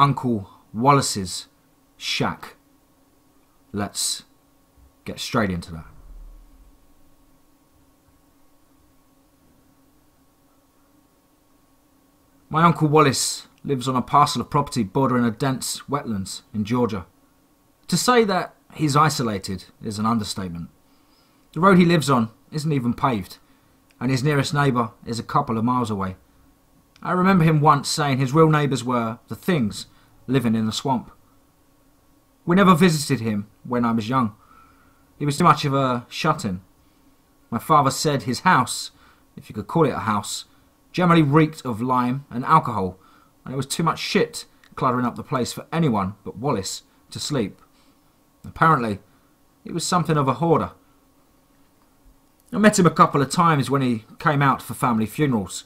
Uncle Wallace's shack. Let's get straight into that. My Uncle Wallace lives on a parcel of property bordering a dense wetlands in Georgia. To say that he's isolated is an understatement. The road he lives on isn't even paved, and his nearest neighbour is a couple of miles away. I remember him once saying his real neighbours were the things living in the swamp. We never visited him when I was young. He was too much of a shut-in. My father said his house, if you could call it a house, generally reeked of lime and alcohol, and there was too much shit cluttering up the place for anyone but Wallace to sleep. Apparently, he was something of a hoarder. I met him a couple of times when he came out for family funerals.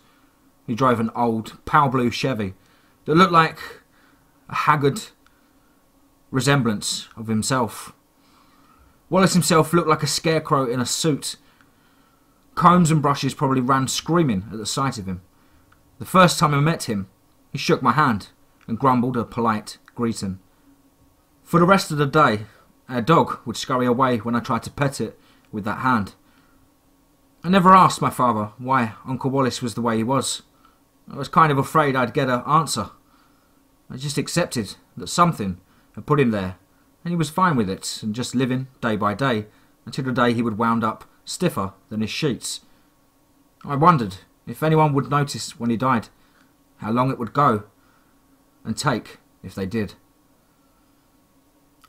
He drove an old pale blue Chevy that looked like a haggard resemblance of himself. Wallace himself looked like a scarecrow in a suit. Combs and brushes probably ran screaming at the sight of him. The first time I met him, he shook my hand and grumbled a polite greeting. For the rest of the day, our dog would scurry away when I tried to pet it with that hand. I never asked my father why Uncle Wallace was the way he was. I was kind of afraid I'd get an answer. I just accepted that something had put him there, and he was fine with it, and just living day by day until the day he would wound up stiffer than his sheets. I wondered if anyone would notice when he died, how long it would go and take if they did.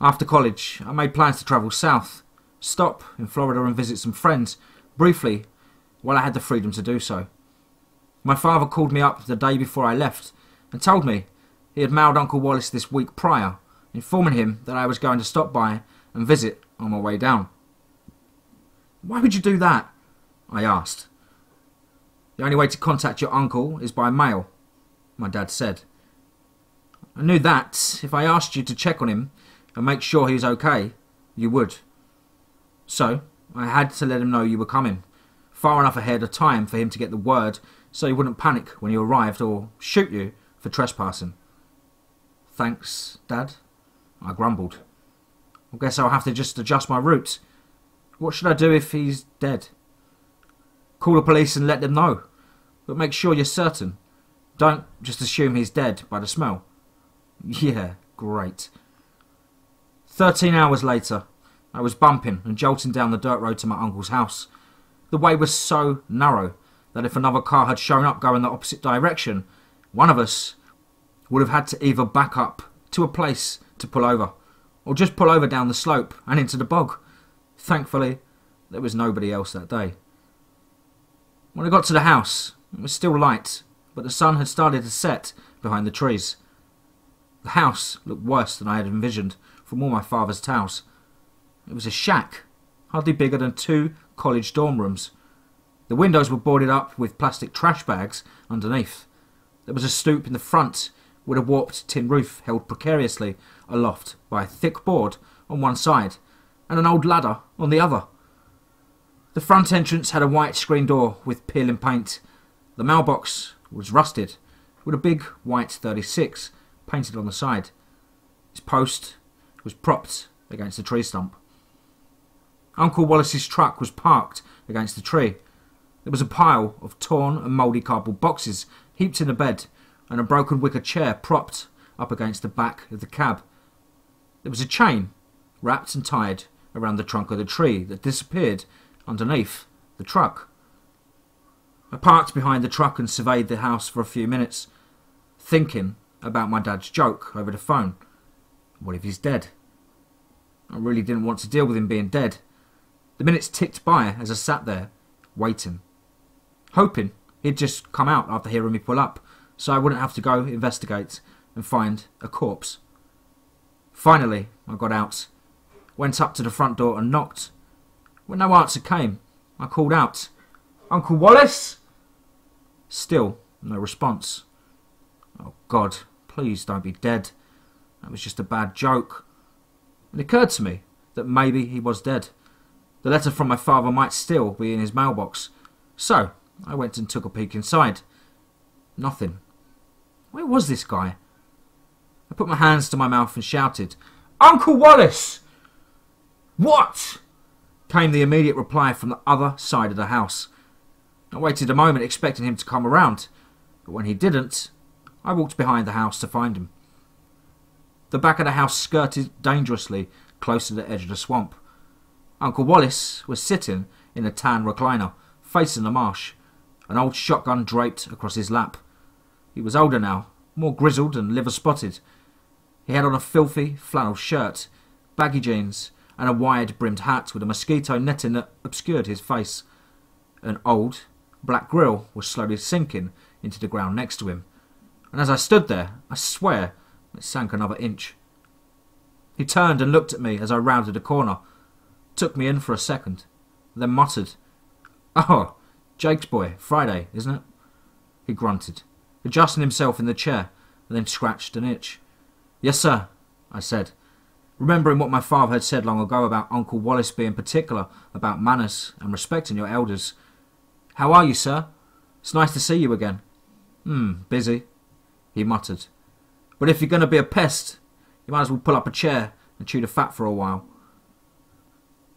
After college, I made plans to travel south, stop in Florida and visit some friends, briefly, while I had the freedom to do so. My father called me up the day before I left and told me he had mailed Uncle Wallace this week prior, informing him that I was going to stop by and visit on my way down. "Why would you do that?" I asked. "The only way to contact your uncle is by mail," my dad said. I knew that if I asked you to check on him and make sure he was okay, you would. So I had to let him know you were coming, far enough ahead of time for him to get the word so he wouldn't panic when you arrived or shoot you for trespassing. "Thanks, Dad," I grumbled. "I guess I'll have to just adjust my route. What should I do if he's dead?" "Call the police and let them know. But make sure you're certain. Don't just assume he's dead by the smell." "Yeah, great." 13 hours later, I was bumping and jolting down the dirt road to my uncle's house. The way was so narrow that if another car had shown up going the opposite direction, one of us would have had to either back up to a place to pull over, or just pull over down the slope and into the bog. Thankfully, there was nobody else that day. When I got to the house, it was still light, but the sun had started to set behind the trees. The house looked worse than I had envisioned from all my father's tales. It was a shack, hardly bigger than 2 college dorm rooms. The windows were boarded up with plastic trash bags underneath. There was a stoop in the front with a warped tin roof held precariously aloft by a thick board on one side and an old ladder on the other. The front entrance had a white screen door with peeling paint. The mailbox was rusted, with a big white 36 painted on the side. Its post was propped against a tree stump. Uncle Wallace's truck was parked against the tree. There was a pile of torn and mouldy cardboard boxes heaped in the bed, and a broken wicker chair propped up against the back of the cab. There was a chain wrapped and tied around the trunk of the tree that disappeared underneath the truck. I parked behind the truck and surveyed the house for a few minutes, thinking about my dad's joke over the phone. What if he's dead? I really didn't want to deal with him being dead. The minutes ticked by as I sat there, waiting, hoping he'd just come out after hearing me pull up, so I wouldn't have to go investigate and find a corpse. Finally, I got out, went up to the front door and knocked. When no answer came, I called out, "Uncle Wallace?" Still no response. Oh God, please don't be dead. That was just a bad joke. It occurred to me that maybe he was dead. The letter from my father might still be in his mailbox. So I went and took a peek inside. Nothing. Where was this guy? I put my hands to my mouth and shouted, "Uncle Wallace!" "What?" came the immediate reply from the other side of the house. I waited a moment expecting him to come around, but when he didn't, I walked behind the house to find him. The back of the house skirted dangerously close to the edge of the swamp. Uncle Wallace was sitting in a tan recliner, facing the marsh, an old shotgun draped across his lap. He was older now, more grizzled and liver-spotted. He had on a filthy flannel shirt, baggy jeans, and a wide-brimmed hat with a mosquito netting that obscured his face. An old, black grill was slowly sinking into the ground next to him, and as I stood there, I swear it sank another inch. He turned and looked at me as I rounded a corner, took me in for a second, then muttered, "Oh, Jake's boy, Friday, isn't it?" He grunted, adjusting himself in the chair, and then scratched an itch. "Yes, sir," I said, remembering what my father had said long ago about Uncle Wallace being particular about manners and respecting your elders. "How are you, sir? It's nice to see you again." Busy," he muttered. "But if you're going to be a pest, you might as well pull up a chair and chew the fat for a while."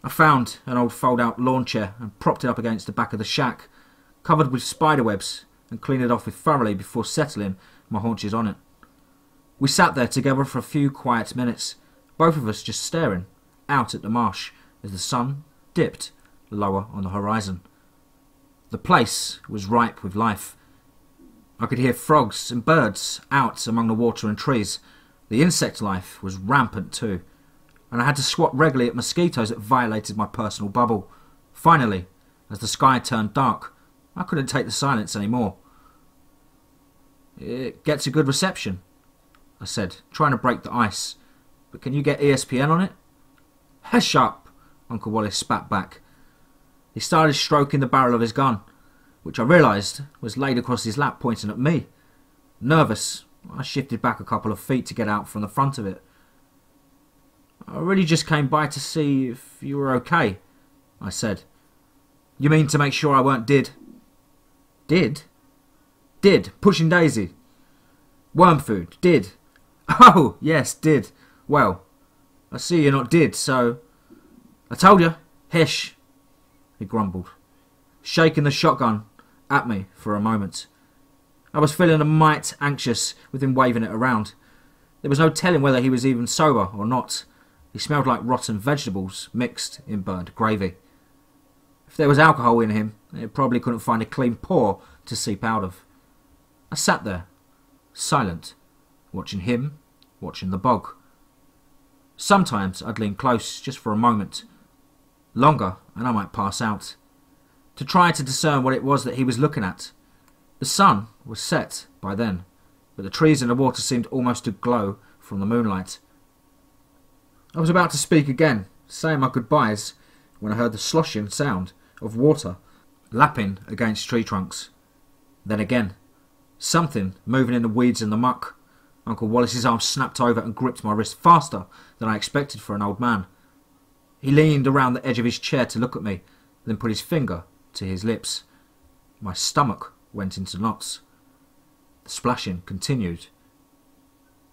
I found an old fold-out lawn chair and propped it up against the back of the shack, covered with spider webs, and cleaned it off with thoroughly before settling my haunches on it. We sat there together for a few quiet minutes, both of us just staring out at the marsh as the sun dipped lower on the horizon. The place was ripe with life. I could hear frogs and birds out among the water and trees. The insect life was rampant too, and I had to swat regularly at mosquitoes that violated my personal bubble. Finally, as the sky turned dark, I couldn't take the silence anymore. "It gets a good reception," I said, trying to break the ice. "But can you get ESPN on it?" "Hush up," Uncle Wallace spat back. He started stroking the barrel of his gun, which I realised was laid across his lap pointing at me. Nervous, I shifted back a couple of feet to get out from the front of it. "I really just came by to see if you were okay," I said. "You mean to make sure I weren't did?" "Did?" "Did. Pushing Daisy." "Worm food. Did." "Oh, yes, did. Well, I see you're not did, so—" "I told you. Hish," he grumbled, shaking the shotgun at me for a moment. I was feeling a mite anxious with him waving it around. There was no telling whether he was even sober or not. He smelled like rotten vegetables mixed in burnt gravy. If there was alcohol in him, it probably couldn't find a clean pore to seep out of. I sat there, silent, watching him, watching the bog. Sometimes I'd lean close just for a moment, longer, and I might pass out, to try to discern what it was that he was looking at. The sun was set by then, but the trees and the water seemed almost to glow from the moonlight. I was about to speak again, saying my goodbyes, when I heard the sloshing sound of water lapping against tree trunks. Then again, something moving in the weeds and the muck. Uncle Wallace's arm snapped over and gripped my wrist faster than I expected for an old man. He leaned around the edge of his chair to look at me, then put his finger to his lips. My stomach went into knots. The splashing continued.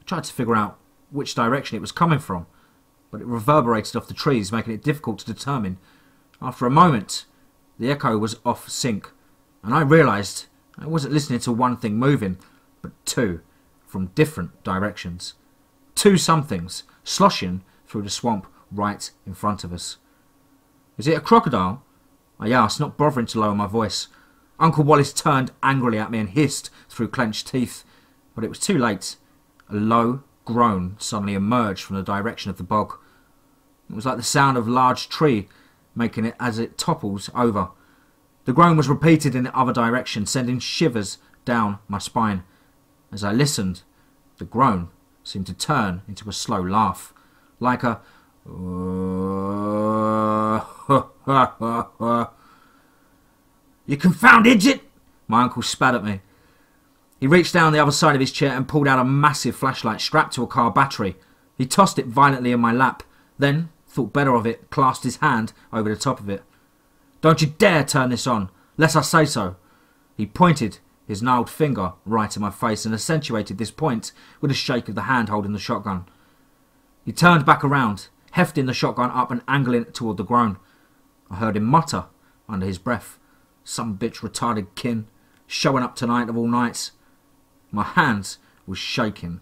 I tried to figure out which direction it was coming from, but it reverberated off the trees, making it difficult to determine. After a moment, the echo was off sync, and I realised I wasn't listening to one thing moving, but two, from different directions. Two somethings sloshing through the swamp right in front of us. "Is it a crocodile?" I asked, not bothering to lower my voice. Uncle Wallace turned angrily at me and hissed through clenched teeth, but it was too late. A low groan suddenly emerged from the direction of the bog. It was like the sound of a large tree making it as it topples over. The groan was repeated in the other direction, sending shivers down my spine. As I listened, the groan seemed to turn into a slow laugh, like a "You confound idiot!" my uncle spat at me. He reached down the other side of his chair and pulled out a massive flashlight strapped to a car battery. He tossed it violently in my lap, then thought better of it, clasped his hand over the top of it. "Don't you dare turn this on, lest I say so." He pointed his gnarled finger right in my face, and accentuated this point with a shake of the hand holding the shotgun. He turned back around, hefting the shotgun up and angling it toward the groan. I heard him mutter under his breath, "Some bitch retarded kin, showing up tonight of all nights." My hands were shaking.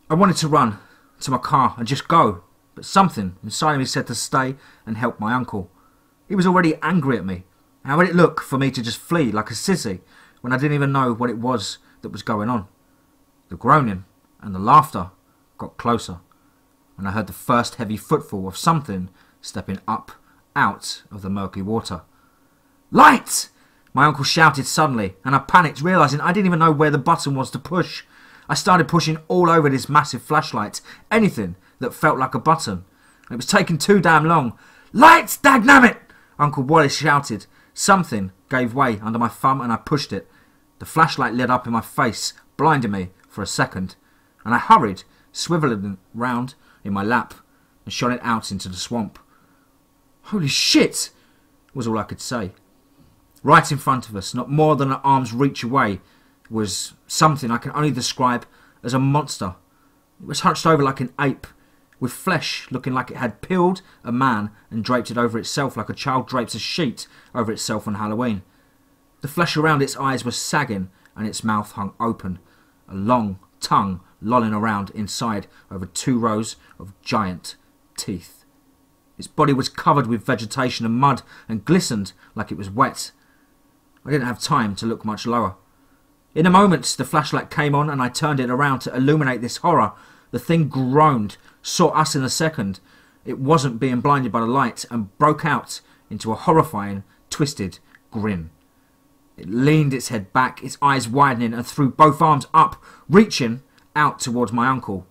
I wanted to run to my car and just go, but something inside of me said to stay and help my uncle. He was already angry at me. How would it look for me to just flee like a sissy when I didn't even know what it was that was going on? The groaning and the laughter got closer, and I heard the first heavy footfall of something stepping up out of the murky water. "Light!" my uncle shouted suddenly, and I panicked, realising I didn't even know where the button was to push. I started pushing all over this massive flashlight, anything that felt like a button. It was taking too damn long. "Lights, dagnammit!" Uncle Wallace shouted. Something gave way under my thumb and I pushed it. The flashlight lit up in my face, blinding me for a second, and I hurried, swivelling round in my lap, and shot it out into the swamp. "Holy shit!" was all I could say. Right in front of us, not more than an arm's reach away, was something I can only describe as a monster. It was hunched over like an ape, with flesh looking like it had peeled a man and draped it over itself like a child drapes a sheet over itself on Halloween. The flesh around its eyes was sagging and its mouth hung open, a long tongue lolling around inside over 2 rows of giant teeth. Its body was covered with vegetation and mud and glistened like it was wet. I didn't have time to look much lower. In a moment, the flashlight came on and I turned it around to illuminate this horror. The thing groaned, saw us in a second. It wasn't being blinded by the light and broke out into a horrifying, twisted grin. It leaned its head back, its eyes widening, and threw both arms up, reaching out towards my uncle.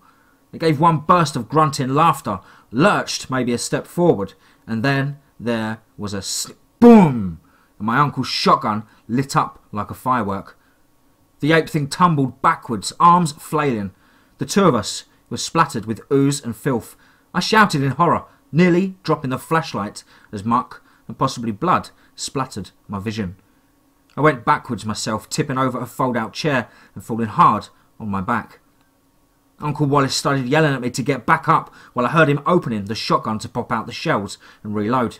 It gave one burst of grunting laughter, lurched maybe a step forward, and then there was a boom, and my uncle's shotgun lit up like a firework. The ape thing tumbled backwards, arms flailing. The two of us were splattered with ooze and filth. I shouted in horror, nearly dropping the flashlight as muck and possibly blood splattered my vision. I went backwards myself, tipping over a fold-out chair and falling hard on my back. Uncle Wallace started yelling at me to get back up while I heard him opening the shotgun to pop out the shells and reload.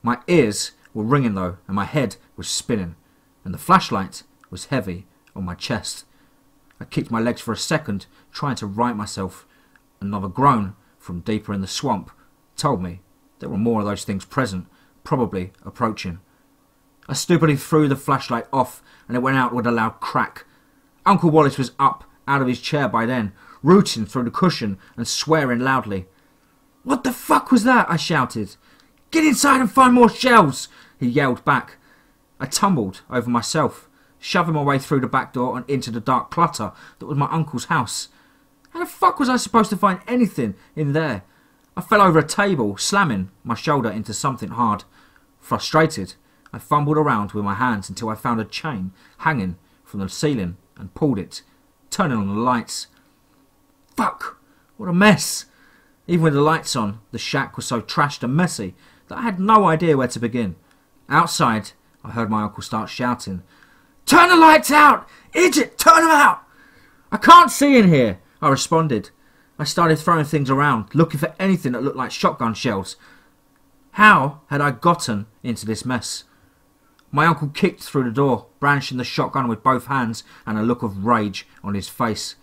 My ears were ringing though, and my head was spinning, and the flashlight was heavy on my chest. I kicked my legs for a second, trying to right myself. Another groan from deeper in the swamp told me there were more of those things present, probably approaching. I stupidly threw the flashlight off and it went out with a loud crack. Uncle Wallace was up out of his chair by then, rooting through the cushion and swearing loudly. "What the fuck was that?" I shouted. "Get inside and find more shells!" he yelled back. I tumbled over myself, shoving my way through the back door and into the dark clutter that was my uncle's house. How the fuck was I supposed to find anything in there? I fell over a table, slamming my shoulder into something hard. Frustrated, I fumbled around with my hands until I found a chain hanging from the ceiling and pulled it, turning on the lights. Fuck! What a mess! Even with the lights on, the shack was so trashed and messy that I had no idea where to begin. Outside, I heard my uncle start shouting, "Turn the lights out! Idiot, turn them out!" "I can't see in here," I responded. I started throwing things around, looking for anything that looked like shotgun shells. How had I gotten into this mess? My uncle kicked through the door, brandishing the shotgun with both hands and a look of rage on his face.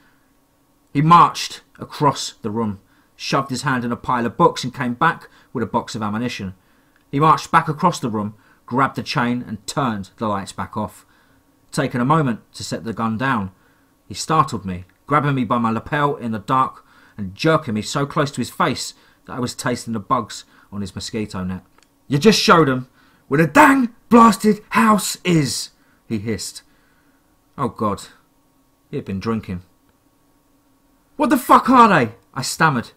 He marched across the room, shoved his hand in a pile of books and came back with a box of ammunition. He marched back across the room, grabbed the chain and turned the lights back off. Taking a moment to set the gun down, he startled me, grabbing me by my lapel in the dark and jerking me so close to his face that I was tasting the bugs on his mosquito net. "You just showed him where the dang blasted house is," he hissed. Oh God, he had been drinking. "What the fuck are they?" I stammered.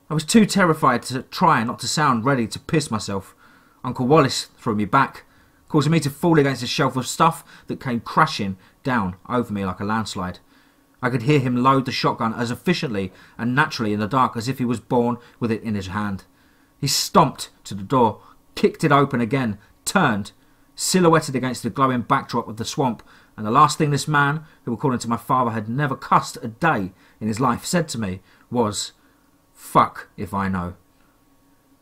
I was too terrified to try not to sound ready to piss myself. Uncle Wallace threw me back, causing me to fall against a shelf of stuff that came crashing down over me like a landslide. I could hear him load the shotgun as efficiently and naturally in the dark as if he was born with it in his hand. He stomped to the door, kicked it open again, turned, silhouetted against the glowing backdrop of the swamp, and the last thing this man, who according to my father had never cussed a day in his life, said to me was, "Fuck if I know."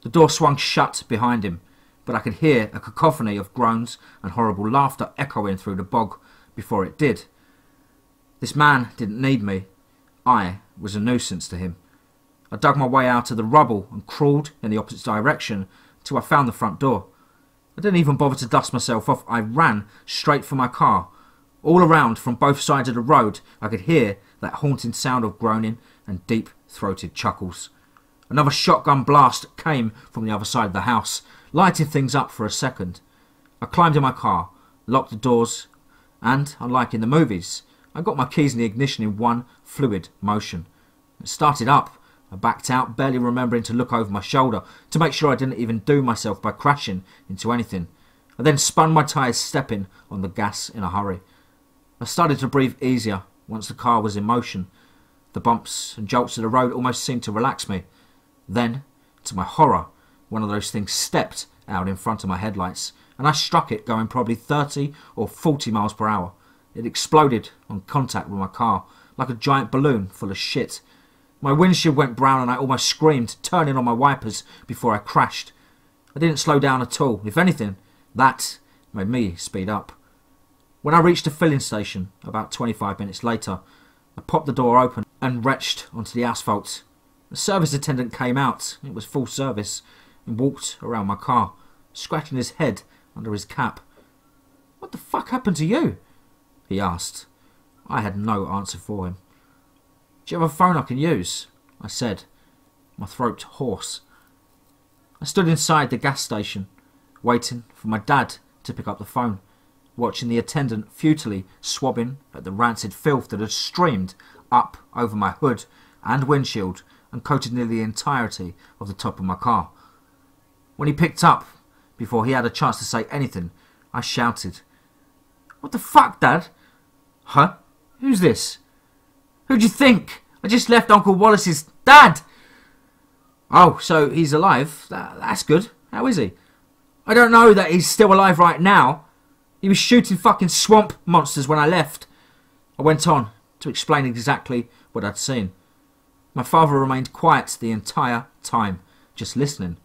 The door swung shut behind him, but I could hear a cacophony of groans and horrible laughter echoing through the bog before it did. This man didn't need me. I was a nuisance to him. I dug my way out of the rubble and crawled in the opposite direction till I found the front door. I didn't even bother to dust myself off. I ran straight for my car. All around, from both sides of the road, I could hear that haunting sound of groaning and deep-throated chuckles. Another shotgun blast came from the other side of the house, lighting things up for a second. I climbed in my car, locked the doors, and, unlike in the movies, I got my keys in the ignition in one fluid motion. It started up. I backed out, barely remembering to look over my shoulder to make sure I didn't even doom myself by crashing into anything. I then spun my tyres, stepping on the gas in a hurry. I started to breathe easier once the car was in motion. The bumps and jolts of the road almost seemed to relax me. Then, to my horror, one of those things stepped out in front of my headlights, and I struck it going probably 30 or 40 miles per hour. It exploded on contact with my car, like a giant balloon full of shit. My windshield went brown and I almost screamed, turning on my wipers before I crashed. I didn't slow down at all. If anything, that made me speed up. When I reached the filling station, about 25 minutes later, I popped the door open and retched onto the asphalt. The service attendant came out, it was full service, and walked around my car, scratching his head under his cap. "What the fuck happened to you?" he asked. I had no answer for him. "Do you have a phone I can use?" I said, my throat hoarse. I stood inside the gas station, waiting for my dad to pick up the phone, watching the attendant futilely swabbing at the rancid filth that had streamed up over my hood and windshield and coated nearly the entirety of the top of my car. When he picked up, before he had a chance to say anything, I shouted, "What the fuck, Dad?" "Huh? Who's this?" "Who do you think? I just left Uncle Wallace's dad." "Oh, so he's alive? That's good. How is he?" "I don't know that he's still alive right now. He was shooting fucking swamp monsters when I left." I went on to explain exactly what I'd seen. My father remained quiet the entire time, just listening.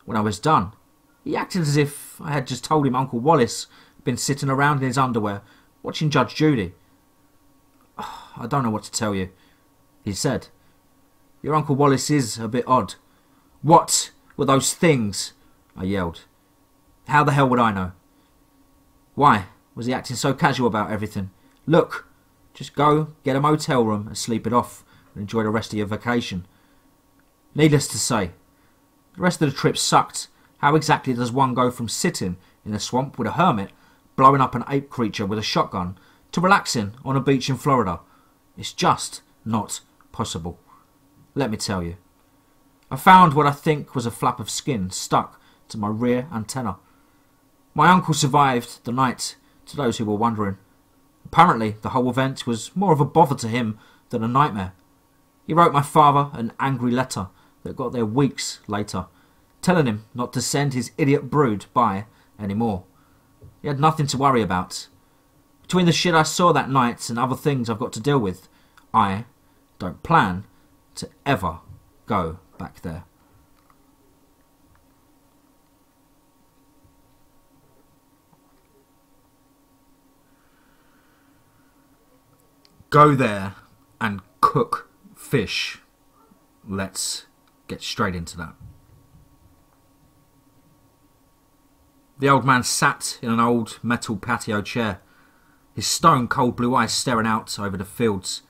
When I was done, he acted as if I had just told him Uncle Wallace had been sitting around in his underwear, watching Judge Judy. "I don't know what to tell you," he said. "Your Uncle Wallace is a bit odd." "What were those things?" I yelled. "How the hell would I know?" Why was he acting so casual about everything? "Look, just go get a motel room and sleep it off and enjoy the rest of your vacation." Needless to say, the rest of the trip sucked. How exactly does one go from sitting in a swamp with a hermit blowing up an ape creature with a shotgun to relaxing on a beach in Florida? It's just not possible. Let me tell you. I found what I think was a flap of skin stuck to my rear antenna. My uncle survived the night, to those who were wondering. Apparently, the whole event was more of a bother to him than a nightmare. He wrote my father an angry letter that got there weeks later, telling him not to send his idiot brood by anymore. He had nothing to worry about. Between the shit I saw that night and other things I've got to deal with, I don't plan to ever go back there. Go there and cook fish. Let's get straight into that. The old man sat in an old metal patio chair, his stone-cold blue eyes staring out over the fields.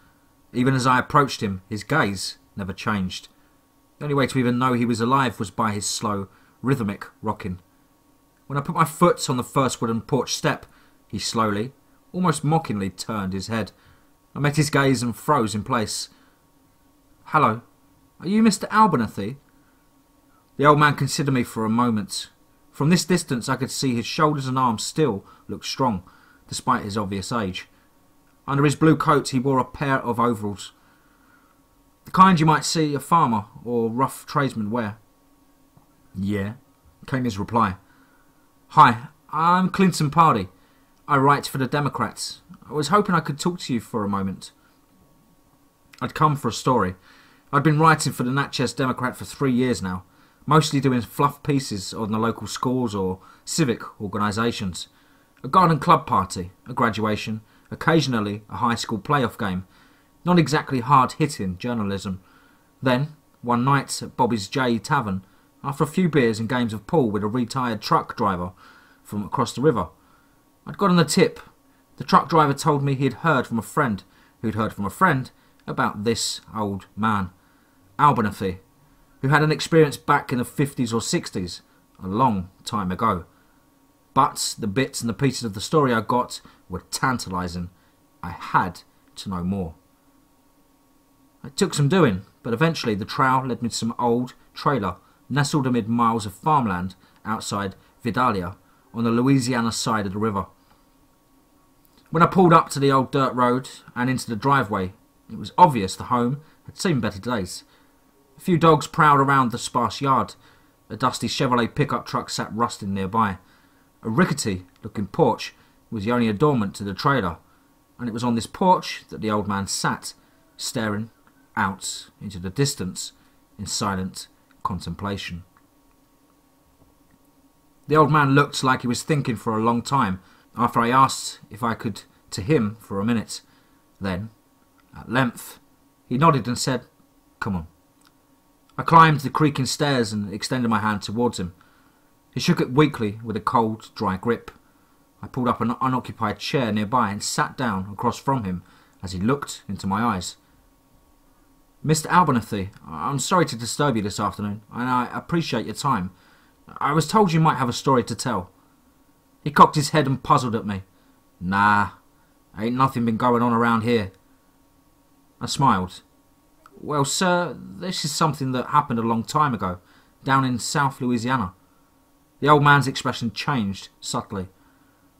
Even as I approached him, his gaze never changed. The only way to even know he was alive was by his slow, rhythmic rocking. When I put my foot on the first wooden porch step, he slowly, almost mockingly turned his head. I met his gaze and froze in place. "Hello, are you Mr. Abernathy?" The old man considered me for a moment. From this distance I could see his shoulders and arms still looked strong, despite his obvious age. Under his blue coat he wore a pair of overalls, the kind you might see a farmer or rough tradesman wear. "Yeah," came his reply. "Hi, I'm Clinton Pardy. I write for the Democrats. I was hoping I could talk to you for a moment. I'd come for a story. I'd been writing for the Natchez Democrat for 3 years now, mostly doing fluff pieces on the local schools or civic organisations. A garden club party, a graduation, occasionally a high school playoff game. Not exactly hard-hitting journalism. Then, one night at Bobby's J Tavern, after a few beers and games of pool with a retired truck driver from across the river, I'd gotten a tip. The truck driver told me he'd heard from a friend who'd heard from a friend about this old man, Abernathy, who had an experience back in the 50s or 60s, a long time ago. But the bits and the pieces of the story I got were tantalising. I had to know more. It took some doing, but eventually the trail led me to some old trailer nestled amid miles of farmland outside Vidalia on the Louisiana side of the river. When I pulled up to the old dirt road and into the driveway, it was obvious the home had seen better days. A few dogs prowled around the sparse yard. A dusty Chevrolet pickup truck sat rusting nearby. A rickety-looking porch was the only adornment to the trailer, and it was on this porch that the old man sat, staring out into the distance in silent contemplation. The old man looked like he was thinking for a long time after I asked if I could to him for a minute. Then, at length, he nodded and said, "Come on." I climbed the creaking stairs and extended my hand towards him. He shook it weakly with a cold, dry grip. I pulled up an unoccupied chair nearby and sat down across from him as he looked into my eyes. "Mr. Abernathy, I'm sorry to disturb you this afternoon, and I appreciate your time. I was told you might have a story to tell." He cocked his head and puzzled at me. "Nah, ain't nothing been going on around here." I smiled. "Well, sir, this is something that happened a long time ago, down in South Louisiana." The old man's expression changed subtly.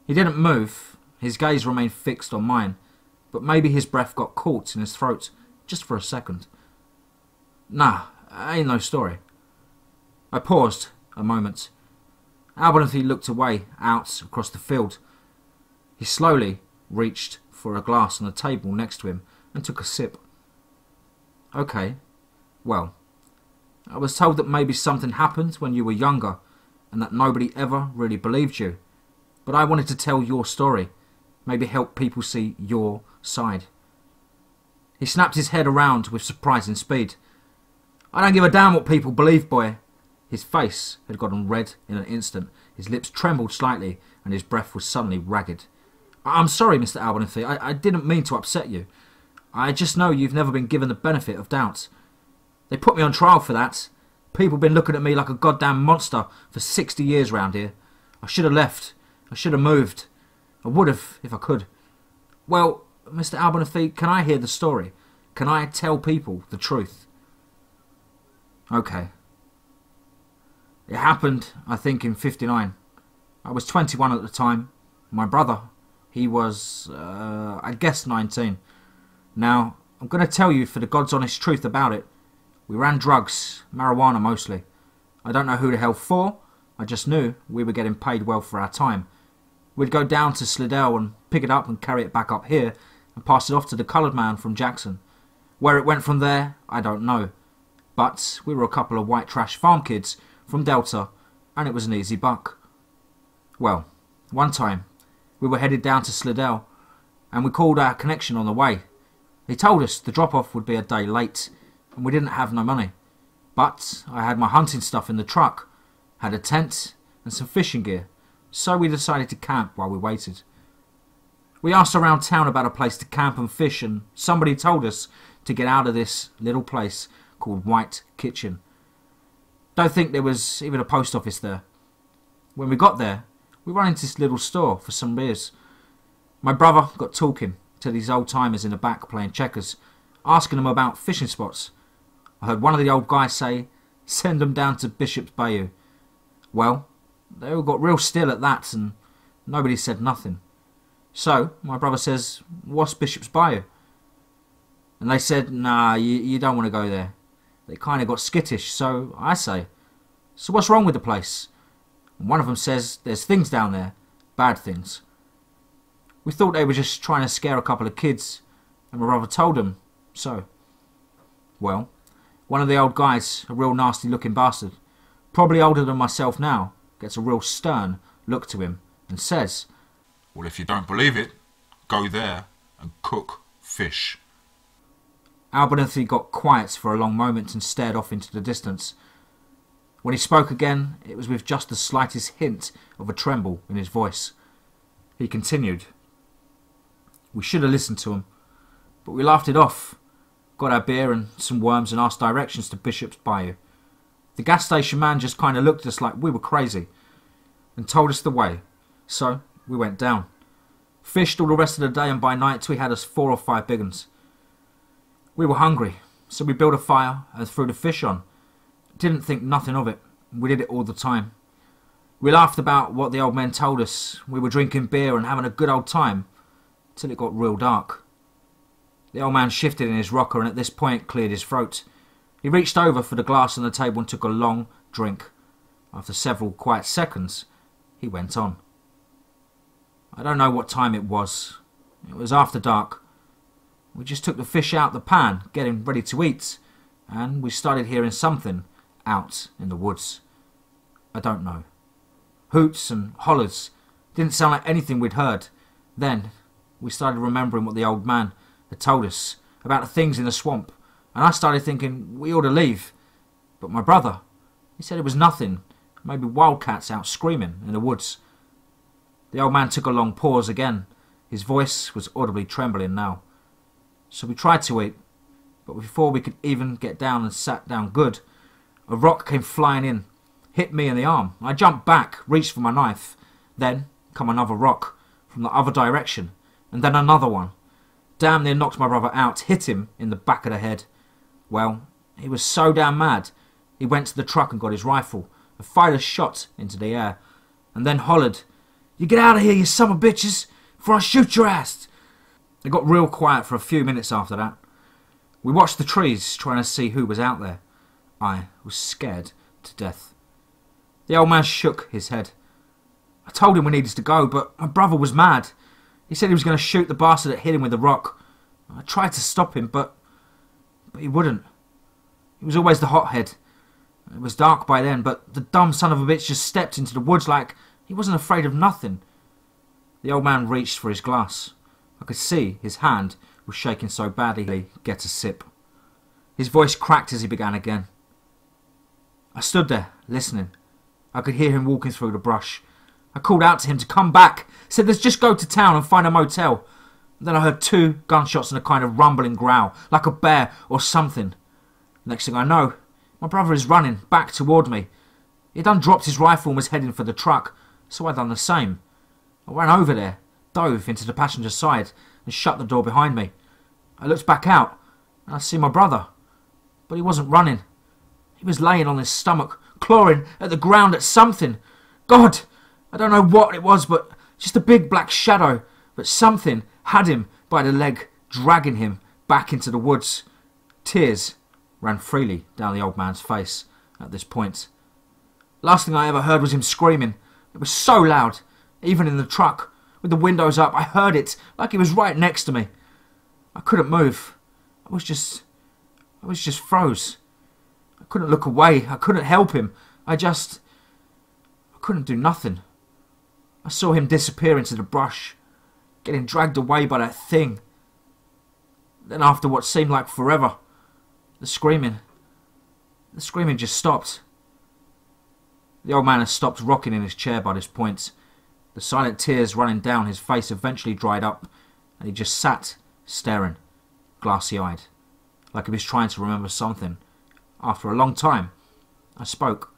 He didn't move. His gaze remained fixed on mine, but maybe his breath got caught in his throat just for a second. "Nah, ain't no story." I paused a moment. Abernathy looked away, out across the field. He slowly reached for a glass on the table next to him and took a sip. "Okay, well, I was told that maybe something happened when you were younger and that nobody ever really believed you. But I wanted to tell your story, maybe help people see your side." He snapped his head around with surprising speed. "I don't give a damn what people believe, boy." His face had gotten red in an instant. His lips trembled slightly and his breath was suddenly ragged. "I'm sorry, Mr. Abernathy. I didn't mean to upset you. I just know you've never been given the benefit of doubt. They put me on trial for that. People been looking at me like a goddamn monster for 60 years round here. I should have left. I should have moved. I would have if I could. Well, Mr. Abernathy, can I hear the story? Can I tell people the truth?" "Okay. It happened, I think, in 59. I was 21 at the time. My brother, he was, I guess 19. Now, I'm going to tell you for the God's honest truth about it. We ran drugs, marijuana mostly. I don't know who the hell for. I just knew we were getting paid well for our time. We'd go down to Slidell and pick it up and carry it back up here and pass it off to the coloured man from Jackson. Where it went from there, I don't know. But we were a couple of white trash farm kids from Delta, and it was an easy buck. Well, one time, we were headed down to Slidell, and we called our connection on the way. He told us the drop-off would be a day late, and we didn't have no money. But I had my hunting stuff in the truck, had a tent, and some fishing gear, so we decided to camp while we waited. We asked around town about a place to camp and fish, and somebody told us to get out of this little place called White Kitchen. Don't think there was even a post office there. When we got there, we ran into this little store for some beers. My brother got talking to these old-timers in the back playing checkers, asking them about fishing spots. I heard one of the old guys say, "Send them down to Bishop's Bayou." Well, they all got real still at that, and nobody said nothing. So my brother says, "What's Bishop's Bayou?" And they said, "Nah, you don't want to go there." They kind of got skittish, so I say, "So what's wrong with the place?" And one of them says, "There's things down there. bad things. We thought they were just trying to scare a couple of kids, and my brother told them so. Well, one of the old guys, a real nasty looking bastard, probably older than myself now, gets a real stern look to him and says, "Well, if you don't believe it, go there and cook fish." Abernathy got quiet for a long moment and stared off into the distance. When he spoke again, it was with just the slightest hint of a tremble in his voice. He continued. We should have listened to him, but we laughed it off, got our beer and some worms and asked directions to Bishop's Bayou. The gas station man just kind of looked at us like we were crazy and told us the way, so we went down. Fished all the rest of the day, and by night we had us 4 or 5 big uns. We were hungry, so we built a fire and threw the fish on. Didn't think nothing of it. We did it all the time. We laughed about what the old men told us. We were drinking beer and having a good old time till it got real dark. The old man shifted in his rocker and at this point cleared his throat. He reached over for the glass on the table and took a long drink. After several quiet seconds, he went on. I don't know what time it was. It was after dark. We just took the fish out the pan, getting ready to eat, and we started hearing something out in the woods. I don't know. Hoots and hollers. Didn't sound like anything we'd heard. Then we started remembering what the old man had told us about the things in the swamp, and I started thinking we ought to leave. But my brother, he said it was nothing, maybe wildcats out screaming in the woods. The old man took a long pause again. His voice was audibly trembling now. So we tried to eat, but before we could even get down and sat down good, a rock came flying in, hit me in the arm. I jumped back, reached for my knife. Then come another rock from the other direction, and then another one. Damn near knocked my brother out, hit him in the back of the head. Well, he was so damn mad, he went to the truck and got his rifle, and fired a shot into the air, and then hollered, "You get out of here, you son of bitches, before I shoot your ass!" It got real quiet for a few minutes after that. We watched the trees, trying to see who was out there. I was scared to death. The old man shook his head. I told him we needed to go, but my brother was mad. He said he was going to shoot the bastard that hit him with the rock. I tried to stop him, but he wouldn't. He was always the hothead. It was dark by then, but the dumb son of a bitch just stepped into the woods like he wasn't afraid of nothing. The old man reached for his glass. I could see his hand was shaking so badly he'd get a sip. His voice cracked as he began again. I stood there, listening. I could hear him walking through the brush. I called out to him to come back, said let's just go to town and find a motel. Then I heard 2 gunshots and a kind of rumbling growl, like a bear or something. Next thing I know, my brother is running back toward me. He'd undropped his rifle and was heading for the truck, so I done the same. I ran over there, dove into the passenger side and shut the door behind me. I looked back out and I see my brother, but he wasn't running. He was laying on his stomach, clawing at the ground at something. God, I don't know what it was, but just a big black shadow, but something had him by the leg, dragging him back into the woods. Tears ran freely down the old man's face at this point. Last thing I ever heard was him screaming. It was so loud, even in the truck, with the windows up. I heard it like he was right next to me. I couldn't move. I was just froze. I couldn't look away. I couldn't help him. I couldn't do nothing. I saw him disappear into the brush, getting dragged away by that thing. Then after what seemed like forever, the screaming just stopped. The old man had stopped rocking in his chair by this point. The silent tears running down his face eventually dried up, and he just sat, staring, glassy-eyed, like he was trying to remember something. After a long time, I spoke.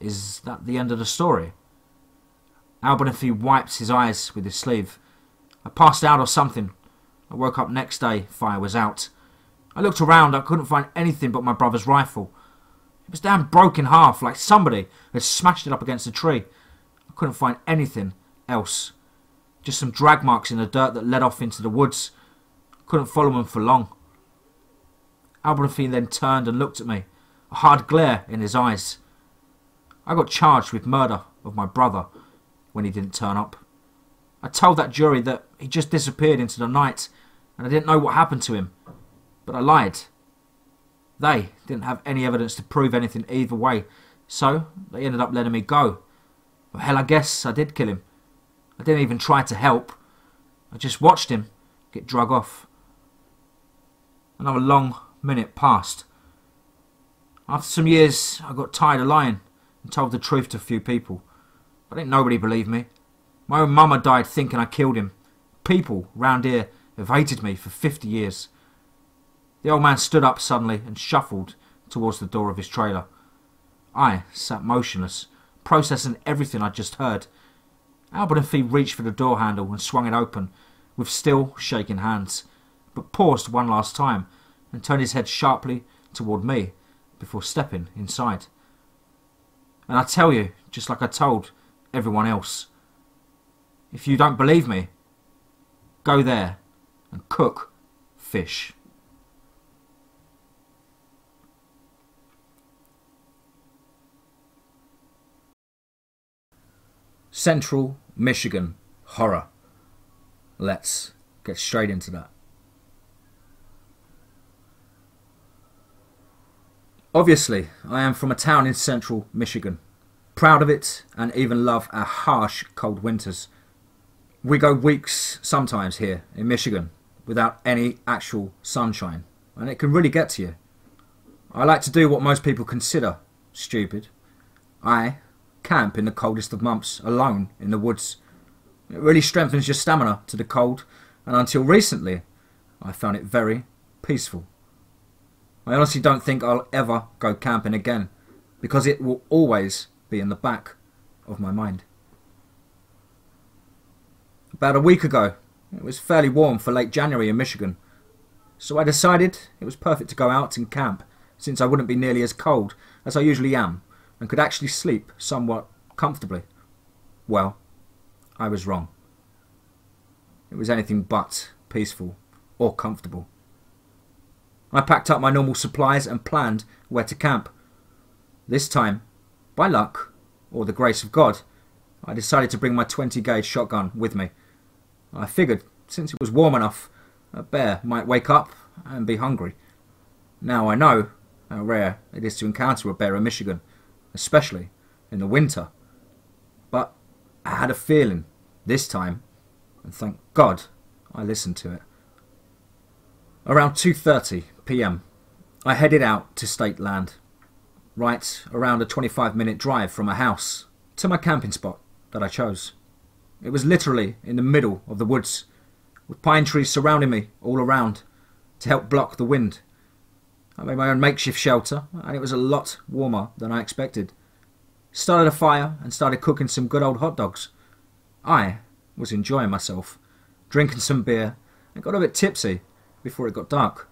Is that the end of the story? Abernathy wiped his eyes with his sleeve. I passed out or something. I woke up next day, fire was out. I looked around, I couldn't find anything but my brother's rifle. It was damn broken half, like somebody had smashed it up against a tree. I couldn't find anything else. Just some drag marks in the dirt that led off into the woods. Couldn't follow them for long. Abernathy then turned and looked at me, a hard glare in his eyes. I got charged with murder of my brother, when he didn't turn up. I told that jury that he just disappeared into the night and I didn't know what happened to him. But I lied. They didn't have any evidence to prove anything either way, so they ended up letting me go. Well, hell, I guess I did kill him. I didn't even try to help. I just watched him get drug off. Another long minute passed. After some years, I got tired of lying and told the truth to a few people. But ain't nobody believed me. My own mama died thinking I killed him. People round here have hated me for 50 years. The old man stood up suddenly and shuffled towards the door of his trailer. I sat motionless, processing everything I'd just heard. Albert and Fee reached for the door handle and swung it open, with still shaking hands, but paused one last time and turned his head sharply toward me before stepping inside. And I tell you, just like I told everyone else, if you don't believe me, go there and cook fish. Central Michigan horror. Let's get straight into that. Obviously, I am from a town in central Michigan. Proud of it and even love our harsh cold winters. We go weeks sometimes here in Michigan without any actual sunshine, and it can really get to you. I like to do what most people consider stupid. I camp in the coldest of months, alone in the woods. It really strengthens your stamina to the cold, and until recently, I found it very peaceful. I honestly don't think I'll ever go camping again, because it will always be in the back of my mind. About a week ago, it was fairly warm for late January in Michigan, so I decided it was perfect to go out and camp, since I wouldn't be nearly as cold as I usually am, and could actually sleep somewhat comfortably. Well, I was wrong. It was anything but peaceful or comfortable. I packed up my normal supplies and planned where to camp. This time, by luck, or the grace of God, I decided to bring my 20-gauge shotgun with me. I figured, since it was warm enough, a bear might wake up and be hungry. Now I know how rare it is to encounter a bear in Michigan, especially in the winter. But I had a feeling this time, and thank God I listened to it. Around 2:30 p.m, I headed out to state land, right around a 25-minute drive from my house to my camping spot that I chose. It was literally in the middle of the woods, with pine trees surrounding me all around to help block the wind. I made my own makeshift shelter, and it was a lot warmer than I expected. Started a fire and started cooking some good old hot dogs. I was enjoying myself, drinking some beer, and got a bit tipsy before it got dark.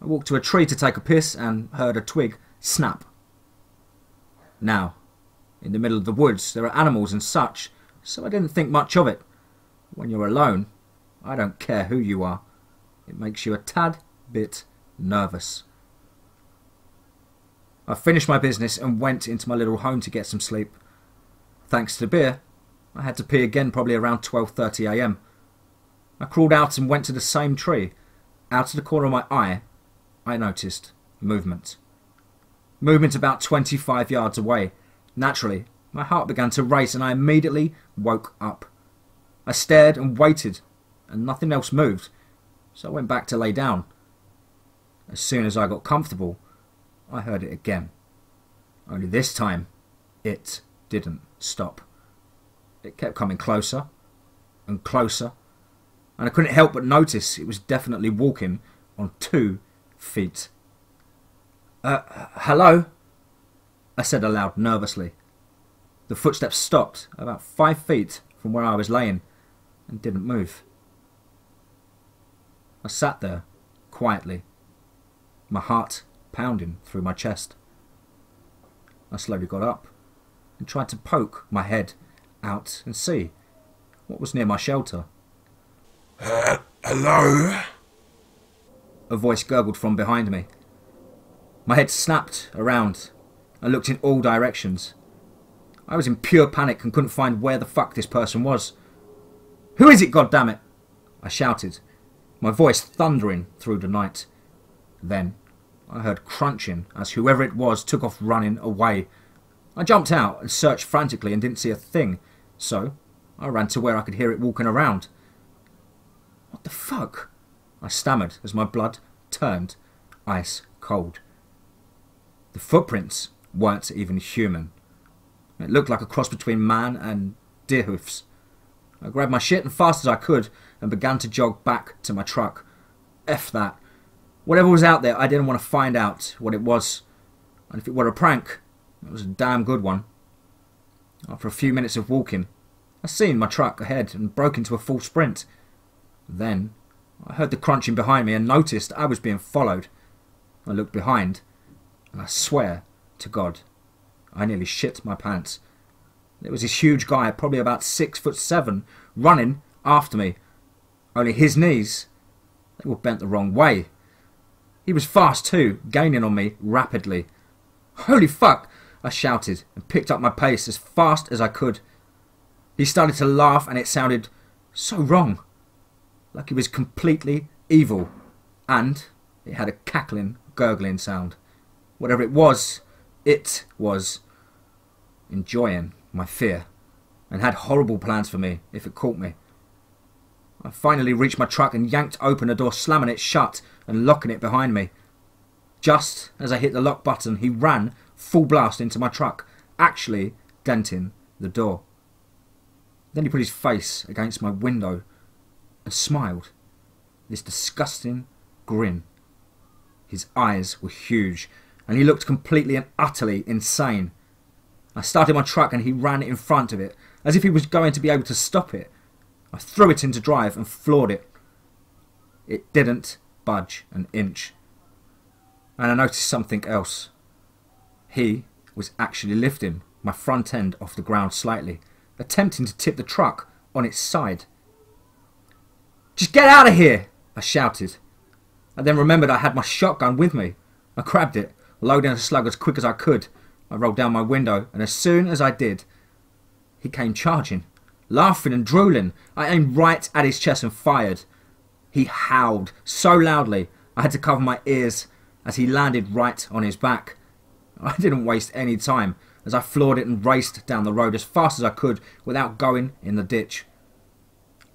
I walked to a tree to take a piss and heard a twig snap. Now, in the middle of the woods, there are animals and such, so I didn't think much of it. When you're alone, I don't care who you are. It makes you a tad bit nervous. I finished my business and went into my little home to get some sleep. Thanks to the beer, I had to pee again probably around 12:30 a.m. I crawled out and went to the same tree. Out of the corner of my eye, I noticed movement. Movement about 25 yards away. Naturally, my heart began to race and I immediately woke up. I stared and waited, and nothing else moved, so I went back to lay down. As soon as I got comfortable, I heard it again. Only this time, it didn't stop. It kept coming closer and closer, and I couldn't help but notice it was definitely walking on 2 feet. Hello? I said aloud nervously. The footsteps stopped about 5 feet from where I was laying and didn't move. I sat there quietly, my heart pounding through my chest. I slowly got up and tried to poke my head out and see what was near my shelter. Hello? A voice gurgled from behind me. My head snapped around and looked in all directions. I was in pure panic and couldn't find where the fuck this person was. "Who is it, goddammit?" I shouted, my voice thundering through the night. Then I heard crunching as whoever it was took off running away. I jumped out and searched frantically and didn't see a thing, so I ran to where I could hear it walking around. "What the fuck?" I stammered as my blood turned ice cold. The footprints weren't even human. It looked like a cross between man and deer hoofs. I grabbed my shit as fast as I could and began to jog back to my truck. F that. Whatever was out there, I didn't want to find out what it was. And if it were a prank, it was a damn good one. After a few minutes of walking, I seen my truck ahead and broke into a full sprint. Then I heard the crunching behind me and noticed I was being followed. I looked behind, and I swear to God, I nearly shit my pants. There was this huge guy, probably about 6'7", running after me. Only his knees, they were bent the wrong way. He was fast too, gaining on me rapidly. "Holy fuck!" I shouted and picked up my pace as fast as I could. He started to laugh and it sounded so wrong. Like he was completely evil. And it had a cackling, gurgling sound. Whatever it was enjoying my fear and had horrible plans for me if it caught me. I finally reached my truck and yanked open the door, slamming it shut and locking it behind me. Just as I hit the lock button, he ran full blast into my truck, actually denting the door. Then he put his face against my window and smiled, this disgusting grin. His eyes were huge and he looked completely and utterly insane. I started my truck and he ran in front of it, as if he was going to be able to stop it. I threw it into drive and floored it. It didn't budge an inch. And I noticed something else. He was actually lifting my front end off the ground slightly, attempting to tip the truck on its side. "Just get out of here!" I shouted. I then remembered I had my shotgun with me. I grabbed it, loading a slug as quick as I could. I rolled down my window, and as soon as I did, he came charging, laughing and drooling. I aimed right at his chest and fired. He howled so loudly I had to cover my ears as he landed right on his back. I didn't waste any time as I floored it and raced down the road as fast as I could without going in the ditch.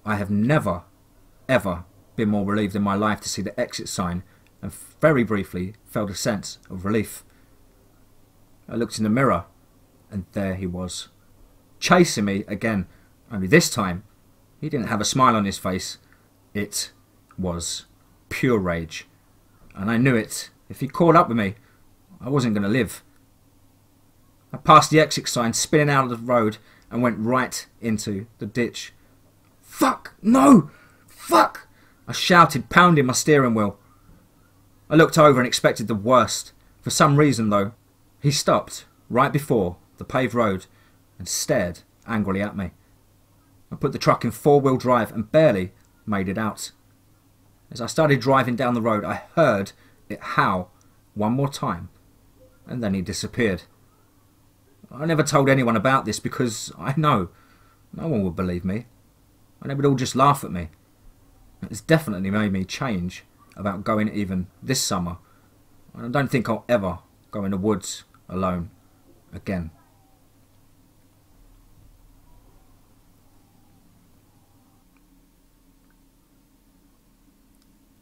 I have never, ever been more relieved in my life to see the exit sign, and very briefly felt a sense of relief. I looked in the mirror, and there he was, chasing me again, only this time he didn't have a smile on his face. It was pure rage, and I knew it. If he caught up with me, I wasn't going to live. I passed the exit sign, spinning out of the road, and went right into the ditch. "Fuck! No! Fuck!" I shouted, pounding my steering wheel. I looked over and expected the worst. For some reason, though, he stopped right before the paved road and stared angrily at me. I put the truck in four-wheel drive and barely made it out. As I started driving down the road, I heard it howl one more time, and then he disappeared. I never told anyone about this because I know no one would believe me, and they would all just laugh at me. It's definitely made me change about going even this summer, and I don't think I'll ever go in the woods alone again.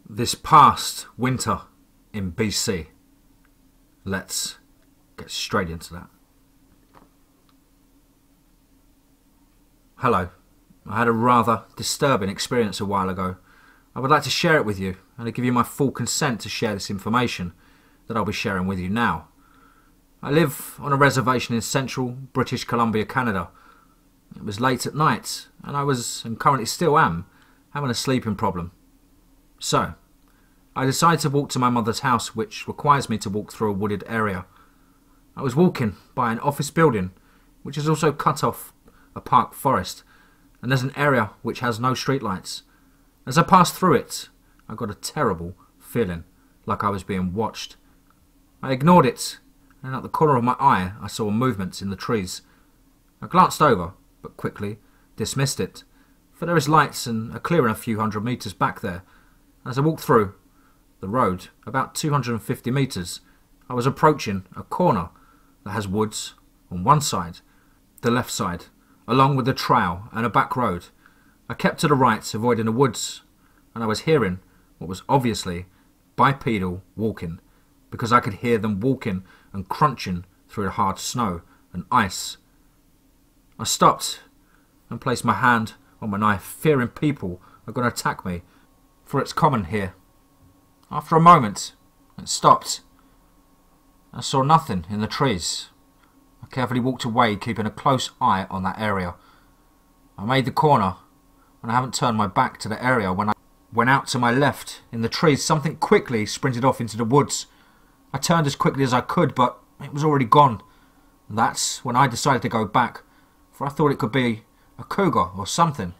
This past winter in BC. Let's get straight into that. Hello. I had a rather disturbing experience a while ago. I would like to share it with you, and to give you my full consent to share this information that I'll be sharing with you now. I live on a reservation in central British Columbia, Canada. It was late at night, and I was, and currently still am, having a sleeping problem. So, I decided to walk to my mother's house, which requires me to walk through a wooded area. I was walking by an office building, which is also cut off a park forest, and there's an area which has no streetlights. As I passed through it, I got a terrible feeling, like I was being watched. I ignored it, and at the corner of my eye I saw movements in the trees. I glanced over, but quickly dismissed it, for there is lights and a clearing a few hundred metres back there. As I walked through the road, about 250 metres, I was approaching a corner that has woods on one side, the left side, along with a trail and a back road. I kept to the right, avoiding the woods, and I was hearing what was obviously bipedal walking, because I could hear them walking and crunching through the hard snow and ice. I stopped and placed my hand on my knife, fearing people are going to attack me, for it's common here. After a moment, it stopped. I saw nothing in the trees. I carefully walked away, keeping a close eye on that area. I made the corner, and I haven't turned my back to the area when I went out to my left. In the trees, something quickly sprinted off into the woods. I turned as quickly as I could, but it was already gone. And that's when I decided to go back, for I thought it could be a cougar or something.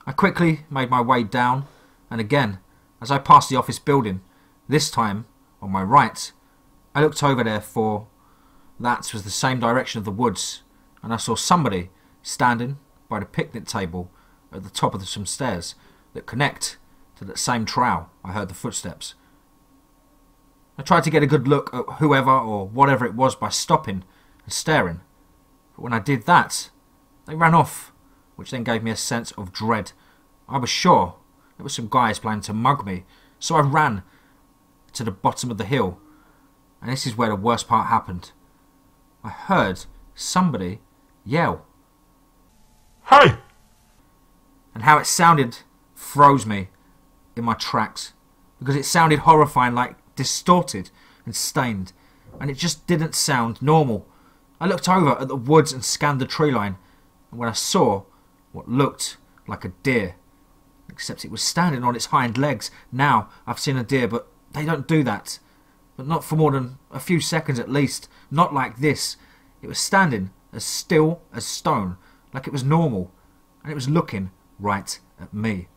I quickly made my way down, and again, as I passed the office building, this time on my right, I looked over there, for that was the same direction of the woods, and I saw somebody standing by the picnic table at the top of some stairs that connect to that same trail. I heard the footsteps. I tried to get a good look at whoever or whatever it was by stopping and staring, but when I did that, they ran off, which then gave me a sense of dread. I was sure it was some guys planning to mug me, so I ran to the bottom of the hill, and this is where the worst part happened. I heard somebody yell. Hey! And how it sounded froze me in my tracks, because it sounded horrifying, like distorted and stained, and it just didn't sound normal. I looked over at the woods and scanned the tree line, and when I saw what looked like a deer, except it was standing on its hind legs. Now I've seen a deer, but they don't do that. But not for more than a few seconds at least. Not like this. It was standing as still as stone, like it was normal, and it was looking right at me.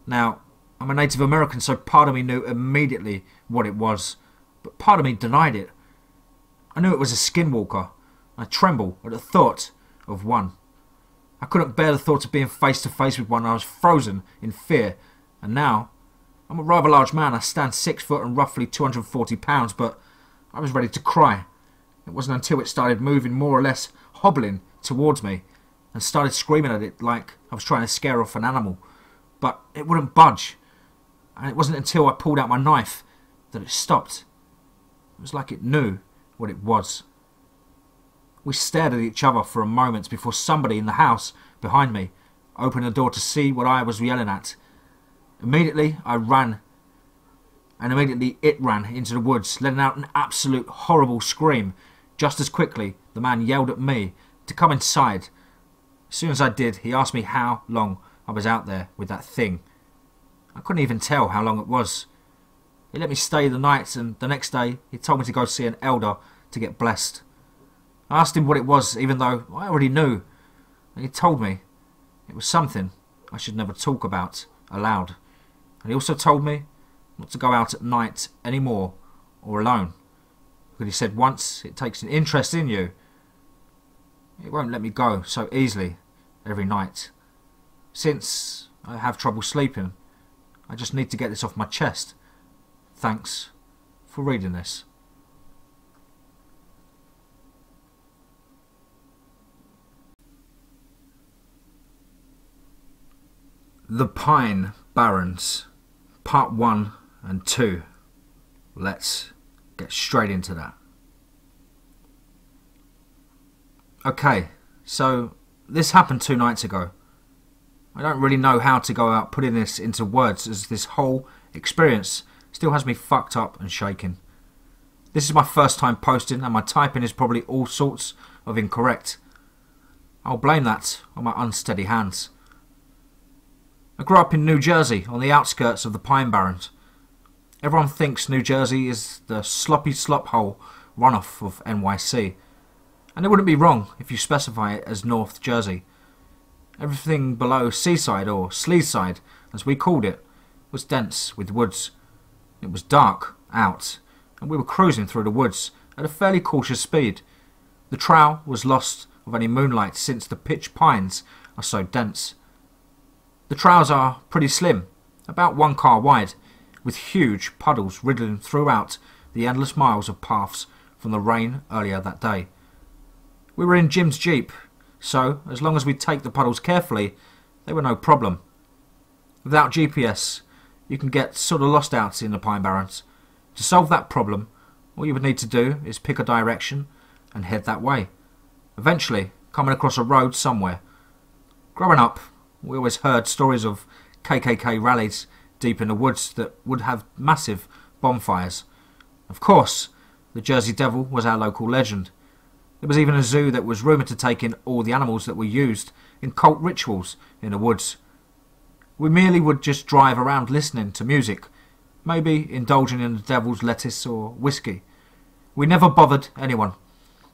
Now, I'm a Native American, so part of me knew immediately what it was, but part of me denied it. I knew it was a skinwalker. I trembled at the thought of one. I couldn't bear the thought of being face to face with one. I was frozen in fear, and now I'm a rather large man. I stand 6 foot and roughly 240 pounds, but I was ready to cry. It wasn't until it started moving, more or less hobbling towards me, and started screaming at it like I was trying to scare off an animal, but it wouldn't budge, and it wasn't until I pulled out my knife that it stopped. It was like it knew what it was. We stared at each other for a moment before somebody in the house behind me opened the door to see what I was yelling at. Immediately I ran, and immediately it ran into the woods, letting out an absolute horrible scream. Just as quickly, the man yelled at me to come inside. As soon as I did, he asked me how long I was out there with that thing. I couldn't even tell how long it was. He let me stay the night, and the next day he told me to go see an elder to get blessed. I asked him what it was, even though I already knew, and he told me it was something I should never talk about aloud. And he also told me not to go out at night anymore or alone, because he said once it takes an interest in you, it won't let me go so easily every night. Since I have trouble sleeping, I just need to get this off my chest. Thanks for reading this. The Pine Barrens, Part 1 and 2. Let's get straight into that. Okay, so this happened 2 nights ago. I don't really know how to go about putting this into words, as this whole experience still has me fucked up and shaking. This is my first time posting, and my typing is probably all sorts of incorrect. I'll blame that on my unsteady hands. I grew up in New Jersey, on the outskirts of the Pine Barrens. Everyone thinks New Jersey is the sloppy slop hole runoff of NYC, and it wouldn't be wrong if you specify it as North Jersey. Everything below Seaside, or Sleeside as we called it, was dense with woods. It was dark out, and we were cruising through the woods at a fairly cautious speed. The trail was lost of any moonlight since the pitch pines are so dense. The trails are pretty slim, about 1 car wide, with huge puddles riddling throughout the endless miles of paths from the rain earlier that day. We were in Jim's Jeep, so as long as we take the puddles carefully, they were no problem. Without GPS, you can get sort of lost out in the Pine Barrens. To solve that problem, all you would need to do is pick a direction and head that way, eventually coming across a road somewhere. Growing up, we always heard stories of KKK rallies deep in the woods that would have massive bonfires. Of course, the Jersey Devil was our local legend. There was even a zoo that was rumoured to take in all the animals that were used in cult rituals in the woods. We merely would just drive around listening to music, maybe indulging in the devil's lettuce or whiskey. We never bothered anyone,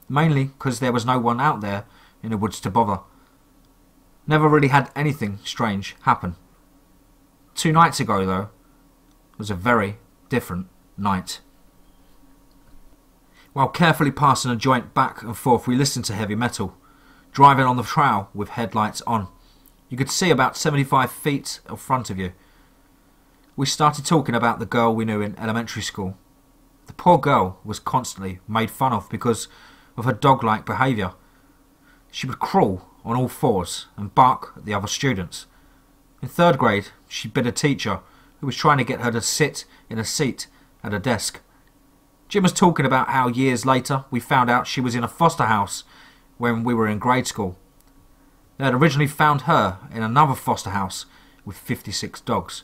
mainly because there was no one out there in the woods to bother. Never really had anything strange happen. 2 nights ago, though, was a very different night. While carefully passing a joint back and forth, we listened to heavy metal, driving on the trail with headlights on. You could see about 75 feet in front of you. We started talking about the girl we knew in elementary school. The poor girl was constantly made fun of because of her dog-like behaviour. She would crawl on all fours and bark at the other students. In 3rd grade, she bit a teacher who was trying to get her to sit in a seat at a desk. Jim was talking about how years later we found out she was in a foster house when we were in grade school. They had originally found her in another foster house with 56 dogs.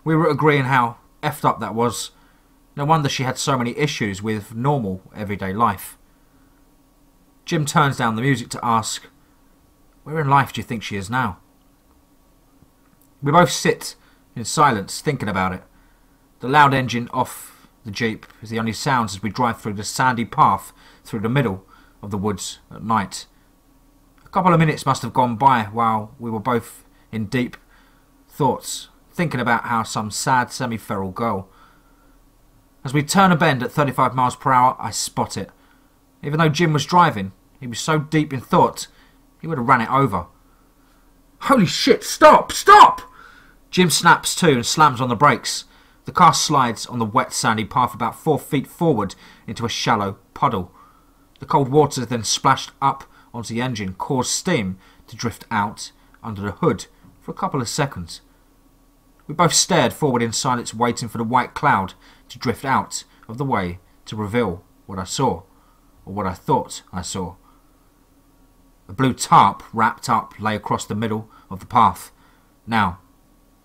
We were agreeing how effed up that was. No wonder she had so many issues with normal everyday life. Jim turns down the music to ask, "Where in life do you think she is now?" We both sit in silence thinking about it. The loud engine off the Jeep is the only sounds as we drive through the sandy path through the middle of the woods at night. A couple of minutes must have gone by while we were both in deep thoughts, thinking about how some sad semi-feral girl. As we turn a bend at 35 miles per hour, I spot it. Even though Jim was driving, he was so deep in thought, he would have ran it over. "Holy shit, stop, stop!" Jim snaps to and slams on the brakes. The car slides on the wet sandy path about 4 feet forward into a shallow puddle. The cold water then splashed up onto the engine, caused steam to drift out under the hood for a couple of seconds. We both stared forward in silence, waiting for the white cloud to drift out of the way to reveal what I saw, or what I thought I saw. A blue tarp wrapped up lay across the middle of the path. Now,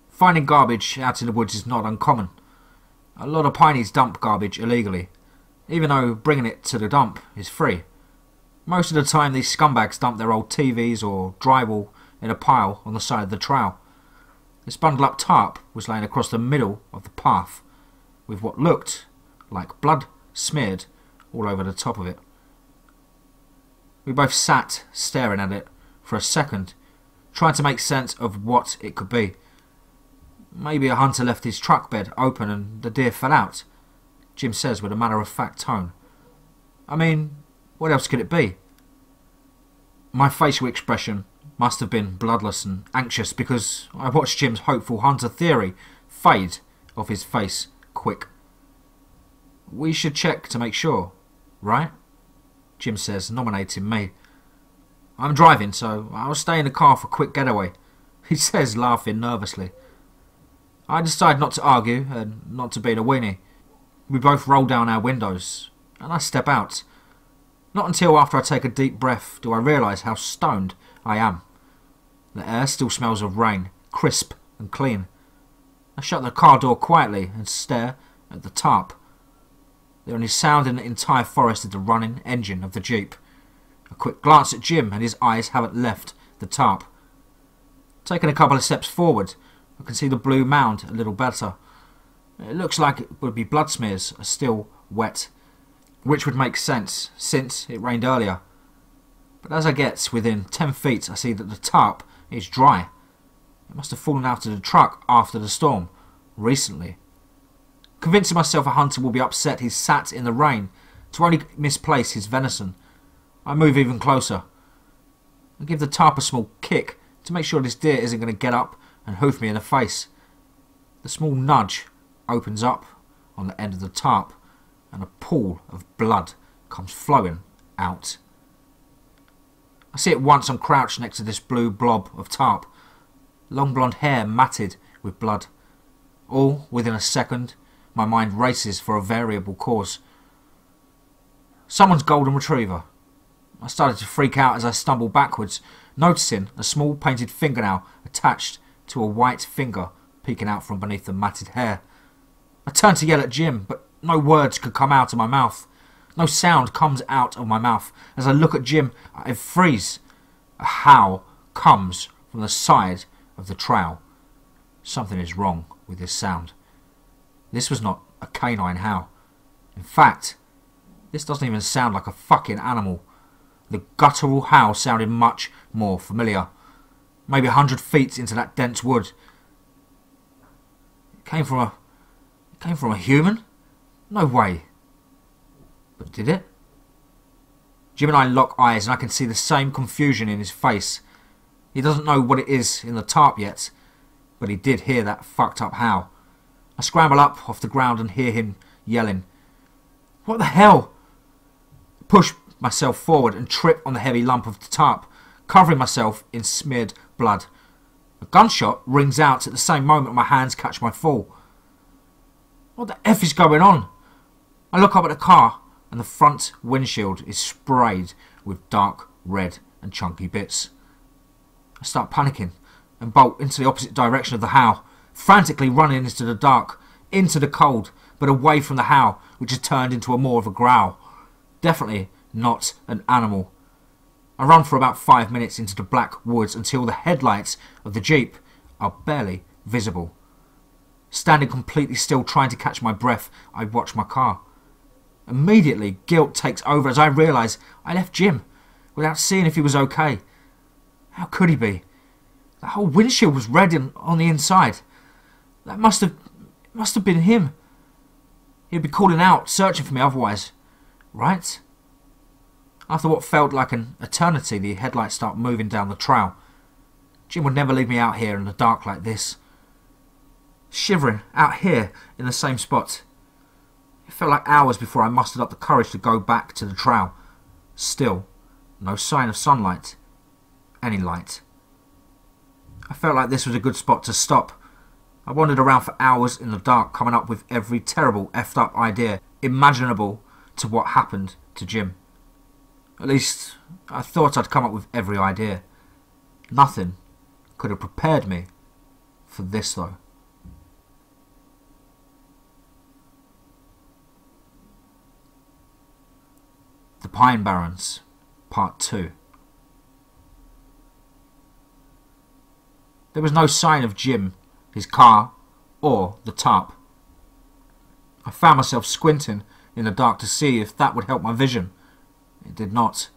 finding garbage out in the woods is not uncommon. A lot of pineys dump garbage illegally, even though bringing it to the dump is free. Most of the time these scumbags dump their old TVs or drywall in a pile on the side of the trail. This bundled up tarp was laying across the middle of the path, with what looked like blood smeared all over the top of it. We both sat staring at it for a second, trying to make sense of what it could be. Maybe a hunter left his truck bed open and the deer fell out, Jim says with a matter-of-fact tone. I mean, what else could it be? My facial expression must have been bloodless and anxious because I watched Jim's hopeful hunter theory fade off his face quick. "We should check to make sure, right?" Jim says, nominating me. "I'm driving, so I'll stay in the car for a quick getaway," he says, laughing nervously. I decide not to argue and not to be a weenie. We both roll down our windows, and I step out. Not until after I take a deep breath do I realise how stoned I am. The air still smells of rain, crisp and clean. I shut the car door quietly and stare at the tarp. The only sound in the entire forest is the running engine of the Jeep. A quick glance at Jim and his eyes haven't left the tarp. Taking a couple of steps forward, I can see the blue mound a little better. It looks like it would be blood smears are still wet, which would make sense since it rained earlier. But as I get within 10 feet, I see that the tarp is dry. It must have fallen out of the truck after the storm, recently. Convincing myself a hunter will be upset he's sat in the rain to only misplace his venison, I move even closer. I give the tarp a small kick to make sure this deer isn't going to get up and hoof me in the face. The small nudge opens up on the end of the tarp and a pool of blood comes flowing out. I see it once I'm crouched next to this blue blob of tarp, long blonde hair matted with blood. All within a second, my mind races for a variable cause. Someone's golden retriever. I started to freak out as I stumbled backwards, noticing a small painted fingernail attached to a white finger peeking out from beneath the matted hair. I turned to yell at Jim, but no words could come out of my mouth. No sound comes out of my mouth. As I look at Jim, I freeze. A howl comes from the side of the trail. Something is wrong with this sound. This was not a canine howl. In fact, this doesn't even sound like a fucking animal. The guttural howl sounded much more familiar. Maybe 100 feet into that dense wood. It came from a human? No way. But did it? Jim and I lock eyes and I can see the same confusion in his face. He doesn't know what it is in the tarp yet, but he did hear that fucked up howl. I scramble up off the ground and hear him yelling. What the hell? I push myself forward and trip on the heavy lump of the tarp, covering myself in smeared blood. A gunshot rings out at the same moment my hands catch my fall. What the F is going on? I look up at the car and the front windshield is sprayed with dark red and chunky bits. I start panicking and bolt into the opposite direction of the howl, frantically running into the dark, into the cold, but away from the howl, which has turned into more of a growl. Definitely not an animal. I run for about 5 minutes into the black woods until the headlights of the Jeep are barely visible. Standing completely still, trying to catch my breath, I watch my car. Immediately, guilt takes over as I realise I left Jim without seeing if he was okay. How could he be? The whole windshield was red on the inside. That must have been him. He'd be calling out, searching for me otherwise. Right? After what felt like an eternity, the headlights start moving down the trail. Jim would never leave me out here in the dark like this. Shivering out here in the same spot. It felt like hours before I mustered up the courage to go back to the trail. Still, no sign of sunlight. Any light. I felt like this was a good spot to stop. I wandered around for hours in the dark, coming up with every terrible, effed up idea imaginable to what happened to Jim. At least, I thought I'd come up with every idea. Nothing could have prepared me for this, though. The Pine Barrens, Part 2. There was no sign of Jim, his car, or the tarp. I found myself squinting in the dark to see if that would help my vision. It did not.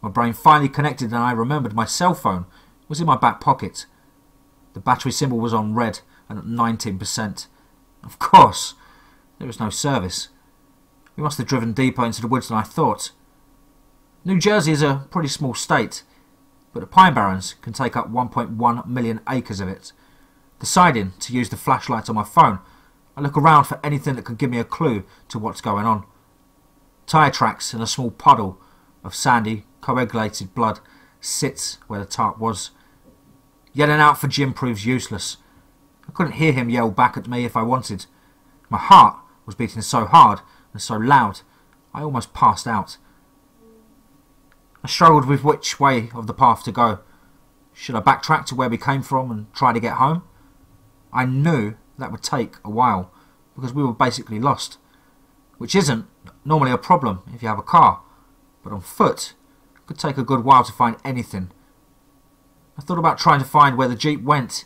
My brain finally connected and I remembered my cell phone was in my back pocket. The battery symbol was on red and at 19%. Of course, there was no service. We must have driven deeper into the woods than I thought. New Jersey is a pretty small state, but the Pine Barrens can take up 1.1 million acres of it. Deciding to use the flashlight on my phone, I look around for anything that could give me a clue to what's going on. Tyre tracks and a small puddle of sandy, coagulated blood sits where the tarp was. Yelling out for Jim proves useless. I couldn't hear him yell back at me if I wanted. My heart was beating so hard and so loud, I almost passed out. I struggled with which way of the path to go. Should I backtrack to where we came from and try to get home? I knew that would take a while, because we were basically lost. Which isn't normally a problem if you have a car, but on foot, it could take a good while to find anything. I thought about trying to find where the Jeep went.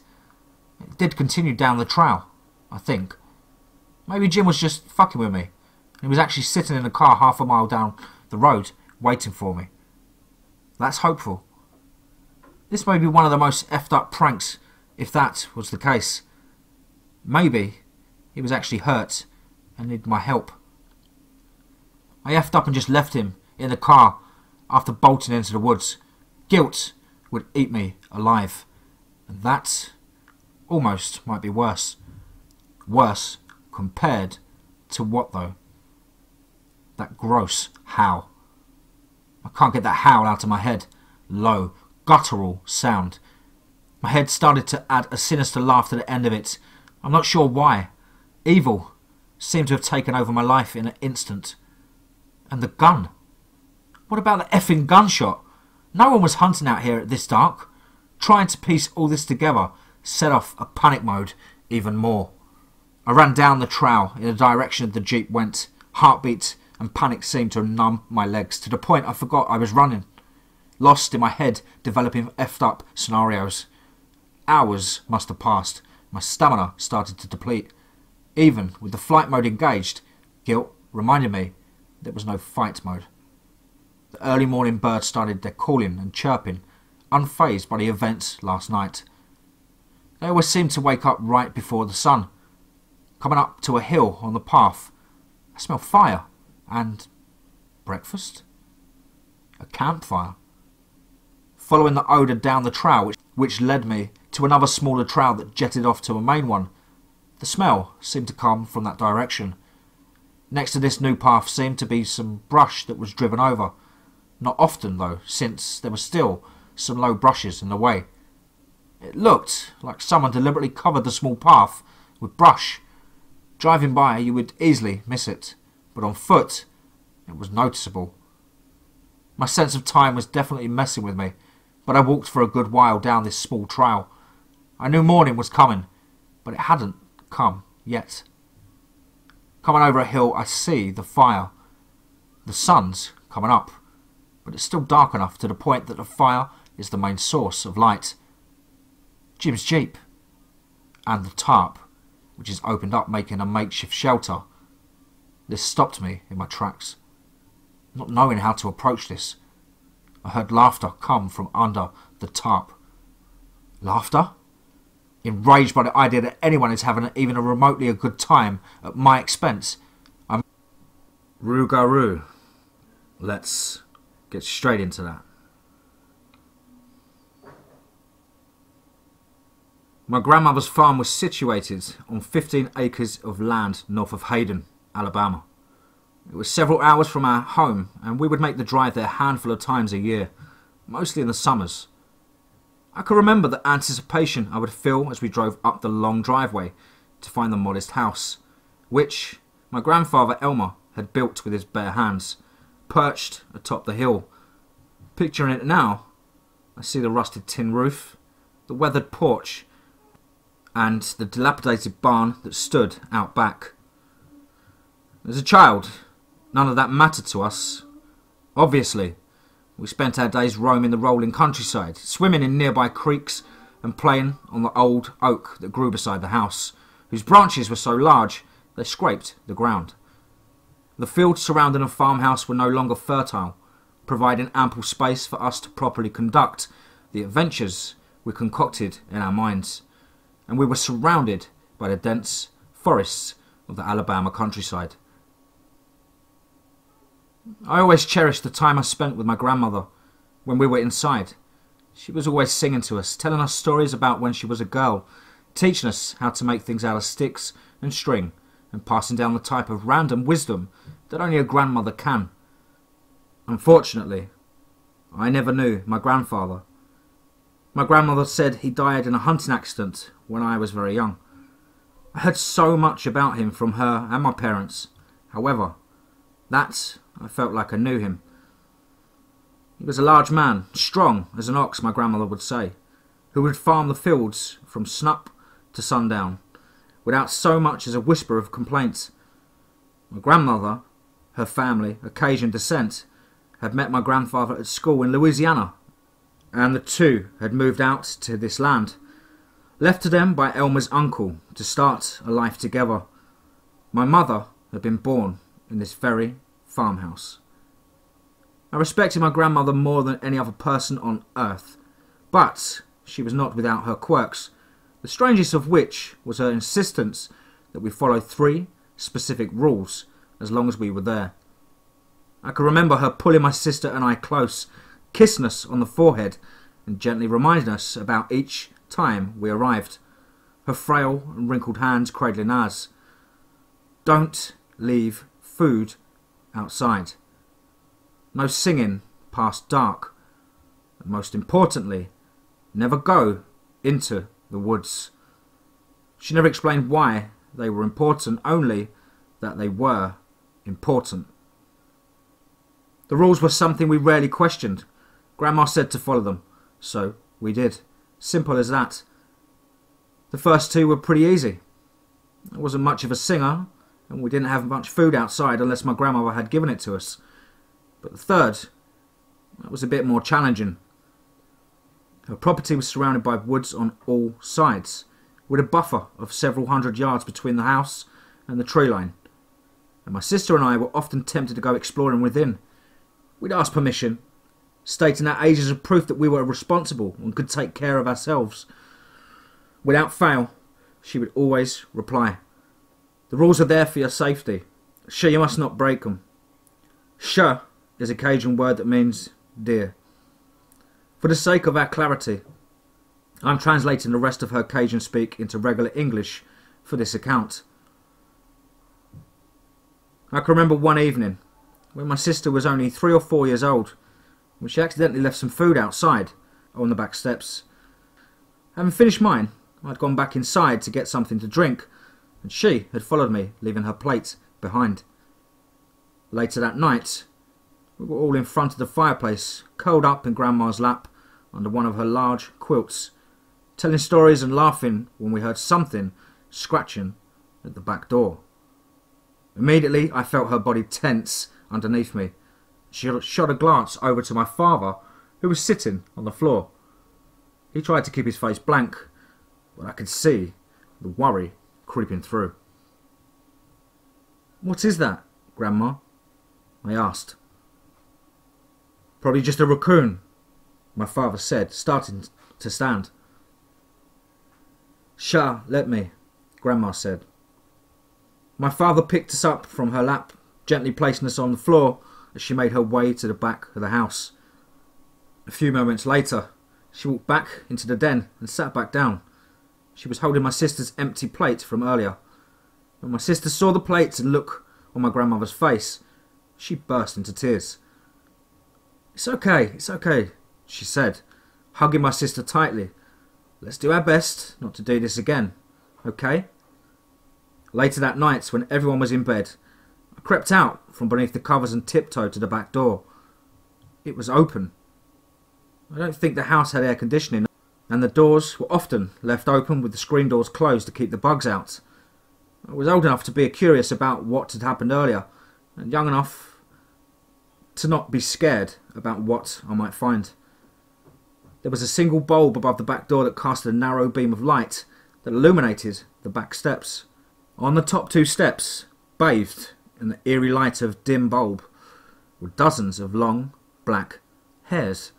It did continue down the trail, I think. Maybe Jim was just fucking with me. He was actually sitting in the car half a mile down the road, waiting for me. That's hopeful. This may be one of the most effed up pranks, if that was the case. Maybe he was actually hurt and needed my help. I effed up and just left him in the car, after bolting into the woods. Guilt would eat me alive. And that almost might be worse. Worse compared to what though? That gross howl. I can't get that howl out of my head. Low, guttural sound. My head started to add a sinister laugh to the end of it. I'm not sure why. Evil seemed to have taken over my life in an instant. And the gun. What about the effing gunshot? No one was hunting out here at this dark. Trying to piece all this together set off a panic mode even more. I ran down the trail in the direction the jeep went. Heartbeat and panic seemed to numb my legs to the point I forgot I was running. Lost in my head, developing effed up scenarios. Hours must have passed. My stamina started to deplete. Even with the flight mode engaged, guilt reminded me there was no fight mode. The early morning birds started their calling and chirping, unfazed by the events last night. They always seemed to wake up right before the sun. Coming up to a hill on the path, I smelled fire and breakfast? A campfire. Following the odour down the trail, which led me to another smaller trail that jetted off to a main one. The smell seemed to come from that direction. Next to this new path seemed to be some brush that was driven over. Not often though, since there were still some low brushes in the way. It looked like someone deliberately covered the small path with brush. Driving by you would easily miss it, but on foot it was noticeable. My sense of time was definitely messing with me, but I walked for a good while down this small trail. I knew morning was coming, but it hadn't come yet. Coming over a hill I see the fire. The sun's coming up, but it's still dark enough to the point that the fire is the main source of light. Jim's jeep and the tarp, which is opened up making a makeshift shelter. This stopped me in my tracks. Not knowing how to approach this, I heard laughter come from under the tarp. Laughter? Enraged by the idea that anyone is having even a remotely a good time at my expense, I'm Rougarou. Let's get straight into that. My grandmother's farm was situated on 15 acres of land north of Hayden, Alabama. It was several hours from our home, and we would make the drive there a handful of times a year, mostly in the summers. I can remember the anticipation I would feel as we drove up the long driveway to find the modest house, which my grandfather Elmer had built with his bare hands, perched atop the hill. Picturing it now, I see the rusted tin roof, the weathered porch, and the dilapidated barn that stood out back. As a child, none of that mattered to us. Obviously, we spent our days roaming the rolling countryside, swimming in nearby creeks and playing on the old oak that grew beside the house, whose branches were so large they scraped the ground. The fields surrounding the farmhouse were no longer fertile, providing ample space for us to properly conduct the adventures we concocted in our minds, and we were surrounded by the dense forests of the Alabama countryside. I always cherished the time I spent with my grandmother when we were inside. She was always singing to us, telling us stories about when she was a girl, teaching us how to make things out of sticks and string, and passing down the type of random wisdom that only a grandmother can. Unfortunately, I never knew my grandfather. My grandmother said he died in a hunting accident when I was very young. I heard so much about him from her and my parents. However, that I felt like I knew him. He was a large man, strong as an ox, my grandmother would say, who would farm the fields from sunup to sundown, without so much as a whisper of complaint. My grandmother, her family, Caucasian descent, had met my grandfather at school in Louisiana, and the two had moved out to this land, left to them by Elmer's uncle to start a life together. My mother had been born in this very farmhouse. I respected my grandmother more than any other person on earth, but she was not without her quirks, the strangest of which was her insistence that we follow 3 specific rules as long as we were there. I can remember her pulling my sister and I close, kissing us on the forehead, and gently reminding us about each time we arrived, her frail and wrinkled hands cradling ours. Don't leave food outside. No singing past dark. And most importantly, never go into the woods. She never explained why they were important, only that they were important. The rules were something we rarely questioned. Grandma said to follow them, so we did. Simple as that. The first two were pretty easy. I wasn't much of a singer, and we didn't have much food outside unless my grandmother had given it to us. But the third, that was a bit more challenging. Her property was surrounded by woods on all sides, with a buffer of several hundred yards between the house and the tree line. And my sister and I were often tempted to go exploring within. We'd ask permission, stating our ages of proof that we were responsible and could take care of ourselves. Without fail, she would always reply, "The rules are there for your safety. Sure, you must not break them." Sure is a Cajun word that means dear. For the sake of our clarity, I'm translating the rest of her Cajun speak into regular English for this account. I can remember one evening, when my sister was only 3 or 4 years old, when she accidentally left some food outside on the back steps. Having finished mine, I'd gone back inside to get something to drink, and she had followed me, leaving her plate behind. Later that night, we were all in front of the fireplace, curled up in Grandma's lap under one of her large quilts, telling stories and laughing when we heard something scratching at the back door. Immediately, I felt her body tense underneath me. She shot a glance over to my father, who was sitting on the floor. He tried to keep his face blank, but I could see the worry creeping through. "What is that, Grandma?" I asked. "Probably just a raccoon," my father said, starting to stand. "Sure, let me," Grandma said. My father picked us up from her lap, gently placing us on the floor as she made her way to the back of the house. A few moments later, she walked back into the den and sat back down. She was holding my sister's empty plate from earlier. When my sister saw the plate and look on my grandmother's face, she burst into tears. It's okay, she said, hugging my sister tightly. "Let's do our best not to do this again, okay?" Later that night, when everyone was in bed, I crept out from beneath the covers and tiptoed to the back door. It was open. I don't think the house had air conditioning, and the doors were often left open with the screen doors closed to keep the bugs out. I was old enough to be curious about what had happened earlier, and young enough to not be scared about what I might find. There was a single bulb above the back door that cast a narrow beam of light that illuminated the back steps. On the top 2 steps, bathed in the eerie light of dim bulb, were dozens of long, black hairs.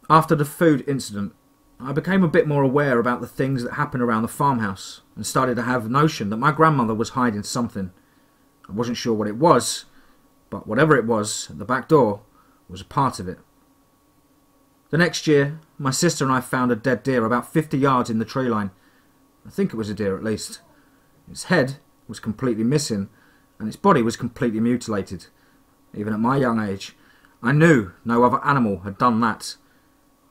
After the food incident, I became a bit more aware about the things that happened around the farmhouse and started to have a notion that my grandmother was hiding something. I wasn't sure what it was, but whatever it was at the back door was a part of it. The next year, my sister and I found a dead deer about 50 yards in the tree line. I think it was a deer at least. Its head was completely missing, and its body was completely mutilated. Even at my young age, I knew no other animal had done that.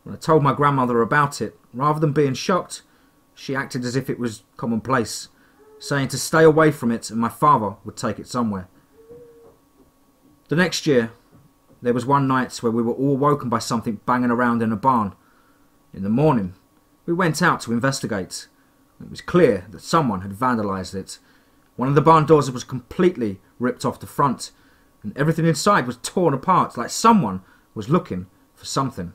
When I told my grandmother about it, rather than being shocked, she acted as if it was commonplace, saying to stay away from it and my father would take it somewhere. The next year, there was one night where we were all woken by something banging around in a barn. In the morning, we went out to investigate. It was clear that someone had vandalised it. One of the barn doors was completely ripped off the front, and everything inside was torn apart, like someone was looking for something.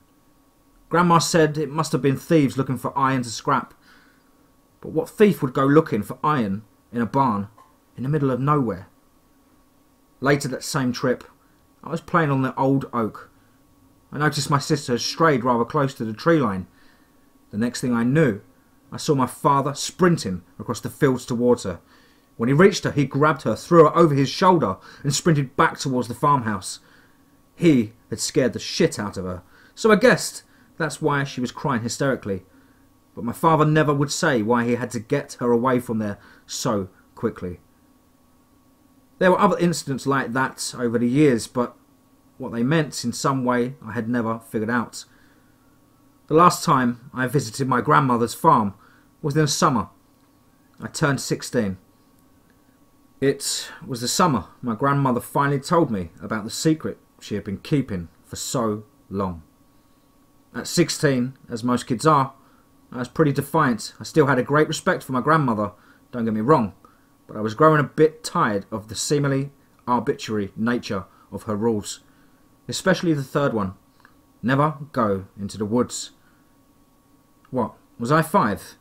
Grandma said it must have been thieves looking for iron to scrap. But what thief would go looking for iron in a barn in the middle of nowhere? Later that same trip, I was playing on the old oak. I noticed my sister had strayed rather close to the tree line. The next thing I knew, I saw my father sprinting across the fields towards her. When he reached her, he grabbed her, threw her over his shoulder, and sprinted back towards the farmhouse. He had scared the shit out of her, so I guessed that's why she was crying hysterically. But my father never would say why he had to get her away from there so quickly. There were other incidents like that over the years, but what they meant in some way I had never figured out. The last time I visited my grandmother's farm was in the summer. I turned 16. It was the summer my grandmother finally told me about the secret she had been keeping for so long. At 16, as most kids are, I was pretty defiant. I still had a great respect for my grandmother, don't get me wrong, but I was growing a bit tired of the seemingly arbitrary nature of her rules, especially the third one: never go into the woods. What, was I 5?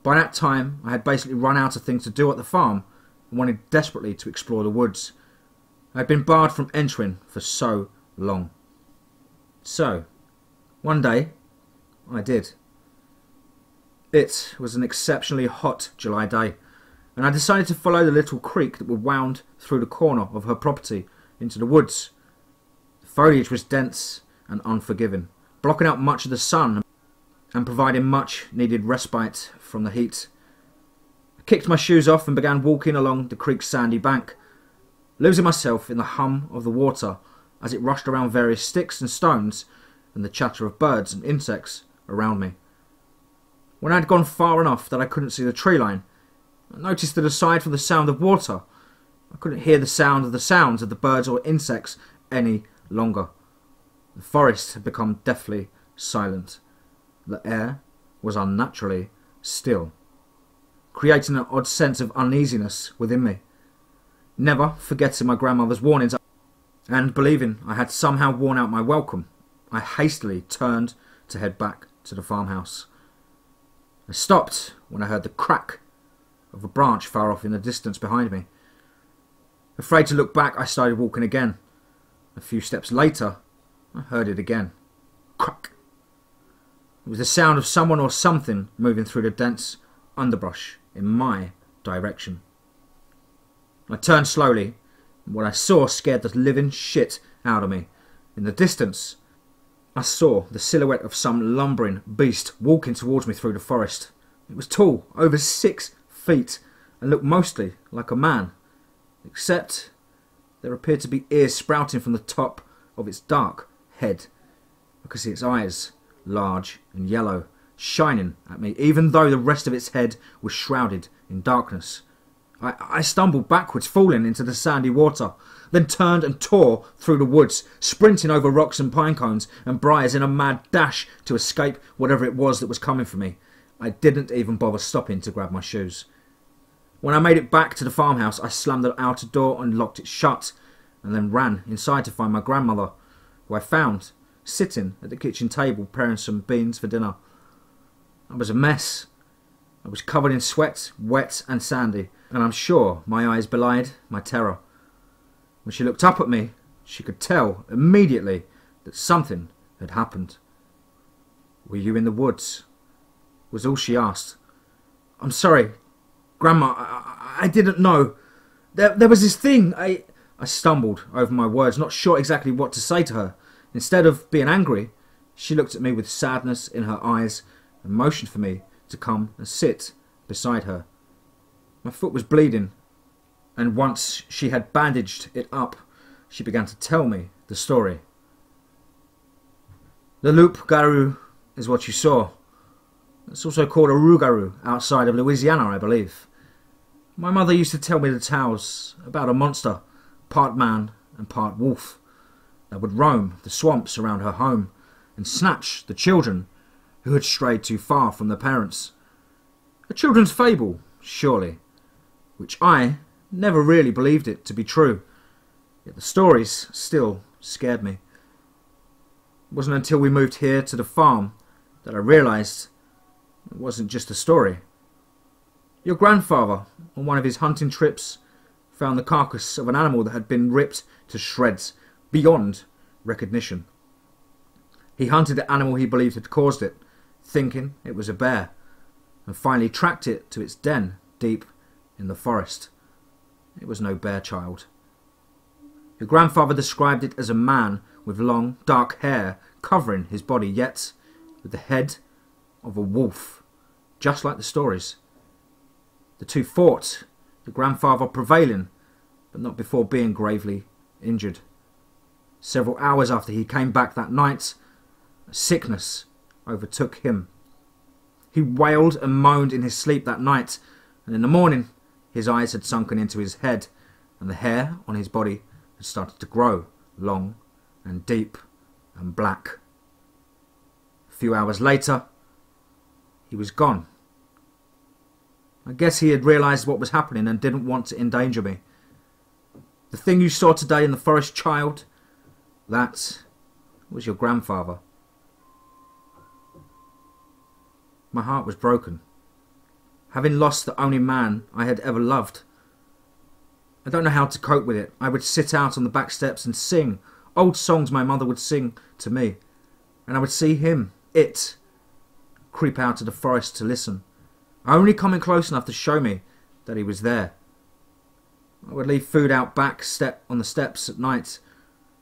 By that time, I had basically run out of things to do at the farm and wanted desperately to explore the woods. I had been barred from entering for so long. So, one day, I did. It was an exceptionally hot July day, and I decided to follow the little creek that wound through the corner of her property into the woods. The foliage was dense and unforgiving, blocking out much of the sun and providing much needed respite from the heat. I kicked my shoes off and began walking along the creek's sandy bank, losing myself in the hum of the water as it rushed around various sticks and stones and the chatter of birds and insects around me. When I had gone far enough that I couldn't see the tree line, I noticed that aside from the sound of water, I couldn't hear the sounds of the birds or insects any longer. The forest had become deathly silent. The air was unnaturally still, creating an odd sense of uneasiness within me. Never forgetting my grandmother's warnings and believing I had somehow worn out my welcome, I hastily turned to head back to the farmhouse. I stopped when I heard the crack of a branch far off in the distance behind me. Afraid to look back, I started walking again. A few steps later, I heard it again. Crack! It was the sound of someone or something moving through the dense underbrush in my direction. I turned slowly, and what I saw scared the living shit out of me. In the distance, I saw the silhouette of some lumbering beast walking towards me through the forest. It was tall, over 6 feet, and looked mostly like a man, except there appeared to be ears sprouting from the top of its dark head. I could see its eyes, large and yellow, shining at me, even though the rest of its head was shrouded in darkness. I stumbled backwards, falling into the sandy water, then turned and tore through the woods, sprinting over rocks and pine cones and briars in a mad dash to escape whatever it was that was coming for me. I didn't even bother stopping to grab my shoes. When I made it back to the farmhouse, I slammed the outer door and locked it shut, and then ran inside to find my grandmother, who I found sitting at the kitchen table preparing some beans for dinner. I was a mess. I was covered in sweat, wet and sandy, and I'm sure my eyes belied my terror. When she looked up at me, she could tell immediately that something had happened. "Were you in the woods?" was all she asked. "I'm sorry, Grandma, I didn't know. There was this thing, I stumbled over my words, not sure exactly what to say to her. Instead of being angry, she looked at me with sadness in her eyes and motioned for me to come and sit beside her. My foot was bleeding, and once she had bandaged it up, she began to tell me the story. The loup-garou is what you saw. It's also called a rougarou outside of Louisiana, I believe. My mother used to tell me the tales about a monster, part man and part wolf, that would roam the swamps around her home and snatch the children who had strayed too far from their parents. A children's fable, surely, which I never really believed it to be true, yet the stories still scared me. It wasn't until we moved here to the farm that I realised it wasn't just a story. Your grandfather, on one of his hunting trips, found the carcass of an animal that had been ripped to shreds beyond recognition. He hunted the animal he believed had caused it, thinking it was a bear, and finally tracked it to its den deep in the forest. It was no bear, child. Your grandfather described it as a man with long, dark hair covering his body, yet with the head of a wolf, just like the stories. The two fought, the grandfather prevailing, but not before being gravely injured. Several hours after he came back that night, a sickness overtook him. He wailed and moaned in his sleep that night, and in the morning his eyes had sunken into his head, and the hair on his body had started to grow, long and deep and black. A few hours later, he was gone. I guess he had realised what was happening and didn't want to endanger me. The thing you saw today in the forest, child, that was your grandfather. My heart was broken, having lost the only man I had ever loved. I don't know how to cope with it. I would sit out on the back steps and sing old songs my mother would sing to me, and I would see him, creep out of the forest to listen, only coming close enough to show me that he was there. I would leave food out back on the steps at night,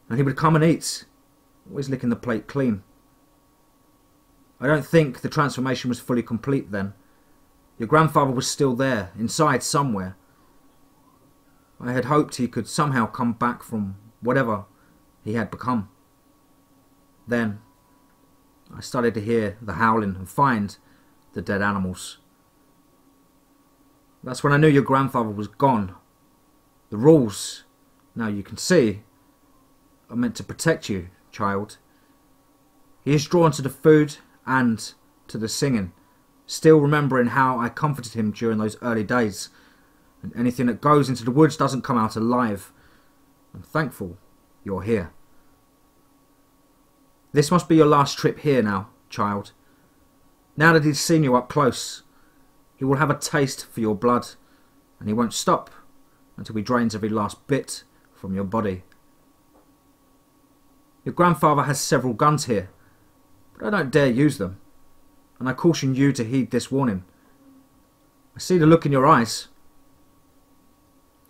and he would come and eat, always licking the plate clean. I don't think the transformation was fully complete then. Your grandfather was still there, inside somewhere. I had hoped he could somehow come back from whatever he had become. Then I started to hear the howling and find the dead animals. That's when I knew your grandfather was gone. The rules, now you can see, are meant to protect you, child. He is drawn to the food and to the singing, still remembering how I comforted him during those early days, and anything that goes into the woods doesn't come out alive. I'm thankful you're here. This must be your last trip here now, child. Now that he's seen you up close, he will have a taste for your blood, and he won't stop until he drains every last bit from your body. Your grandfather has several guns here, but I don't dare use them, and I caution you to heed this warning. I see the look in your eyes.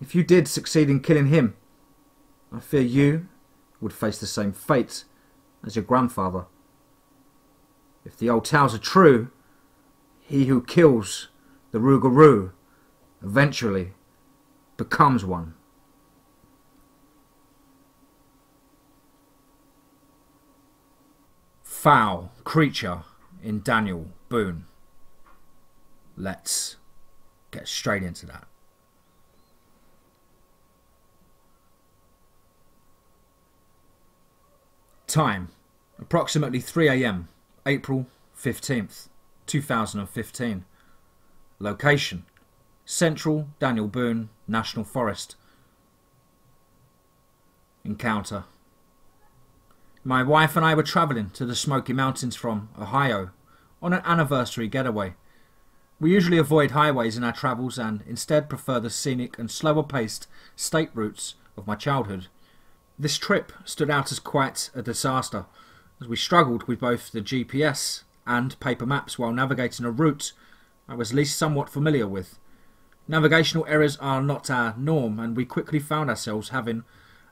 If you did succeed in killing him, I fear you would face the same fate as your grandfather. If the old tales are true, he who kills the Rougarou eventually becomes one. Foul creature in Daniel Boone. Let's get straight into that. Time, approximately 3 AM, April 15th, 2015. Location, Central Daniel Boone National Forest. Encounter. My wife and I were travelling to the Smoky Mountains from Ohio on an anniversary getaway. We usually avoid highways in our travels and instead prefer the scenic and slower paced state routes of my childhood. This trip stood out as quite a disaster, as we struggled with both the GPS and paper maps while navigating a route I was at least somewhat familiar with. Navigational errors are not our norm, and we quickly found ourselves having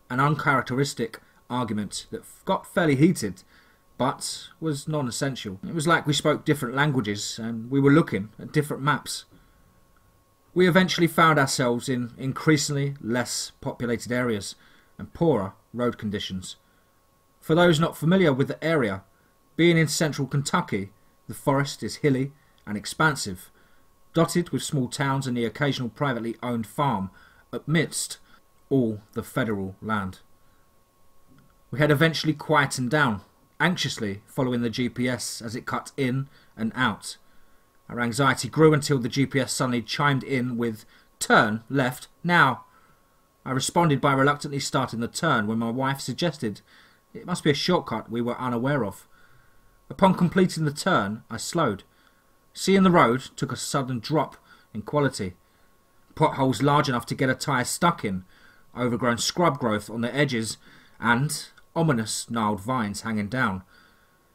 an uncharacteristic argument that got fairly heated, but was non-essential. It was like we spoke different languages and we were looking at different maps. We eventually found ourselves in increasingly less populated areas and poorer road conditions. For those not familiar with the area, being in central Kentucky, the forest is hilly and expansive, dotted with small towns and the occasional privately owned farm amidst all the federal land. We had eventually quietened down, anxiously following the GPS as it cut in and out. Our anxiety grew until the GPS suddenly chimed in with "Turn left now." I responded by reluctantly starting the turn when my wife suggested it must be a shortcut we were unaware of. Upon completing the turn, I slowed. Seeing the road took a sudden drop in quality. Potholes large enough to get a tyre stuck in, overgrown scrub growth on the edges, and ominous gnarled vines hanging down.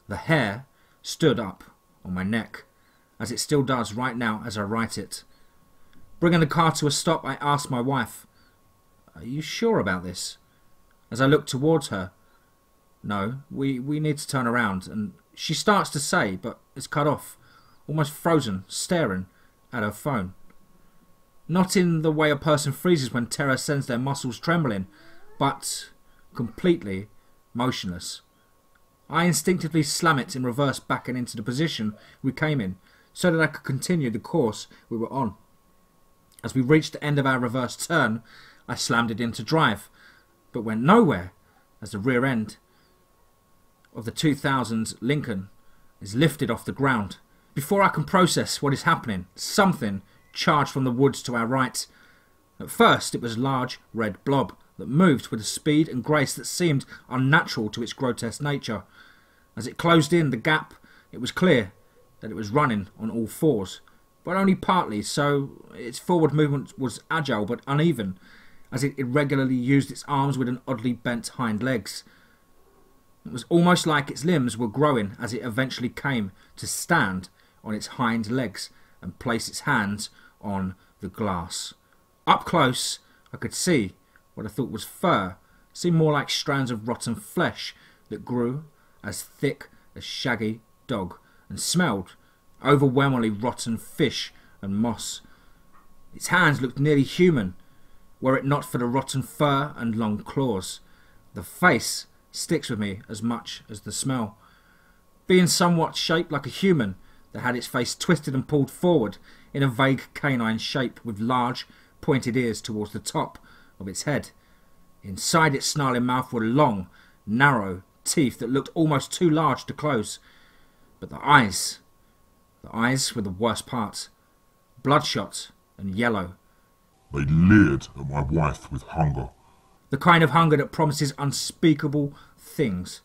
The hair stood up on my neck, as it still does right now as I write it. Bringing the car to a stop, I asked my wife, Are you sure about this? As I look towards her. No, we need to turn around. And she starts to say, but is cut off, almost frozen, staring at her phone. Not in the way a person freezes when terror sends their muscles trembling, but completely motionless. I instinctively slam it in reverse back and into the position we came in, so that I could continue the course we were on. As we reached the end of our reverse turn, I slammed it into drive, but went nowhere, as the rear end of the 2000 Lincoln is lifted off the ground. Before I can process what is happening, something charged from the woods to our right. At first it was a large red blob that moved with a speed and grace that seemed unnatural to its grotesque nature. As it closed in the gap, it was clear that it was running on all fours, but only partly, so its forward movement was agile but uneven, as it irregularly used its arms with an oddly bent hind legs. It was almost like its limbs were growing as it eventually came to stand on its hind legs and place its hands on the glass. Up close, I could see what I thought was fur, seemed more like strands of rotten flesh that grew as thick as shaggy dog and smelled overwhelmingly rotten fish and moss. Its hands looked nearly human, were it not for the rotten fur and long claws. The face sticks with me as much as the smell. Being somewhat shaped like a human that had its face twisted and pulled forward in a vague canine shape with large pointed ears towards the top of its head. Inside its snarling mouth were long, narrow teeth that looked almost too large to close. But the eyes were the worst part. Bloodshot and yellow. They leered at my wife with hunger. The kind of hunger that promises unspeakable things.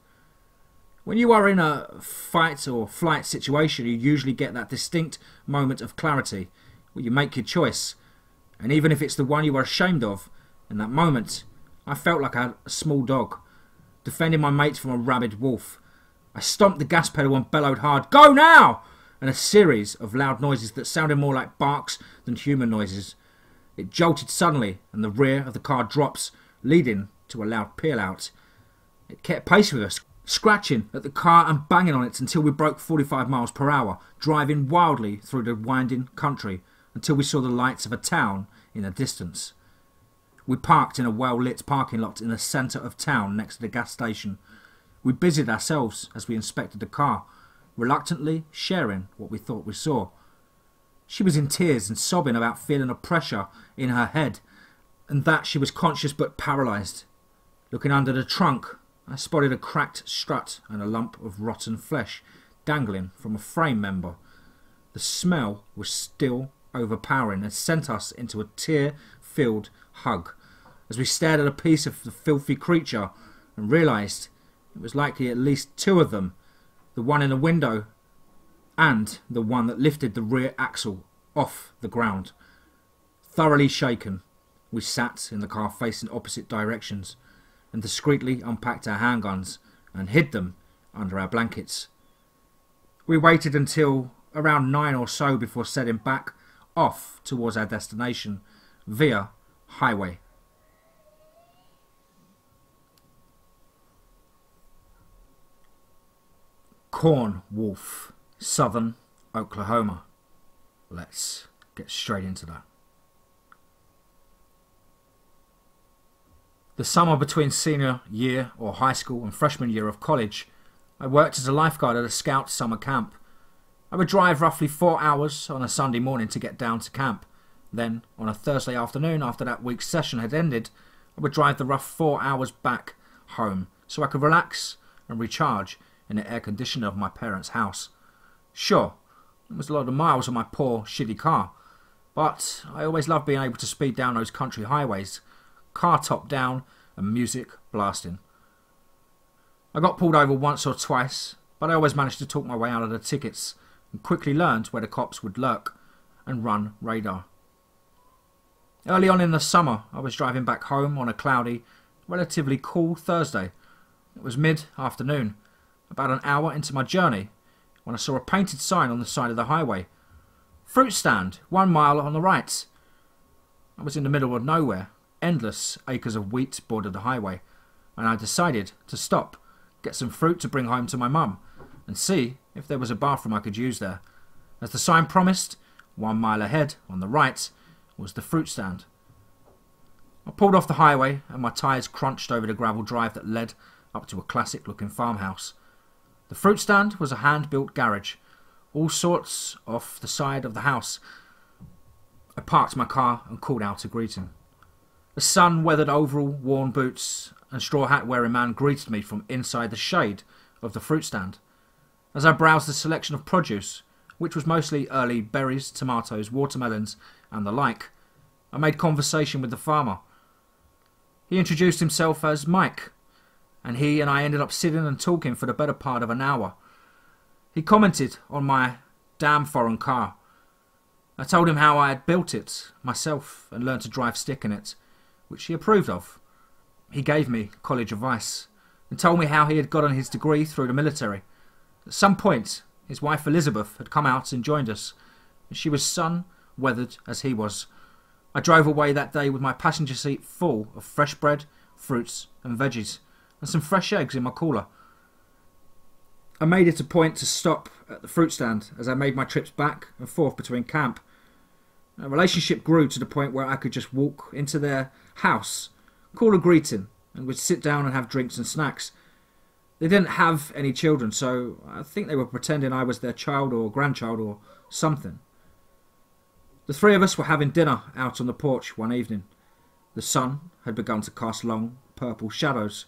When you are in a fight or flight situation, you usually get that distinct moment of clarity where you make your choice. And even if it's the one you are ashamed of, in that moment, I felt like I had a small dog, defending my mate from a rabid wolf. I stomped the gas pedal and bellowed hard, "Go now!" and a series of loud noises that sounded more like barks than human noises. It jolted suddenly, and the rear of the car drops, leading to a loud peel-out. It kept pace with us, scratching at the car and banging on it until we broke 45 miles per hour, driving wildly through the winding country until we saw the lights of a town in the distance. We parked in a well-lit parking lot in the centre of town next to the gas station. We busied ourselves as we inspected the car, reluctantly sharing what we thought we saw. She was in tears and sobbing about feeling a pressure in her head, and that she was conscious but paralysed. Looking under the trunk, I spotted a cracked strut and a lump of rotten flesh dangling from a frame member. The smell was still overpowering and sent us into a tear-filled hug as we stared at a piece of the filthy creature and realised it was likely at least two of them, the one in the window and the one that lifted the rear axle off the ground. Thoroughly shaken, we sat in the car facing opposite directions and discreetly unpacked our handguns and hid them under our blankets. We waited until around 9 or so before setting back off towards our destination via highway. Corn Wolf, Southern Oklahoma. Let's get straight into that. The summer between senior year or high school and freshman year of college, I worked as a lifeguard at a scout summer camp. I would drive roughly 4 hours on a Sunday morning to get down to camp. Then, on a Thursday afternoon after that week's session had ended, I would drive the rough 4 hours back home so I could relax and recharge in the air conditioner of my parents' house. Sure, it was a lot of miles on my poor, shitty car, but I always loved being able to speed down those country highways, car top down and music blasting. I got pulled over once or twice, but I always managed to talk my way out of the tickets and quickly learned where the cops would lurk and run radar. Early on in the summer, I was driving back home on a cloudy, relatively cool Thursday. It was mid-afternoon, about an hour into my journey, when I saw a painted sign on the side of the highway. Fruit stand, 1 mile on the right. I was in the middle of nowhere, endless acres of wheat bordered the highway, and I decided to stop, get some fruit to bring home to my mum, and see if there was a bathroom I could use there. As the sign promised, 1 mile ahead, on the right, was the fruit stand. I pulled off the highway and my tyres crunched over the gravel drive that led up to a classic-looking farmhouse. The fruit stand was a hand-built garage, all sorts off the side of the house. I parked my car and called out a greeting. A sun-weathered overall, worn boots and straw hat-wearing man greeted me from inside the shade of the fruit stand. As I browsed the selection of produce, which was mostly early berries, tomatoes, watermelons and the like, I made conversation with the farmer. He introduced himself as Mike, and he and I ended up sitting and talking for the better part of an hour. He commented on my damn foreign car. I told him how I had built it myself and learned to drive stick in it, which he approved of. He gave me college advice and told me how he had gotten his degree through the military. At some point, his wife Elizabeth had come out and joined us, and she was sun-weathered as he was. I drove away that day with my passenger seat full of fresh bread, fruits and veggies, and some fresh eggs in my cooler. I made it a point to stop at the fruit stand as I made my trips back and forth between camp. Our relationship grew to the point where I could just walk into their house, call a greeting, and we'd sit down and have drinks and snacks. They didn't have any children, so I think they were pretending I was their child or grandchild or something. The three of us were having dinner out on the porch one evening. The sun had begun to cast long, purple shadows,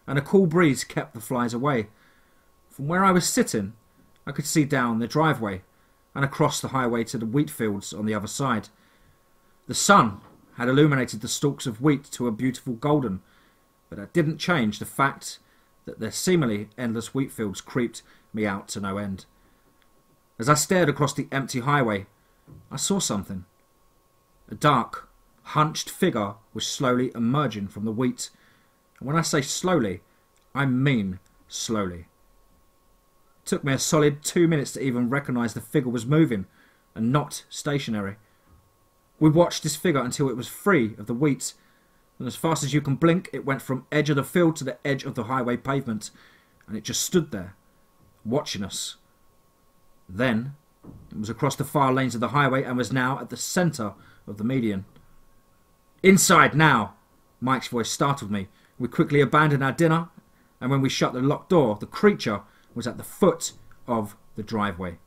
and a cool breeze kept the flies away. From where I was sitting, I could see down the driveway and across the highway to the wheat fields on the other side. The sun had illuminated the stalks of wheat to a beautiful golden, but that didn't change the fact that their seemingly endless wheat fields creeped me out to no end. As I stared across the empty highway, I saw something. A dark, hunched figure was slowly emerging from the wheat. And when I say slowly, I mean slowly. It took me a solid 2 minutes to even recognise the figure was moving and not stationary. We watched this figure until it was free of the wheat, and as fast as you can blink, it went from edge of the field to the edge of the highway pavement, and it just stood there, watching us. Then it was across the far lanes of the highway and was now at the centre of the median. "Inside now!" Mike's voice startled me. We quickly abandoned our dinner, and when we shut the locked door, the creature was at the foot of the driveway.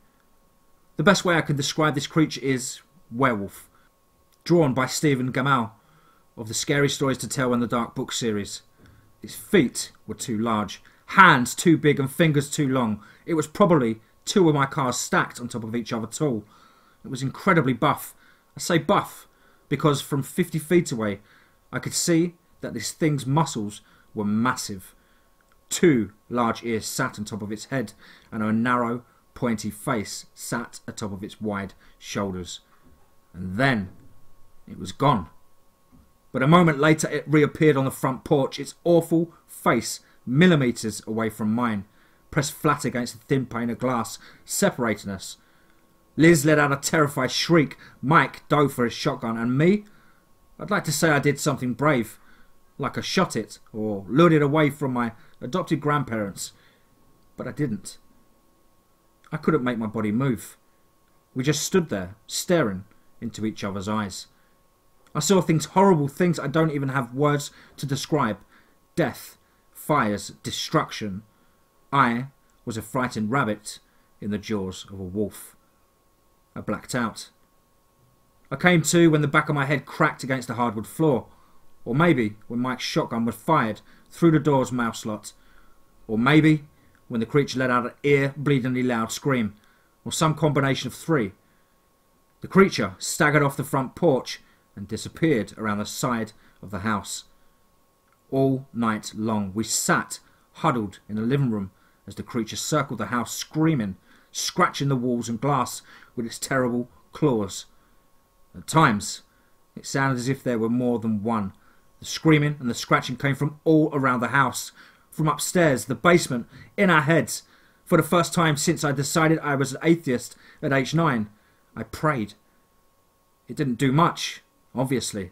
The best way I can describe this creature is werewolf, drawn by Stephen Gamal of the Scary Stories to Tell in the Dark book series. Its feet were too large, hands too big and fingers too long. It was probably 2 of my cars stacked on top of each other tall. It was incredibly buff. I say buff because from 50 feet away I could see that this thing's muscles were massive. 2 large ears sat on top of its head, and a narrow, pointy face sat atop of its wide shoulders. And then it was gone. But a moment later it reappeared on the front porch, its awful face millimetres away from mine, pressed flat against the thin pane of glass separating us. Liz let out a terrified shriek. Mike dove for his shotgun, and me? I'd like to say I did something brave, like I shot it or lured it away from my adopted grandparents, but I didn't. I couldn't make my body move. We just stood there, staring into each other's eyes. I saw things, horrible things I don't even have words to describe. Death, fires, destruction. I was a frightened rabbit in the jaws of a wolf. I blacked out. I came to when the back of my head cracked against the hardwood floor, or maybe when Mike's shotgun was fired through the door's mouth slot, or maybe when the creature let out an ear-bleedingly loud scream, or some combination of 3. The creature staggered off the front porch and disappeared around the side of the house. All night long we sat huddled in the living room as the creature circled the house, screaming, scratching the walls and glass with its terrible claws. At times it sounded as if there were more than one. The screaming and the scratching came from all around the house, from upstairs, the basement, in our heads. For the first time since I decided I was an atheist at age 9, I prayed. It didn't do much, obviously.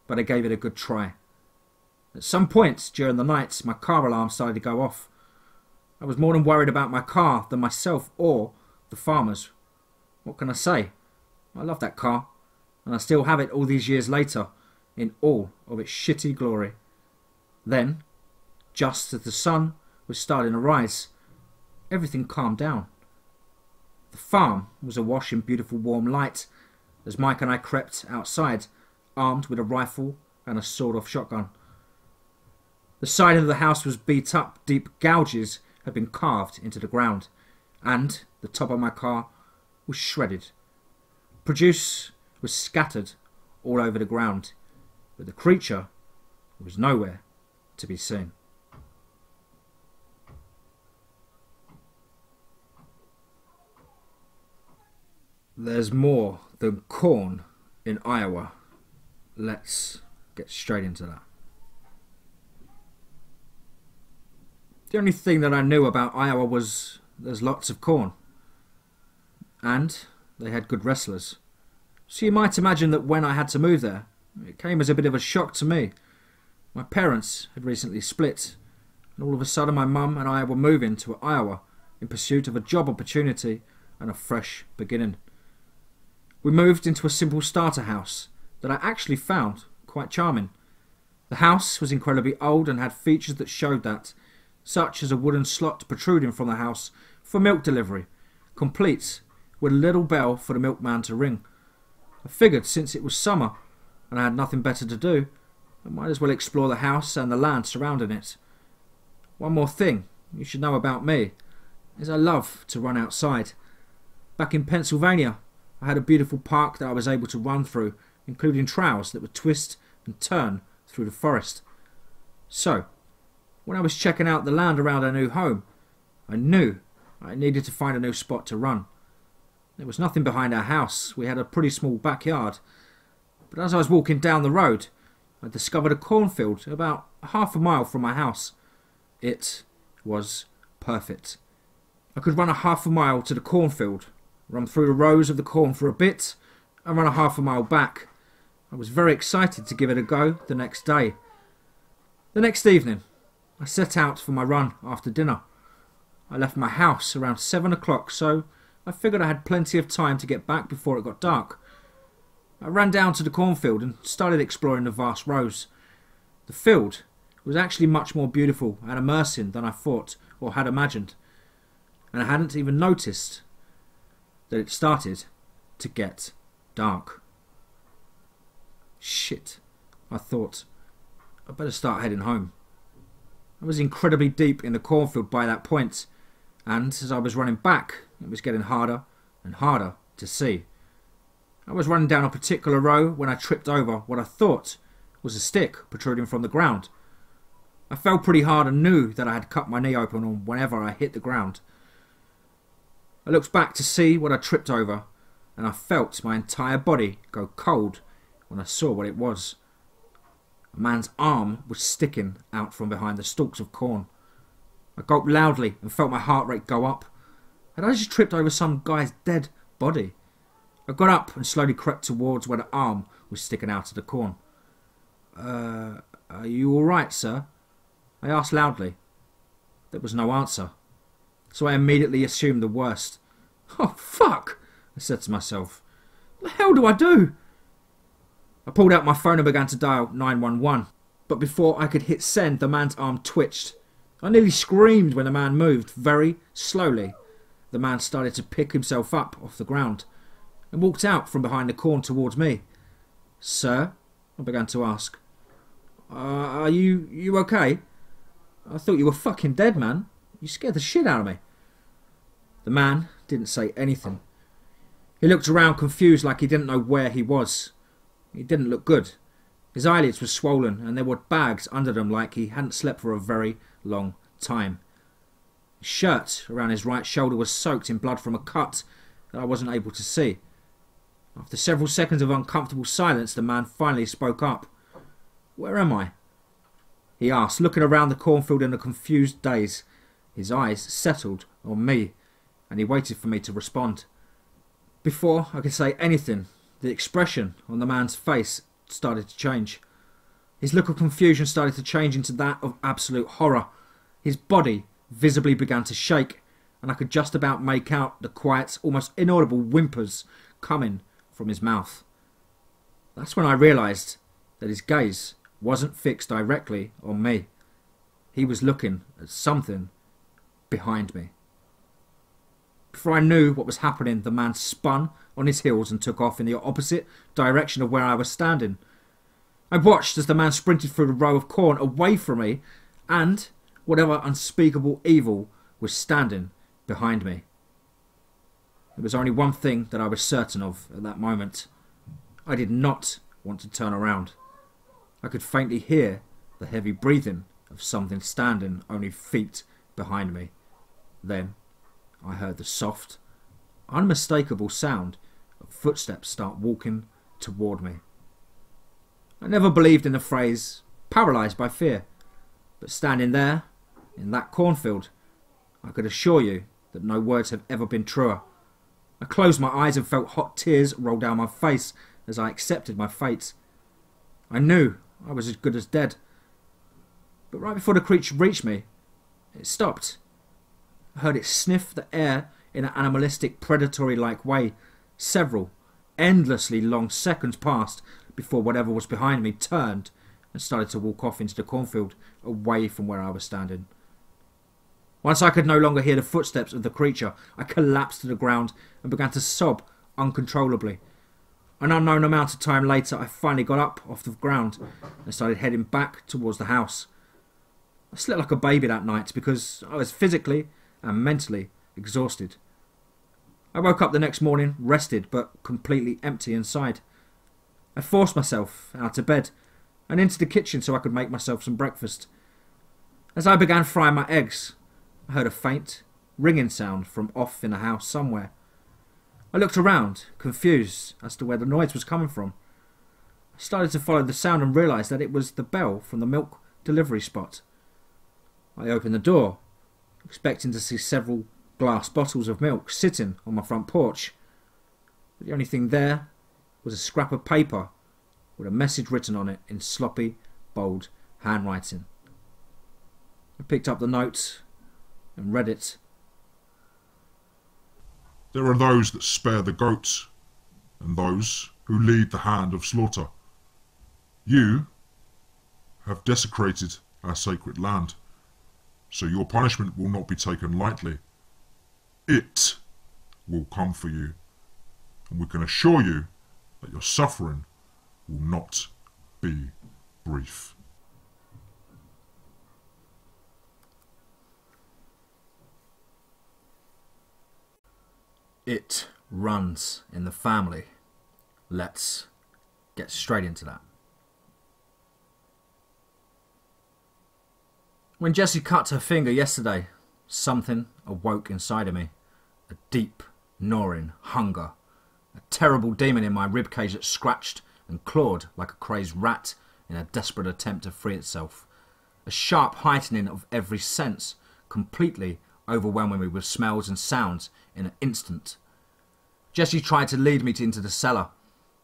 but I gave it a good try. At some point during the night, my car alarm started to go off. I was more than worried about my car than myself or the farmers. What can I say? I love that car, and I still have it all these years later, in all of its shitty glory. Then, just as the sun was starting to rise, everything calmed down. The farm was awash in beautiful warm light as Mike and I crept outside, armed with a rifle and a sawed-off shotgun. The side of the house was beat up, deep gouges had been carved into the ground, and the top of my car was shredded. Produce was scattered all over the ground, but the creature was nowhere to be seen. There's more than corn in Iowa. Let's get straight into that. The only thing that I knew about Iowa was there's lots of corn. And they had good wrestlers. So you might imagine that when I had to move there, it came as a bit of a shock to me. My parents had recently split, and all of a sudden my mum and I were moving to Iowa in pursuit of a job opportunity and a fresh beginning. We moved into a simple starter house that I actually found quite charming. The house was incredibly old and had features that showed that, such as a wooden slot protruding from the house for milk delivery, complete with a little bell for the milkman to ring. I figured since it was summer and I had nothing better to do, I might as well explore the house and the land surrounding it. One more thing you should know about me is I love to run outside. Back in Pennsylvania, I had a beautiful park that I was able to run through, including trails that would twist and turn through the forest. So, when I was checking out the land around our new home, I knew I needed to find a new spot to run. There was nothing behind our house. We had a pretty small backyard. But as I was walking down the road, I discovered a cornfield about half a mile from my house. It was perfect. I could run a half a mile to the cornfield, run through the rows of the corn for a bit, and run a half a mile back. I was very excited to give it a go the next day. The next evening, I set out for my run after dinner. I left my house around 7 o'clock, so I figured I had plenty of time to get back before it got dark. I ran down to the cornfield and started exploring the vast rows. The field was actually much more beautiful and immersive than I thought or had imagined, and I hadn't even noticed that it started to get dark. Shit, I thought. I better start heading home. I was incredibly deep in the cornfield by that point, and as I was running back, it was getting harder and harder to see. I was running down a particular row when I tripped over what I thought was a stick protruding from the ground. I fell pretty hard and knew that I had cut my knee open whenever I hit the ground. I looked back to see what I tripped over, and I felt my entire body go cold when I saw what it was. A man's arm was sticking out from behind the stalks of corn. I gulped loudly and felt my heart rate go up. Had I just tripped over some guy's dead body? I got up and slowly crept towards where the arm was sticking out of the corn. Are you all right, sir? I asked loudly. There was no answer, so I immediately assumed the worst. Oh, fuck, I said to myself. What the hell do I do? I pulled out my phone and began to dial 911, but before I could hit send, the man's arm twitched. I nearly screamed when the man moved very slowly. The man started to pick himself up off the ground and walked out from behind the corn towards me. Sir? I began to ask. Are you okay? I thought you were fucking dead, man. You scared the shit out of me. The man didn't say anything. He looked around confused like he didn't know where he was. He didn't look good. His eyelids were swollen and there were bags under them like he hadn't slept for a very long time. His shirt around his right shoulder was soaked in blood from a cut that I wasn't able to see. After several seconds of uncomfortable silence, the man finally spoke up. Where am I? He asked, looking around the cornfield in a confused daze. His eyes settled on me, and he waited for me to respond. Before I could say anything, the expression on the man's face started to change. His look of confusion started to change into that of absolute horror. His body visibly began to shake, and I could just about make out the quiet, almost inaudible whimpers coming from his mouth. That's when I realised that his gaze wasn't fixed directly on me. He was looking at something behind me. Before I knew what was happening, the man spun on his heels and took off in the opposite direction of where I was standing. I watched as the man sprinted through the row of corn away from me, and whatever unspeakable evil was standing behind me. There was only one thing that I was certain of at that moment. I did not want to turn around. I could faintly hear the heavy breathing of something standing only feet behind me. Then I heard the soft, unmistakable sound of footsteps start walking toward me. I never believed in the phrase, paralysed by fear, but standing there, in that cornfield, I could assure you that no words have ever been truer. I closed my eyes and felt hot tears roll down my face as I accepted my fate. I knew I was as good as dead. But right before the creature reached me, it stopped. I heard it sniff the air in an animalistic, predatory-like way. Several endlessly long seconds passed before whatever was behind me turned and started to walk off into the cornfield away from where I was standing. Once I could no longer hear the footsteps of the creature, I collapsed to the ground and began to sob uncontrollably. An unknown amount of time later, I finally got up off the ground and started heading back towards the house. I slept like a baby that night because I was physically and mentally exhausted. I woke up the next morning, rested but completely empty inside. I forced myself out of bed and into the kitchen so I could make myself some breakfast. As I began frying my eggs, I heard a faint, ringing sound from off in the house somewhere. I looked around, confused as to where the noise was coming from. I started to follow the sound and realised that it was the bell from the milk delivery spot. I opened the door, expecting to see several glass bottles of milk sitting on my front porch. But the only thing there was a scrap of paper with a message written on it in sloppy, bold handwriting. I picked up the note and read it. There are those that spare the goats, and those who lead the hand of slaughter. You have desecrated our sacred land, so your punishment will not be taken lightly. It will come for you, and we can assure you that your suffering will not be brief. It runs in the family. Let's get straight into that. When Jessie cut her finger yesterday, something awoke inside of me. A deep, gnawing hunger. A terrible demon in my ribcage that scratched and clawed like a crazed rat in a desperate attempt to free itself. A sharp heightening of every sense, completely overwhelming me with smells and sounds in an instant. Jessie tried to lead me into the cellar,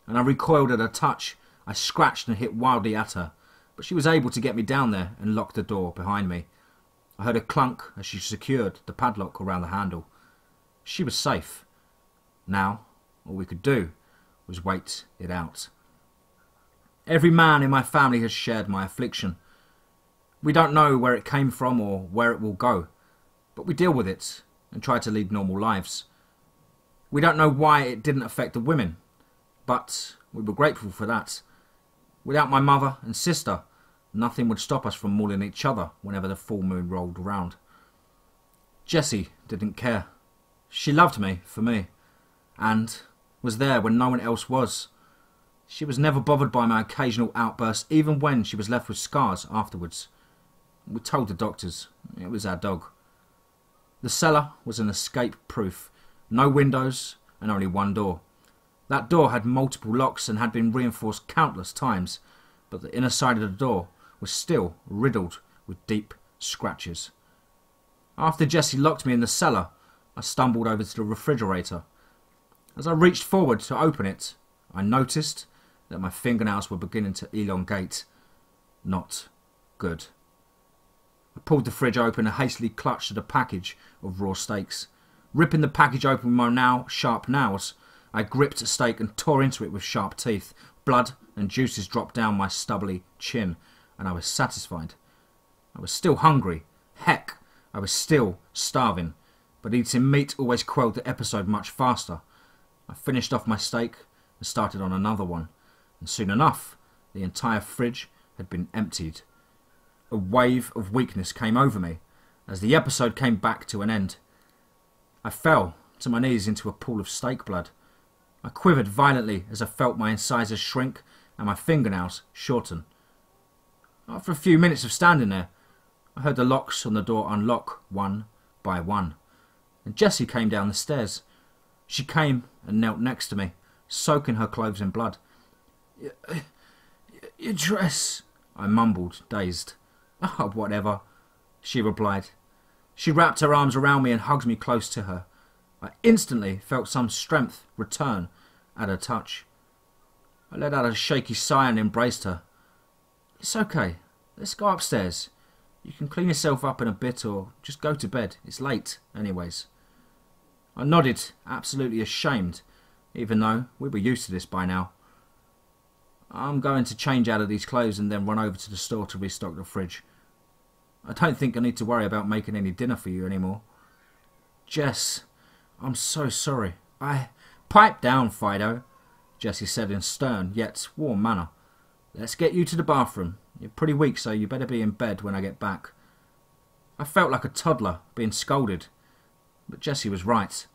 and I recoiled at her touch. I scratched and hit wildly at her, but she was able to get me down there and lock the door behind me. I heard a clunk as she secured the padlock around the handle. She was safe. Now, all we could do was wait it out. Every man in my family has shared my affliction. We don't know where it came from or where it will go, but we deal with it and try to lead normal lives. We don't know why it didn't affect the women, but we were grateful for that. Without my mother and sister, nothing would stop us from mauling each other whenever the full moon rolled around. Jessie didn't care. She loved me for me, and was there when no one else was. She was never bothered by my occasional outbursts, even when she was left with scars afterwards. We told the doctors it was our dog. The cellar was an escape-proof. No windows and only one door. That door had multiple locks and had been reinforced countless times, but the inner side of the door was still riddled with deep scratches. After Jessie locked me in the cellar, I stumbled over to the refrigerator. As I reached forward to open it, I noticed that my fingernails were beginning to elongate. Not good. I pulled the fridge open and hastily clutched at a package of raw steaks. Ripping the package open with my now sharp nails, I gripped a steak and tore into it with sharp teeth. Blood and juices dropped down my stubbly chin, and I was satisfied. I was still hungry. Heck, I was still starving. But eating meat always quelled the episode much faster. I finished off my steak and started on another one, and soon enough, the entire fridge had been emptied. A wave of weakness came over me as the episode came back to an end. I fell to my knees into a pool of steak blood. I quivered violently as I felt my incisors shrink and my fingernails shorten. After a few minutes of standing there, I heard the locks on the door unlock one by one, and Jessie came down the stairs. She came and knelt next to me, soaking her clothes in blood. Your dress, I mumbled, dazed. Oh, whatever, she replied. She wrapped her arms around me and hugged me close to her. I instantly felt some strength return at her touch. I let out a shaky sigh and embraced her. It's okay. Let's go upstairs. You can clean yourself up in a bit or just go to bed. It's late, anyways. I nodded, absolutely ashamed, even though we were used to this by now. I'm going to change out of these clothes and then run over to the store to restock the fridge. I don't think I need to worry about making any dinner for you anymore. Jess, I'm so sorry. Pipe down, Fido, Jessie said in stern yet warm manner. Let's get you to the bathroom. You're pretty weak, so you better be in bed when I get back. I felt like a toddler being scolded, but Jessie was right.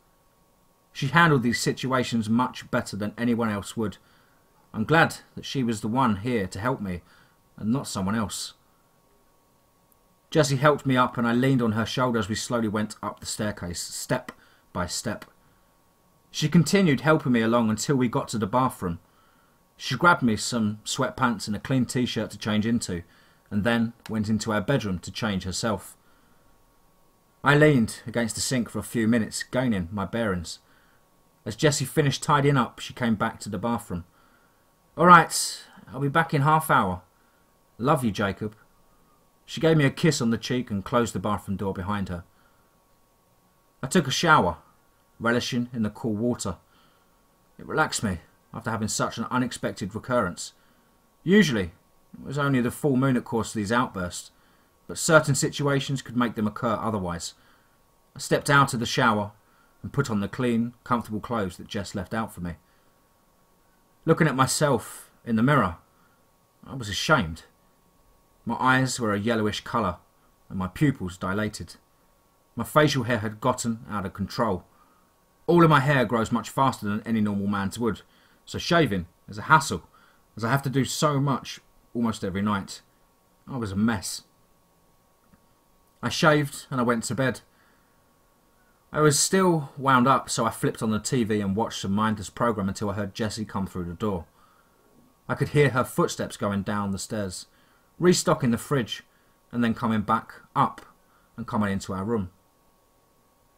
She handled these situations much better than anyone else would. I'm glad that she was the one here to help me, and not someone else. Jessie helped me up and I leaned on her shoulder as we slowly went up the staircase, step by step. She continued helping me along until we got to the bathroom. She grabbed me some sweatpants and a clean t-shirt to change into, and then went into our bedroom to change herself. I leaned against the sink for a few minutes, gaining my bearings. As Jessie finished tidying up, she came back to the bathroom. All right, I'll be back in half hour. Love you, Jacob. She gave me a kiss on the cheek and closed the bathroom door behind her. I took a shower, relishing in the cool water. It relaxed me after having such an unexpected recurrence. Usually, it was only the full moon that caused these outbursts, but certain situations could make them occur otherwise. I stepped out of the shower and put on the clean, comfortable clothes that Jess left out for me. Looking at myself in the mirror, I was ashamed. My eyes were a yellowish colour and my pupils dilated. My facial hair had gotten out of control. All of my hair grows much faster than any normal man's would, so shaving is a hassle, as I have to do so much almost every night. I was a mess. I shaved and I went to bed. I was still wound up, so I flipped on the TV and watched some mindless program until I heard Jessie come through the door. I could hear her footsteps going down the stairs, restocking the fridge, and then coming back up and coming into our room.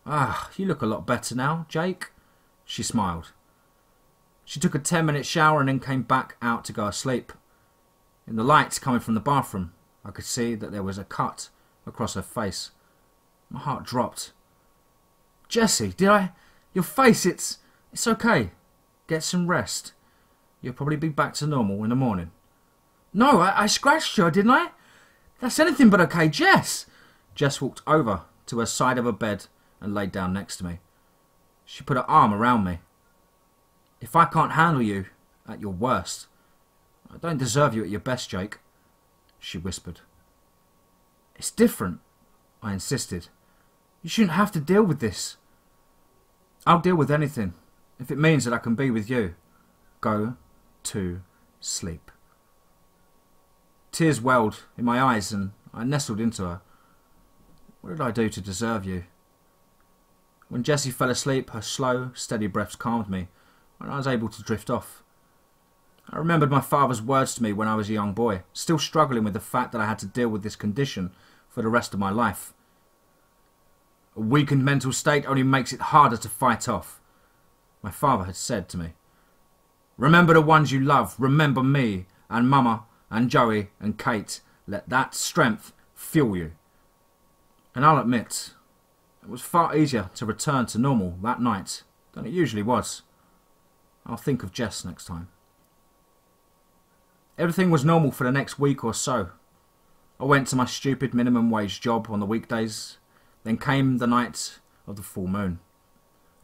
Ah, you look a lot better now, Jake, she smiled. She took a 10-minute shower and then came back out to go to sleep. In the light coming from the bathroom, I could see that there was a cut across her face. My heart dropped. Jessie, your face, it's okay. Get some rest. You'll probably be back to normal in the morning. No, I scratched her, didn't I? That's anything but okay, Jess. Jess walked over to her side of her bed and laid down next to me. She put her arm around me. If I can't handle you at your worst, I don't deserve you at your best, Jake, she whispered. It's different, I insisted. You shouldn't have to deal with this. I'll deal with anything, if it means that I can be with you. Go to sleep. Tears welled in my eyes and I nestled into her. What did I do to deserve you? When Jessie fell asleep, her slow, steady breaths calmed me, and I was able to drift off. I remembered my father's words to me when I was a young boy, still struggling with the fact that I had to deal with this condition for the rest of my life. A weakened mental state only makes it harder to fight off, my father had said to me. Remember the ones you love, remember me, and Mama, and Joey and Kate let that strength fuel you. And I'll admit, it was far easier to return to normal that night than it usually was. I'll think of Jess next time. Everything was normal for the next week or so. I went to my stupid minimum wage job on the weekdays. Then came the night of the full moon.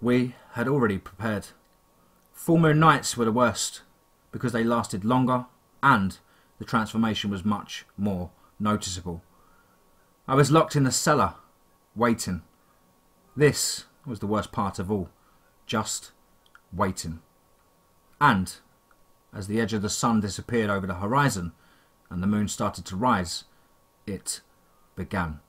We had already prepared. Full moon nights were the worst because they lasted longer and the transformation was much more noticeable. I was locked in the cellar, waiting. This was the worst part of all, just waiting. And as the edge of the sun disappeared over the horizon and the moon started to rise, it began.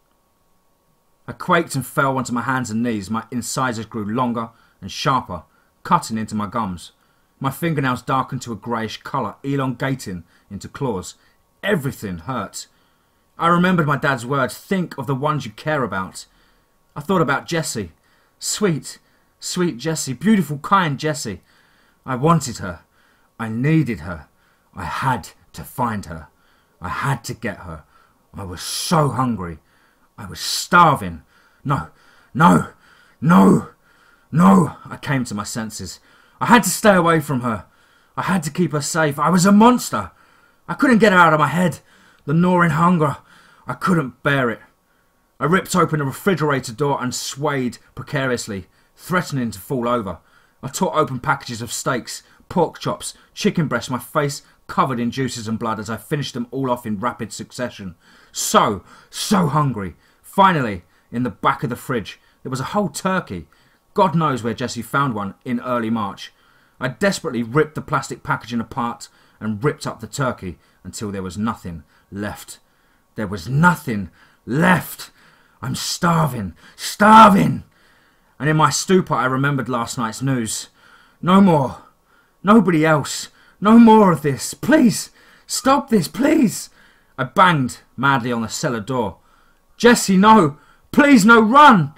I quaked and fell onto my hands and knees. My incisors grew longer and sharper, cutting into my gums. My fingernails darkened to a greyish colour, elongating into claws. Everything hurt. I remembered my dad's words, think of the ones you care about. I thought about Jessie. Sweet, sweet Jessie, beautiful, kind Jessie. I wanted her. I needed her. I had to find her. I had to get her. I was so hungry. I was starving. No, no, no, no. I came to my senses. I had to stay away from her. I had to keep her safe. I was a monster. I couldn't get her out of my head. The gnawing hunger. I couldn't bear it. I ripped open the refrigerator door and swayed precariously, threatening to fall over. I tore open packages of steaks, pork chops, chicken breasts, my face covered in juices and blood as I finished them all off in rapid succession. So hungry. Finally, in the back of the fridge, there was a whole turkey. God knows where Jessie found one in early March. I desperately ripped the plastic packaging apart and ripped up the turkey until there was nothing left. There was nothing left. I'm starving, starving. And in my stupor I remembered last night's news. No more. Nobody else. No more of this. Please, stop this, please. I banged madly on the cellar door. Jessie, no. Please, no, run.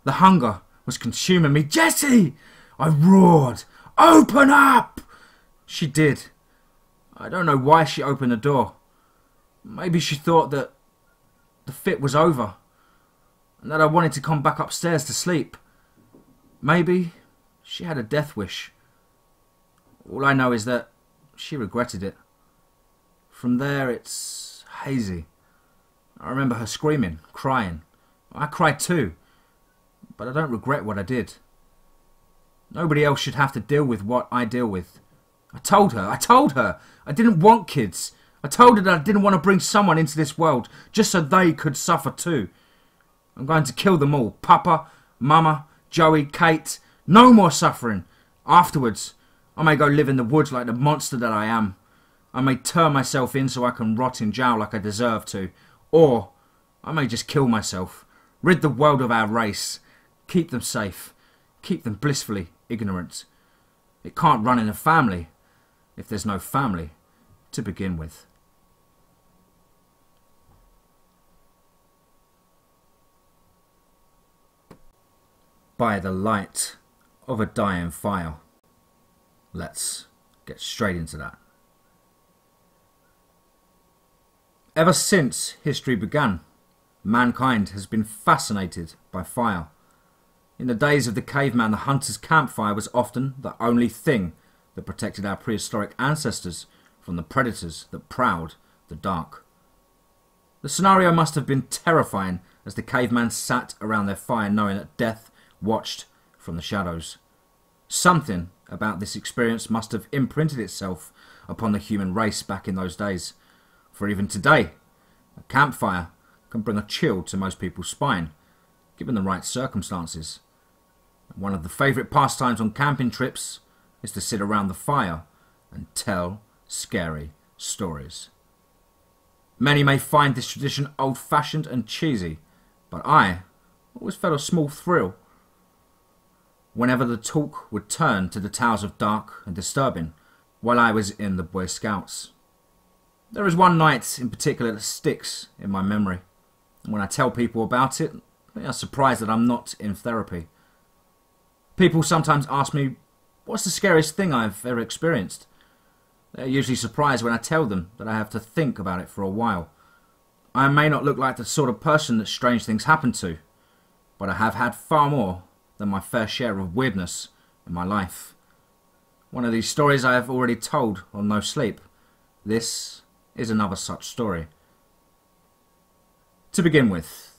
The hunger was consuming me. Jessie! I roared. Open up! She did. I don't know why she opened the door. Maybe she thought that the fit was over and that I wanted to come back upstairs to sleep. Maybe she had a death wish. All I know is that she regretted it. From there, it's hazy. I remember her screaming, crying. I cried too, but I don't regret what I did. Nobody else should have to deal with what I deal with. I told her I didn't want kids. I told her that I didn't want to bring someone into this world just so they could suffer too. I'm going to kill them all. Papa, Mama, Joey, Kate. No more suffering. Afterwards, I may go live in the woods like the monster that I am. I may turn myself in so I can rot in jail like I deserve to. Or I may just kill myself. Rid the world of our race. Keep them safe. Keep them blissfully ignorant. It can't run in a family if there's no family to begin with. By the light of a dying fire. Let's get straight into that. Ever since history began, mankind has been fascinated by fire. In the days of the caveman, the hunter's campfire was often the only thing that protected our prehistoric ancestors from the predators that prowled the dark. The scenario must have been terrifying as the caveman sat around their fire knowing that death watched from the shadows. Something about this experience must have imprinted itself upon the human race back in those days. For even today, a campfire can bring a chill to most people's spine, given the right circumstances. One of the favourite pastimes on camping trips is to sit around the fire and tell scary stories. Many may find this tradition old-fashioned and cheesy, but I always felt a small thrill whenever the talk would turn to the tales of dark and disturbing while I was in the Boy Scouts. There is one night in particular that sticks in my memory. When I tell people about it, they are surprised that I'm not in therapy. People sometimes ask me, what's the scariest thing I've ever experienced? They're usually surprised when I tell them that I have to think about it for a while. I may not look like the sort of person that strange things happen to, but I have had far more than my fair share of weirdness in my life. One of these stories I have already told on No Sleep. This is another such story. To begin with,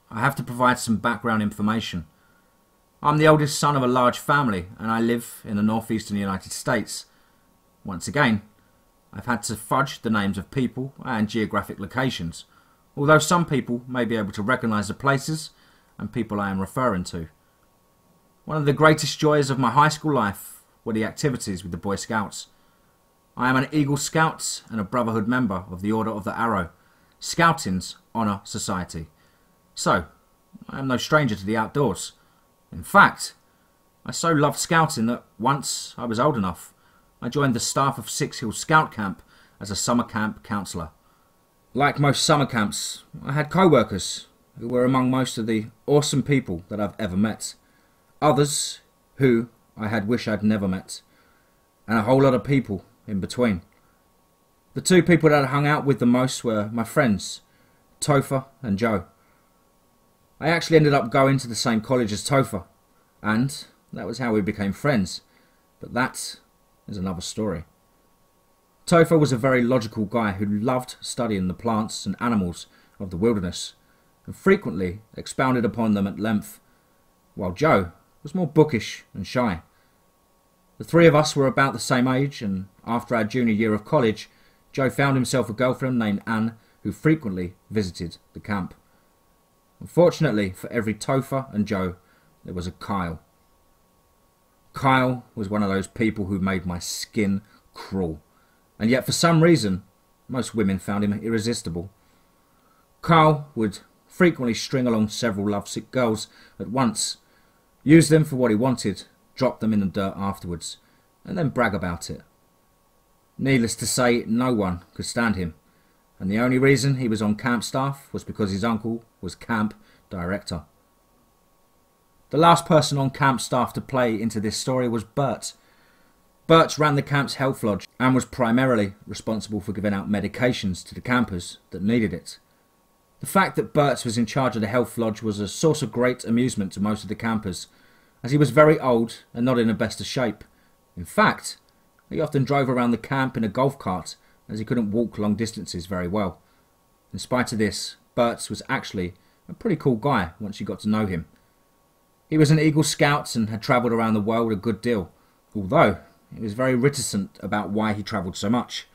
I have to provide some background information. I'm the oldest son of a large family, and I live in the northeastern United States. Once again, I've had to fudge the names of people and geographic locations, although some people may be able to recognise the places and people I am referring to. One of the greatest joys of my high school life were the activities with the Boy Scouts. I am an Eagle Scout and a Brotherhood member of the Order of the Arrow, Scouting's honour society. So, I am no stranger to the outdoors. In fact, I so loved scouting that once I was old enough, I joined the staff of Six Hills Scout Camp as a summer camp counsellor. Like most summer camps, I had co-workers who were among most of the awesome people that I've ever met. Others who I had wished I'd never met. And a whole lot of people in between. The two people that I hung out with the most were my friends, Topher and Joe. I actually ended up going to the same college as Topher, and that was how we became friends. But that is another story. Topher was a very logical guy who loved studying the plants and animals of the wilderness, and frequently expounded upon them at length, while Joe was more bookish and shy. The three of us were about the same age, and after our junior year of college, Joe found himself a girlfriend named Anne who frequently visited the camp. Unfortunately, for every Topher and Joe, there was a Kyle. Kyle was one of those people who made my skin crawl, and yet for some reason, most women found him irresistible. Kyle would frequently string along several lovesick girls at once, use them for what he wanted, drop them in the dirt afterwards, and then brag about it. Needless to say, no one could stand him, and the only reason he was on camp staff was because his uncle was camp director. The last person on camp staff to play into this story was Bert. Bert ran the camp's health lodge and was primarily responsible for giving out medications to the campers that needed it. The fact that Bert was in charge of the health lodge was a source of great amusement to most of the campers, as he was very old and not in the best of shape. In fact, he often drove around the camp in a golf cart, as he couldn't walk long distances very well. In spite of this, Bert was actually a pretty cool guy once you got to know him. He was an Eagle Scout and had travelled around the world a good deal, although he was very reticent about why he travelled so much.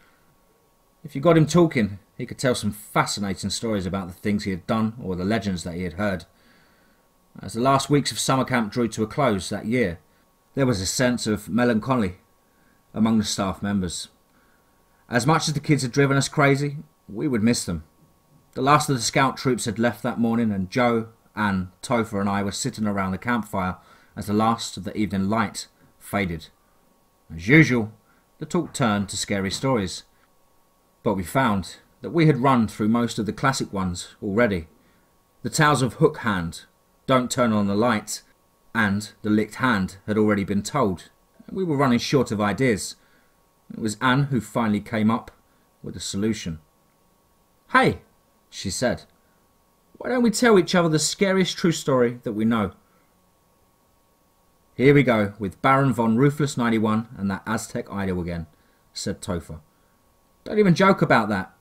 If you got him talking, he could tell some fascinating stories about the things he had done or the legends that he had heard. As the last weeks of summer camp drew to a close that year, there was a sense of melancholy among the staff members. As much as the kids had driven us crazy, we would miss them. The last of the scout troops had left that morning, and Joe, Anne, Topher and I were sitting around the campfire as the last of the evening light faded. As usual, the talk turned to scary stories. But we found that we had run through most of the classic ones already. The tales of Hook Hand, Don't Turn on the Light, and The Licked Hand had already been told. We were running short of ideas. It was Anne who finally came up with a solution. "Hey," she said, "why don't we tell each other the scariest true story that we know?" "Here we go with Baron von Ruthless 91 and that Aztec idol again," said Topher. "Don't even joke about that,"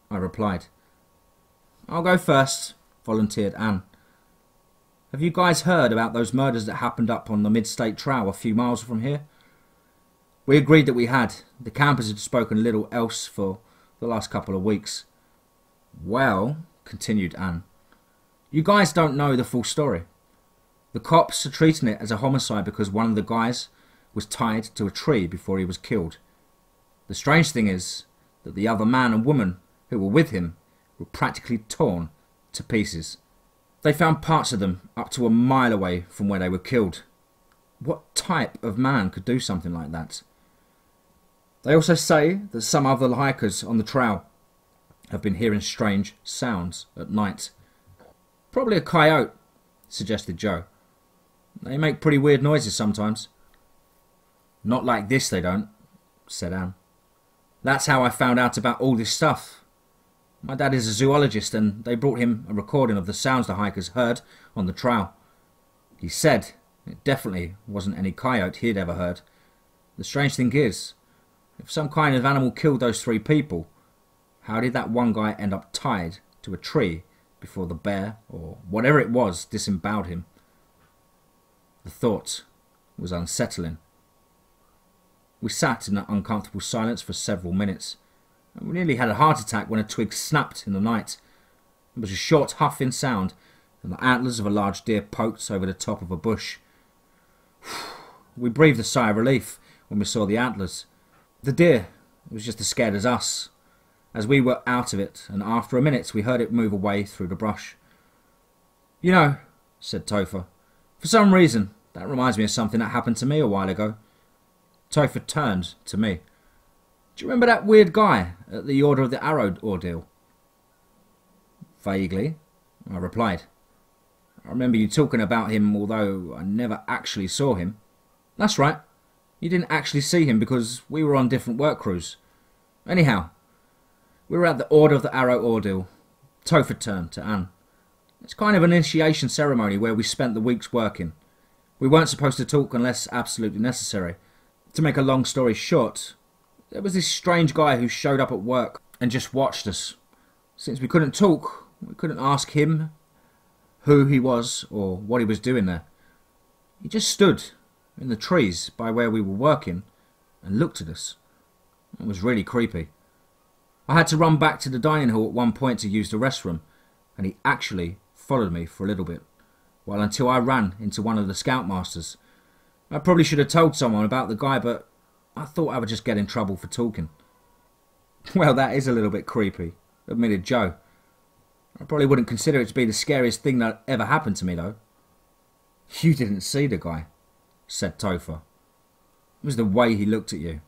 I replied. "I'll go first," volunteered Anne. "Have you guys heard about those murders that happened up on the Mid-State Trail a few miles from here?" We agreed that we had. The campers had spoken little else for the last couple of weeks. "Well," continued Anne, "you guys don't know the full story. The cops are treating it as a homicide because one of the guys was tied to a tree before he was killed. The strange thing is that the other man and woman who were with him were practically torn to pieces. They found parts of them up to a mile away from where they were killed. What type of man could do something like that? They also say that some other hikers on the trail have been hearing strange sounds at night." "Probably a coyote," suggested Joe. "They make pretty weird noises sometimes." "Not like this, they don't," said Anne. That's how I found out about all this stuff. My dad is a zoologist, and they brought him a recording of the sounds the hikers heard on the trail. He said it definitely wasn't any coyote he'd ever heard. The strange thing is, if some kind of animal killed those 3 people, how did that one guy end up tied to a tree before the bear, or whatever it was, disemboweled him? The thought was unsettling. We sat in that uncomfortable silence for several minutes, and we nearly had a heart attack when a twig snapped in the night. It was a short huffing sound, and the antlers of a large deer poked over the top of a bush. We breathed a sigh of relief when we saw the antlers. The deer was just as scared as us, as we were out of it, and after a minute we heard it move away through the brush. "You know," said Topher, "for some reason that reminds me of something that happened to me a while ago." Topher turned to me. "Do you remember that weird guy at the Order of the Arrow ordeal?" "Vaguely," I replied. "I remember you talking about him, although I never actually saw him." "That's right. You didn't actually see him because we were on different work crews. Anyhow, we were at the Order of the Arrow ordeal." Topher turned to Anne. "It's kind of an initiation ceremony where we spent the weeks working. We weren't supposed to talk unless absolutely necessary. To make a long story short, there was this strange guy who showed up at work and just watched us. Since we couldn't talk, we couldn't ask him who he was or what he was doing there. He just stood in the trees by where we were working and looked at us. It was really creepy. I had to run back to the dining hall at one point to use the restroom, and he actually followed me for a little bit, well, until I ran into one of the scoutmasters. I probably should have told someone about the guy, but I thought I would just get in trouble for talking." "Well, that is a little bit creepy," admitted Joe. "I probably wouldn't consider it to be the scariest thing that ever happened to me, though." "You didn't see the guy," said Topher. "It was the way he looked at you.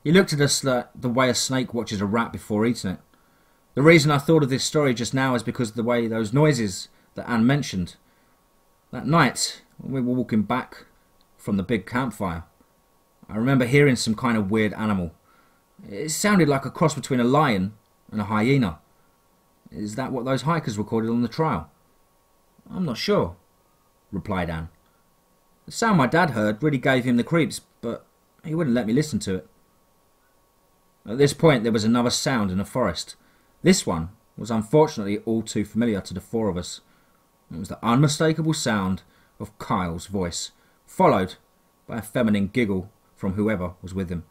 He looked at us like the way a snake watches a rat before eating it. The reason I thought of this story just now is because of the way those noises that Anne mentioned. That night, when we were walking back from the big campfire, I remember hearing some kind of weird animal. It sounded like a cross between a lion and a hyena. Is that what those hikers recorded on the trail?" "I'm not sure," replied Anne. "The sound my dad heard really gave him the creeps, but he wouldn't let me listen to it." At this point there was another sound in the forest. This one was unfortunately all too familiar to the 4 of us. It was the unmistakable sound of Kyle's voice, followed by a feminine giggle from whoever was with him.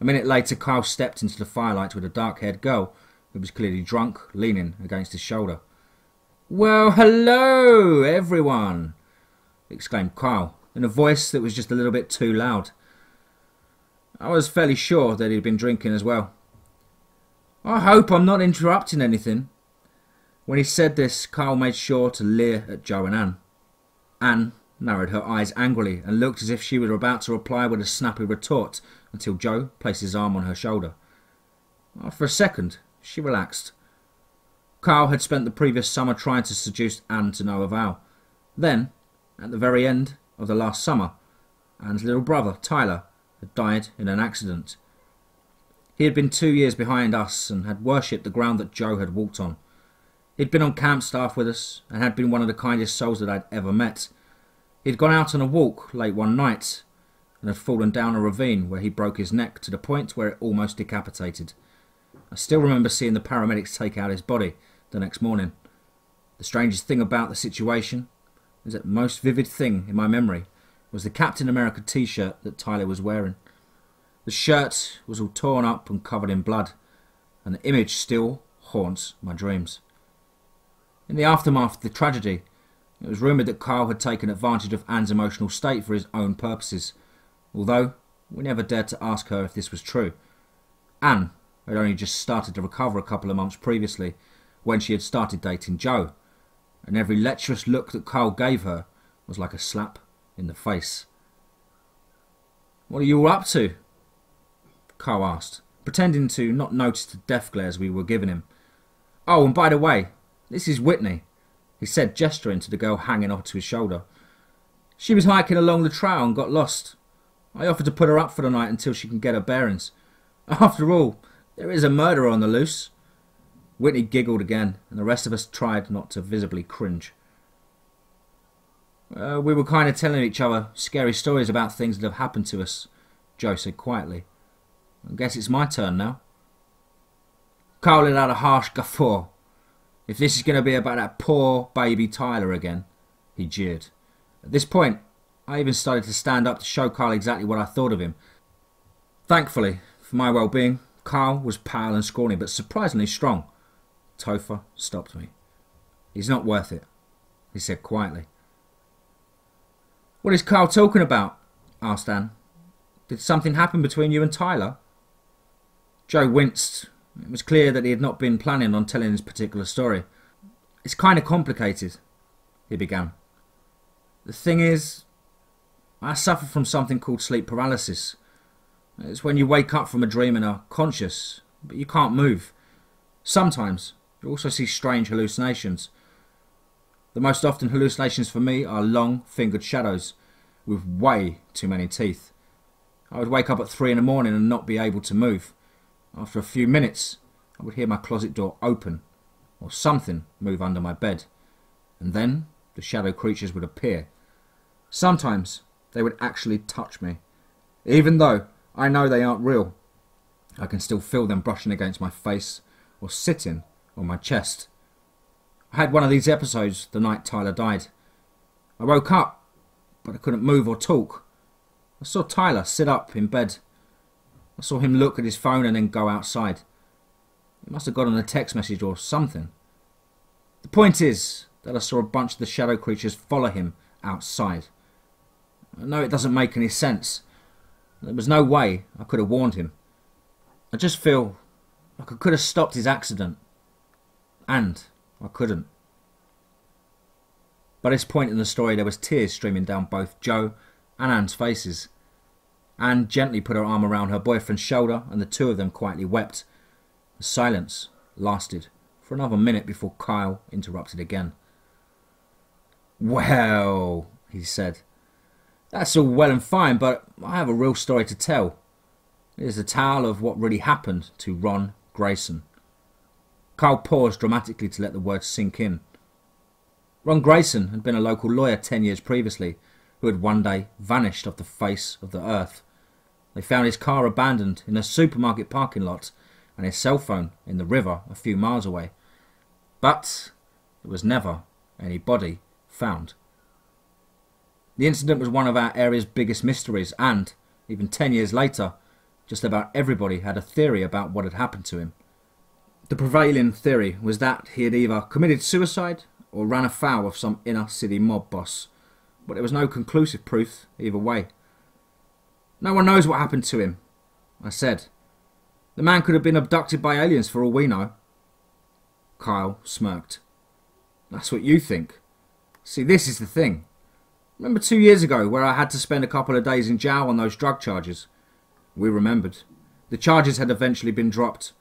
A minute later Kyle stepped into the firelight with a dark-haired girl who was clearly drunk, leaning against his shoulder. "Well, hello, everyone!" exclaimed Kyle, in a voice that was just a little bit too loud. I was fairly sure that he'd been drinking as well. "I hope I'm not interrupting anything." When he said this, Kyle made sure to leer at Joe and Anne. Anne narrowed her eyes angrily and looked as if she were about to reply with a snappy retort until Joe placed his arm on her shoulder. After a second, she relaxed. Kyle had spent the previous summer trying to seduce Anne to no avail. Then, at the very end of the last summer, Anne's little brother, Tyler, had died in an accident. He had been 2 years behind us and had worshipped the ground that Joe had walked on. He'd been on camp staff with us and had been one of the kindest souls that I'd ever met. He'd gone out on a walk late one night and had fallen down a ravine where he broke his neck to the point where it almost decapitated. I still remember seeing the paramedics take out his body the next morning. The strangest thing about the situation is that the most vivid thing in my memory was the Captain America t-shirt that Tyler was wearing. The shirt was all torn up and covered in blood, and the image still haunts my dreams. In the aftermath of the tragedy, it was rumoured that Kyle had taken advantage of Anne's emotional state for his own purposes, although we never dared to ask her if this was true. Anne had only just started to recover a couple of months previously, when she had started dating Joe, and every lecherous look that Kyle gave her was like a slap in the face. "What are you all up to?" Kyle asked, pretending to not notice the death glares we were giving him. "Oh, and by the way, this is Whitney," he said, gesturing to the girl hanging off to his shoulder. "She was hiking along the trail and got lost. I offered to put her up for the night until she can get her bearings. After all, there is a murderer on the loose. Whitney giggled again, and the rest of us tried not to visibly cringe. We were kind of telling each other scary stories about things that have happened to us, Joe said quietly. I guess it's my turn now. Carl let out a harsh guffaw. If this is going to be about that poor baby Tyler again, he jeered. At this point, I even started to stand up to show Carl exactly what I thought of him. Thankfully, for my well-being, Carl was pale and scrawny, but surprisingly strong. Topher stopped me. He's not worth it, he said quietly. What is Carl talking about? Asked Anne. Did something happen between you and Tyler? Joe winced. It was clear that he had not been planning on telling this particular story. It's kind of complicated, he began. The thing is, I suffer from something called sleep paralysis. It's when you wake up from a dream and are conscious, but you can't move. Sometimes you also see strange hallucinations. The most often hallucinations for me are long-fingered shadows with way too many teeth. I would wake up at 3 a.m. and not be able to move. After a few minutes, I would hear my closet door open or something move under my bed, and then the shadow creatures would appear. Sometimes they would actually touch me. Even though I know they aren't real, I can still feel them brushing against my face or sitting on my chest. I had one of these episodes the night Tyler died. I woke up, but I couldn't move or talk. I saw Tyler sit up in bed. I saw him look at his phone and then go outside. He must have got on a text message or something. The point is that I saw a bunch of the shadow creatures follow him outside. I know it doesn't make any sense. There was no way I could have warned him. I just feel like I could have stopped his accident. And I couldn't. By this point in the story, there was tears streaming down both Joe and Anne's faces. Anne gently put her arm around her boyfriend's shoulder, and the two of them quietly wept. The silence lasted for another minute before Kyle interrupted again. Well, he said, that's all well and fine, but I have a real story to tell. It is the tale of what really happened to Ron Grayson. Kyle paused dramatically to let the words sink in. Ron Grayson had been a local lawyer 10 years previously, who had one day vanished off the face of the earth. They found his car abandoned in a supermarket parking lot and his cell phone in the river a few miles away. But there was never any body found. The incident was one of our area's biggest mysteries, and, even 10 years later, just about everybody had a theory about what had happened to him. The prevailing theory was that he had either committed suicide or ran afoul of some inner city mob boss, but there was no conclusive proof either way. No one knows what happened to him, I said. The man could have been abducted by aliens for all we know. Kyle smirked. That's what you think. See, this is the thing. Remember 2 years ago where I had to spend a couple of days in jail on those drug charges? We remembered. The charges had eventually been dropped.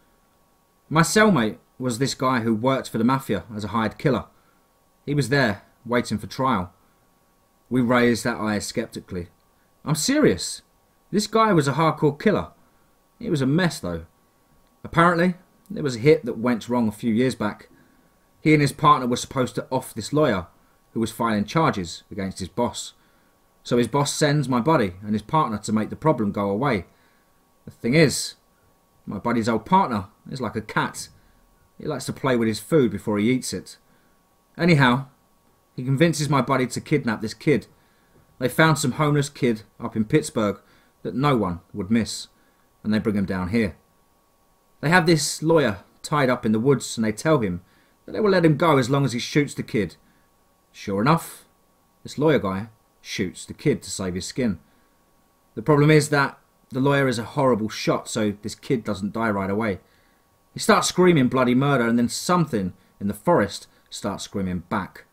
My cellmate was this guy who worked for the mafia as a hired killer. He was there, waiting for trial. We raised our eyes skeptically. I'm serious. This guy was a hardcore killer. He was a mess, though. Apparently, there was a hit that went wrong a few years back. He and his partner were supposed to off this lawyer, who was filing charges against his boss. So his boss sends my buddy and his partner to make the problem go away. The thing is, my buddy's old partner is like a cat. He likes to play with his food before he eats it. Anyhow, he convinces my buddy to kidnap this kid. They found some homeless kid up in Pittsburgh that no one would miss, and they bring him down here. They have this lawyer tied up in the woods, and they tell him that they will let him go as long as he shoots the kid. Sure enough, this lawyer guy shoots the kid to save his skin. The problem is that the lawyer is a horrible shot, so this kid doesn't die right away. He starts screaming bloody murder, and then something in the forest starts screaming back.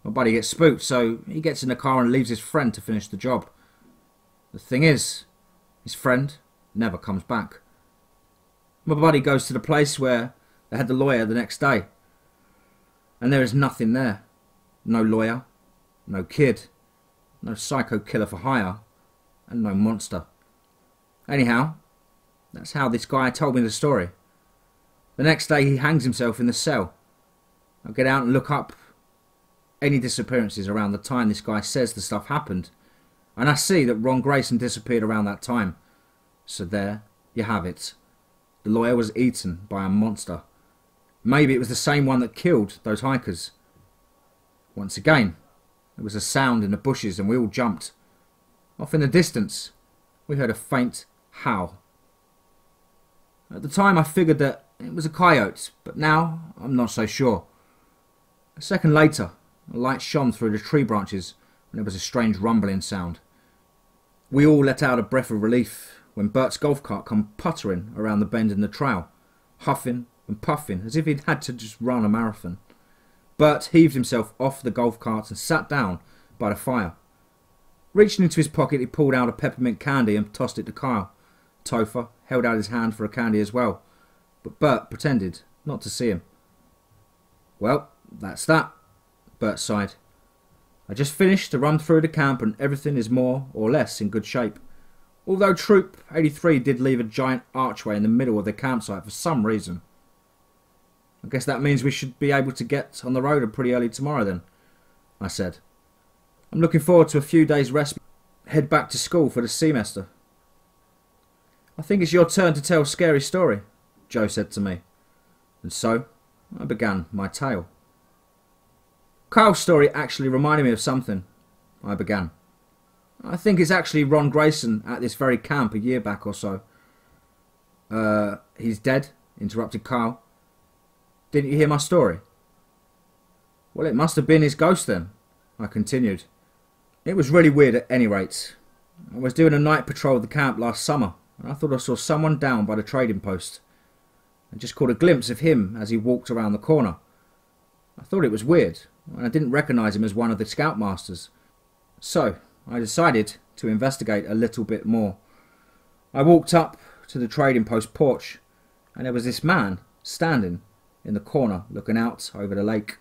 My buddy gets spooked, so he gets in the car and leaves his friend to finish the job. The thing is, his friend never comes back. My buddy goes to the place where they had the lawyer the next day, and there is nothing there. No lawyer, no kid, no psycho killer for hire, and no monster. Anyhow, That's how this guy told me the story. The next day he hangs himself in the cell. I get out and look up any disappearances around the time this guy says the stuff happened, and I see that Ron Grayson disappeared around that time. So there you have it. The lawyer was eaten by a monster. Maybe it was the same one that killed those hikers. Once again, there was a sound in the bushes and we all jumped. Off in the distance, we heard a faint howl. At the time I figured that it was a coyote, but now I'm not so sure. A second later, a light shone through the tree branches and there was a strange rumbling sound. We all let out a breath of relief when Bert's golf cart come puttering around the bend in the trail, huffing and puffing as if he'd had to just run a marathon. Bert heaved himself off the golf cart and sat down by the fire. Reaching into his pocket, he pulled out a peppermint candy and tossed it to Kyle. Topher held out his hand for a candy as well, but Bert pretended not to see him. Well, that's that, Bert sighed. I just finished the run through the camp and everything is more or less in good shape. Although Troop 83 did leave a giant archway in the middle of the campsite for some reason. I guess that means we should be able to get on the road pretty early tomorrow then, I said. I'm looking forward to a few days rest, head back to school for the semester. I think it's your turn to tell a scary story, Joe said to me. And so, I began my tale. Kyle's story actually reminded me of something, I began. I think it's actually Ron Grayson at this very camp a year back or so. He's dead, interrupted Kyle. Didn't you hear my story? Well, it must have been his ghost then, I continued. It was really weird at any rate. I was doing a night patrol of the camp last summer, and I thought I saw someone down by the trading post. I just caught a glimpse of him as he walked around the corner. I thought it was weird, and I didn't recognise him as one of the scoutmasters. So, I decided to investigate a little bit more. I walked up to the trading post porch, and there was this man standing in the corner looking out over the lake.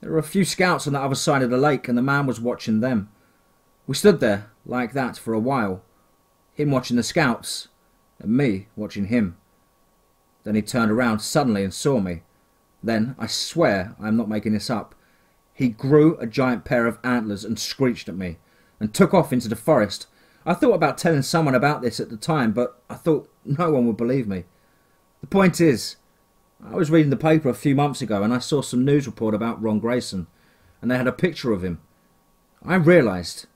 There were a few scouts on the other side of the lake and the man was watching them. We stood there like that for a while, him watching the scouts and me watching him. Then he turned around suddenly and saw me. Then, I swear I'm not making this up, he grew a giant pair of antlers and screeched at me and took off into the forest. I thought about telling someone about this at the time, but I thought no one would believe me. The point is, I was reading the paper a few months ago and I saw some news report about Ron Grayson, and they had a picture of him. I realised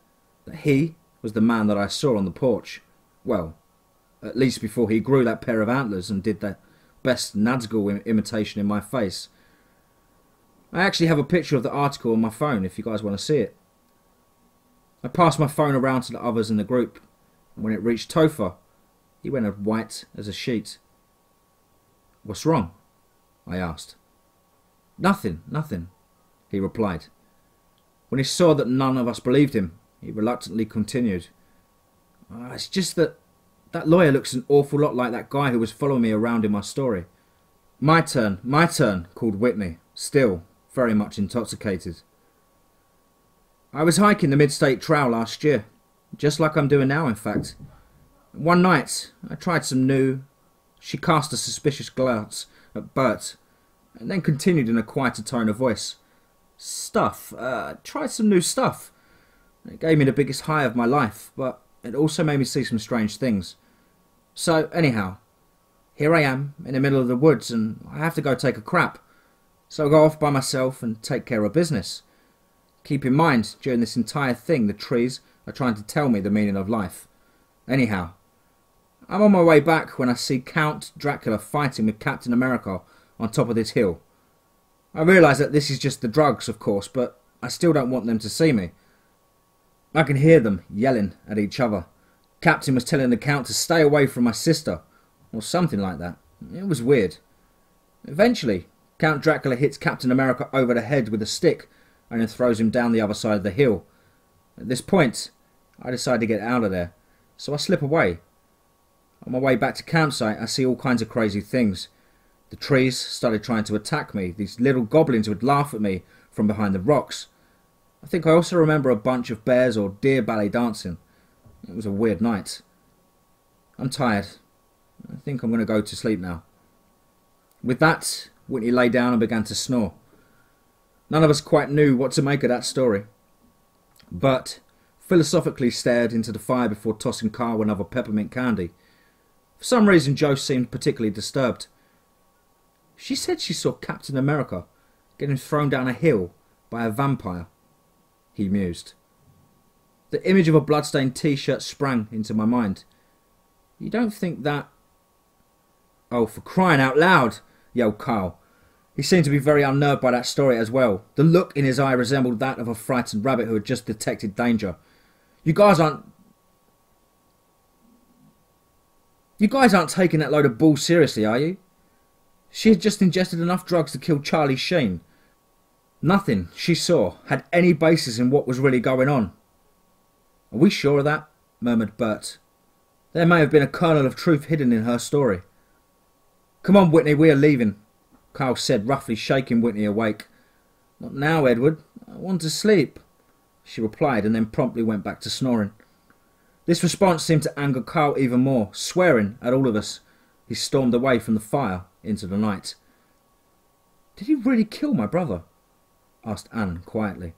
that he was the man that I saw on the porch. Well, at least before he grew that pair of antlers and did that best Nazgul imitation in my face. I actually have a picture of the article on my phone if you guys want to see it. I passed my phone around to the others in the group, and when it reached Topher, he went as white as a sheet. What's wrong? I asked. Nothing, he replied. When he saw that none of us believed him, he reluctantly continued. It's just that lawyer looks an awful lot like that guy who was following me around in my story. My turn, called Whitney, still very much intoxicated. I was hiking the Mid-State Trail last year, just like I'm doing now in fact. One night, I tried some new... She cast a suspicious glance at Bert, and then continued in a quieter tone of voice. Tried some new stuff. It gave me the biggest high of my life, but it also made me see some strange things. So, anyhow, here I am, in the middle of the woods, and I have to go take a crap. So I go off by myself and take care of business. Keep in mind, during this entire thing, the trees are trying to tell me the meaning of life. Anyhow, I'm on my way back when I see Count Dracula fighting with Captain America on top of this hill. I realise that this is just the drugs, of course, but I still don't want them to see me. I can hear them yelling at each other. Captain was telling the Count to stay away from my sister, or something like that. It was weird. Eventually, Count Dracula hits Captain America over the head with a stick and then throws him down the other side of the hill. At this point, I decide to get out of there, so I slip away. On my way back to campsite, I see all kinds of crazy things. The trees started trying to attack me. These little goblins would laugh at me from behind the rocks. I think I also remember a bunch of bears or deer ballet dancing. It was a weird night. I'm tired. I think I'm going to go to sleep now." With that, Whitney lay down and began to snore. None of us quite knew what to make of that story, but philosophically stared into the fire before tossing Carl another peppermint candy. For some reason, Joe seemed particularly disturbed. "She said she saw Captain America getting thrown down a hill by a vampire," he mused. The image of a bloodstained t-shirt sprang into my mind. "You don't think that—" "Oh, for crying out loud!" yelled Carl. He seemed to be very unnerved by that story as well. The look in his eye resembled that of a frightened rabbit who had just detected danger. You guys aren't taking that load of bull seriously, are you? She had just ingested enough drugs to kill Charlie Sheen. Nothing she saw had any basis in what was really going on." "Are we sure of that?" murmured Bert. "There may have been a kernel of truth hidden in her story." "Come on, Whitney, we are leaving," Carl said, roughly shaking Whitney awake. "Not now, Edward. I want to sleep," she replied, and then promptly went back to snoring. This response seemed to anger Carl even more. Swearing at all of us, he stormed away from the fire into the night. "Did he really kill my brother?" asked Anne quietly.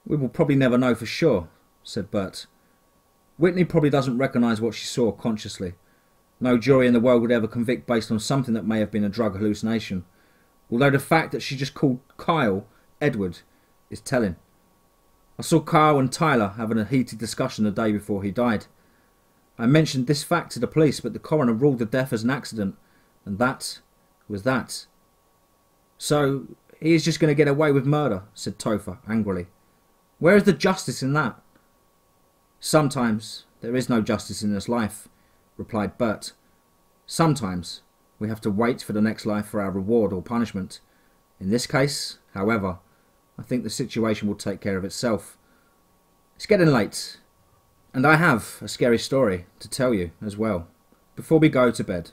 "We will probably never know for sure," said Bert. "Whitney probably doesn't recognise what she saw consciously. No jury in the world would ever convict based on something that may have been a drug hallucination, although the fact that she just called Kyle Edward is telling. I saw Kyle and Tyler having a heated discussion the day before he died. I mentioned this fact to the police, but the coroner ruled the death as an accident, and that was that." "So he is just going to get away with murder," said Topher angrily. "Where is the justice in that?" "Sometimes there is no justice in this life," replied Bert. "Sometimes we have to wait for the next life for our reward or punishment. In this case, however, I think the situation will take care of itself. It's getting late, and I have a scary story to tell you as well, before we go to bed.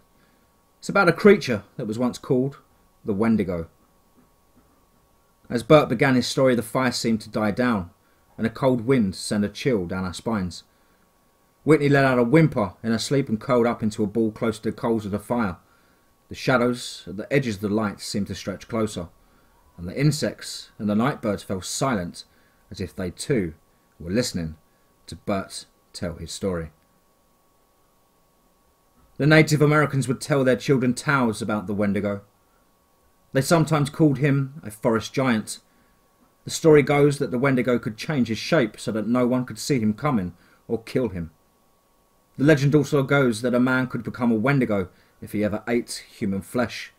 It's about a creature that was once called the Wendigo." As Bert began his story, the fire seemed to die down, and a cold wind sent a chill down our spines. Whitney let out a whimper in her sleep and curled up into a ball close to the coals of the fire. The shadows at the edges of the light seemed to stretch closer, and the insects and the night birds fell silent, as if they too were listening to Bert tell his story. The Native Americans would tell their children tales about the Wendigo. They sometimes called him a forest giant. The story goes that the Wendigo could change his shape so that no one could see him coming or kill him. The legend also goes that a man could become a Wendigo if he ever ate human flesh.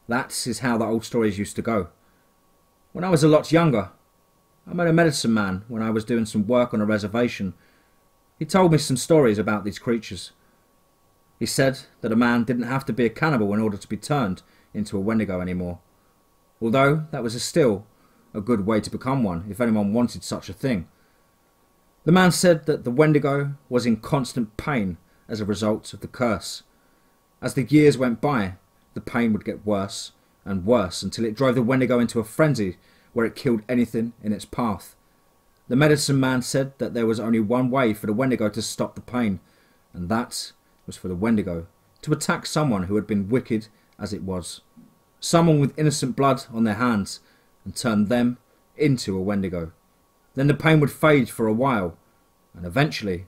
That is how the old stories used to go. When I was a lot younger, I met a medicine man when I was doing some work on a reservation. He told me some stories about these creatures. He said that a man didn't have to be a cannibal in order to be turned into a Wendigo anymore, although that was still a good way to become one if anyone wanted such a thing. The man said that the Wendigo was in constant pain as a result of the curse. As the years went by, the pain would get worse and worse until it drove the Wendigo into a frenzy where it killed anything in its path. The medicine man said that there was only one way for the Wendigo to stop the pain, and that was for the Wendigo to attack someone who had been wicked as it was, someone with innocent blood on their hands, and turn them into a Wendigo. Then the pain would fade for a while, and eventually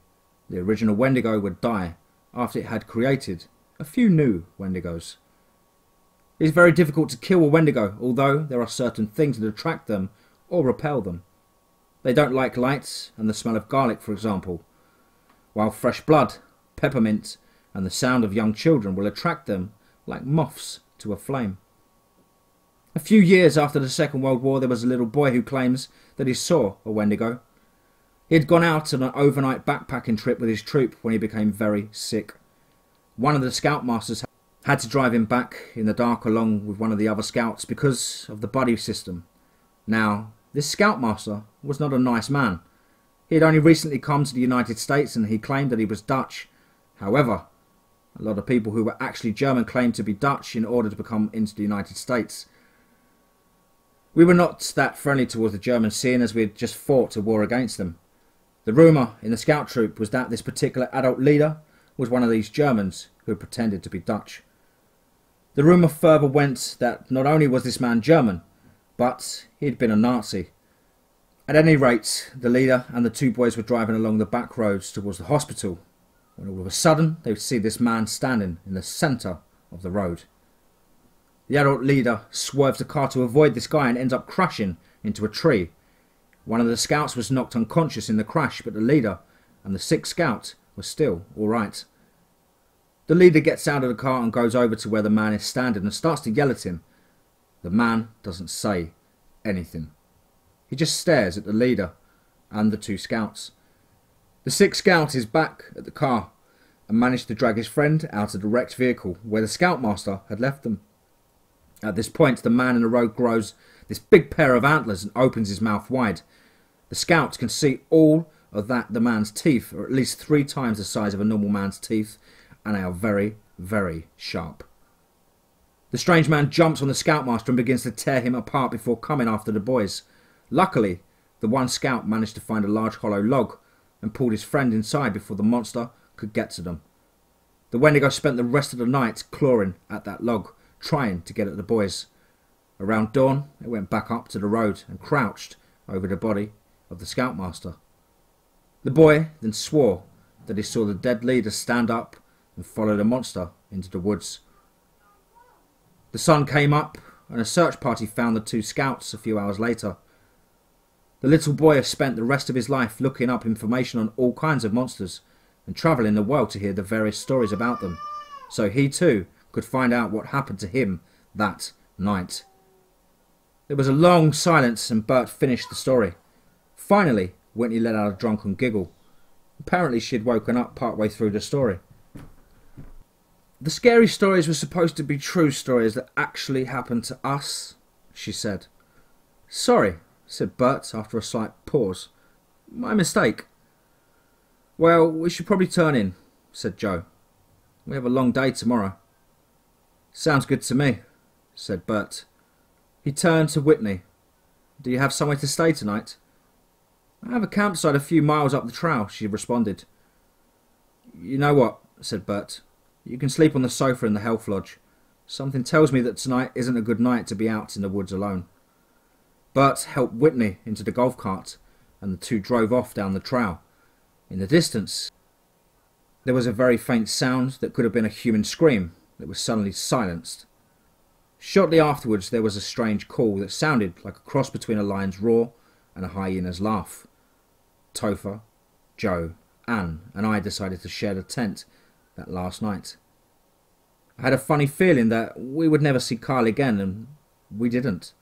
the original Wendigo would die after it had created a few new Wendigos. It is very difficult to kill a Wendigo, although there are certain things that attract them or repel them. They don't like light and the smell of garlic, for example, while fresh blood, peppermint, and the sound of young children will attract them like moths to a flame. A few years after the Second World War, there was a little boy who claims that he saw a Wendigo. He had gone out on an overnight backpacking trip with his troop when he became very sick. One of the scoutmasters had to drive him back in the dark along with one of the other scouts because of the buddy system. Now, this scoutmaster was not a nice man. He had only recently come to the United States and he claimed that he was Dutch. However, a lot of people who were actually German claimed to be Dutch in order to come into the United States. We were not that friendly towards the Germans, seeing as we had just fought a war against them. The rumour in the scout troop was that this particular adult leader was one of these Germans who had pretended to be Dutch. The rumour further went that not only was this man German, but he had been a Nazi. At any rate, the leader and the two boys were driving along the back roads towards the hospital, when all of a sudden they would see this man standing in the centre of the road. The adult leader swerves the car to avoid this guy and ends up crashing into a tree. One of the scouts was knocked unconscious in the crash, but the leader and the sixth scout were still alright. The leader gets out of the car and goes over to where the man is standing and starts to yell at him. The man doesn't say anything. He just stares at the leader and the two scouts. The sixth scout is back at the car and managed to drag his friend out of the wrecked vehicle where the scoutmaster had left them. At this point, the man in the road grows this big pair of antlers and opens his mouth wide. The scouts can see all of the man's teeth are at least 3 times the size of a normal man's teeth, and they are very, very sharp. The strange man jumps on the scoutmaster and begins to tear him apart before coming after the boys. Luckily, the one scout managed to find a large hollow log and pulled his friend inside before the monster could get to them. The Wendigo spent the rest of the night clawing at that log, trying to get at the boys. Around dawn, it went back up to the road and crouched over the body of the scoutmaster. The boy then swore that he saw the dead leader stand up and follow the monster into the woods. The sun came up and a search party found the 2 scouts a few hours later. The little boy has spent the rest of his life looking up information on all kinds of monsters and travelling the world to hear the various stories about them, so he too could find out what happened to him that night. There was a long silence and Bert finished the story. Finally, Whitney let out a drunken giggle. Apparently she had woken up partway through the story. The scary stories were supposed to be true stories that actually happened to us, she said. Sorry, said Bert after a slight pause. My mistake. Well, we should probably turn in, said Joe. We have a long day tomorrow. Sounds good to me, said Bert. He turned to Whitney. Do you have somewhere to stay tonight? I have a campsite a few miles up the trail, she responded. You know what, said Bert. You can sleep on the sofa in the Health Lodge. Something tells me that tonight isn't a good night to be out in the woods alone. Bert helped Whitney into the golf cart, and the two drove off down the trail. In the distance, there was a very faint sound that could have been a human scream that was suddenly silenced. Shortly afterwards, there was a strange call that sounded like a cross between a lion's roar and a hyena's laugh. Topher, Joe, Anne and I decided to share the tent that last night. I had a funny feeling that we would never see Carl again, and we didn't.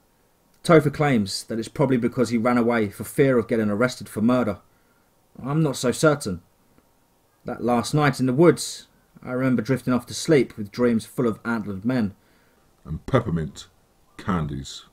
Topher claims that it's probably because he ran away for fear of getting arrested for murder. I'm not so certain. That last night in the woods, I remember drifting off to sleep with dreams full of antlered men. And peppermint candies.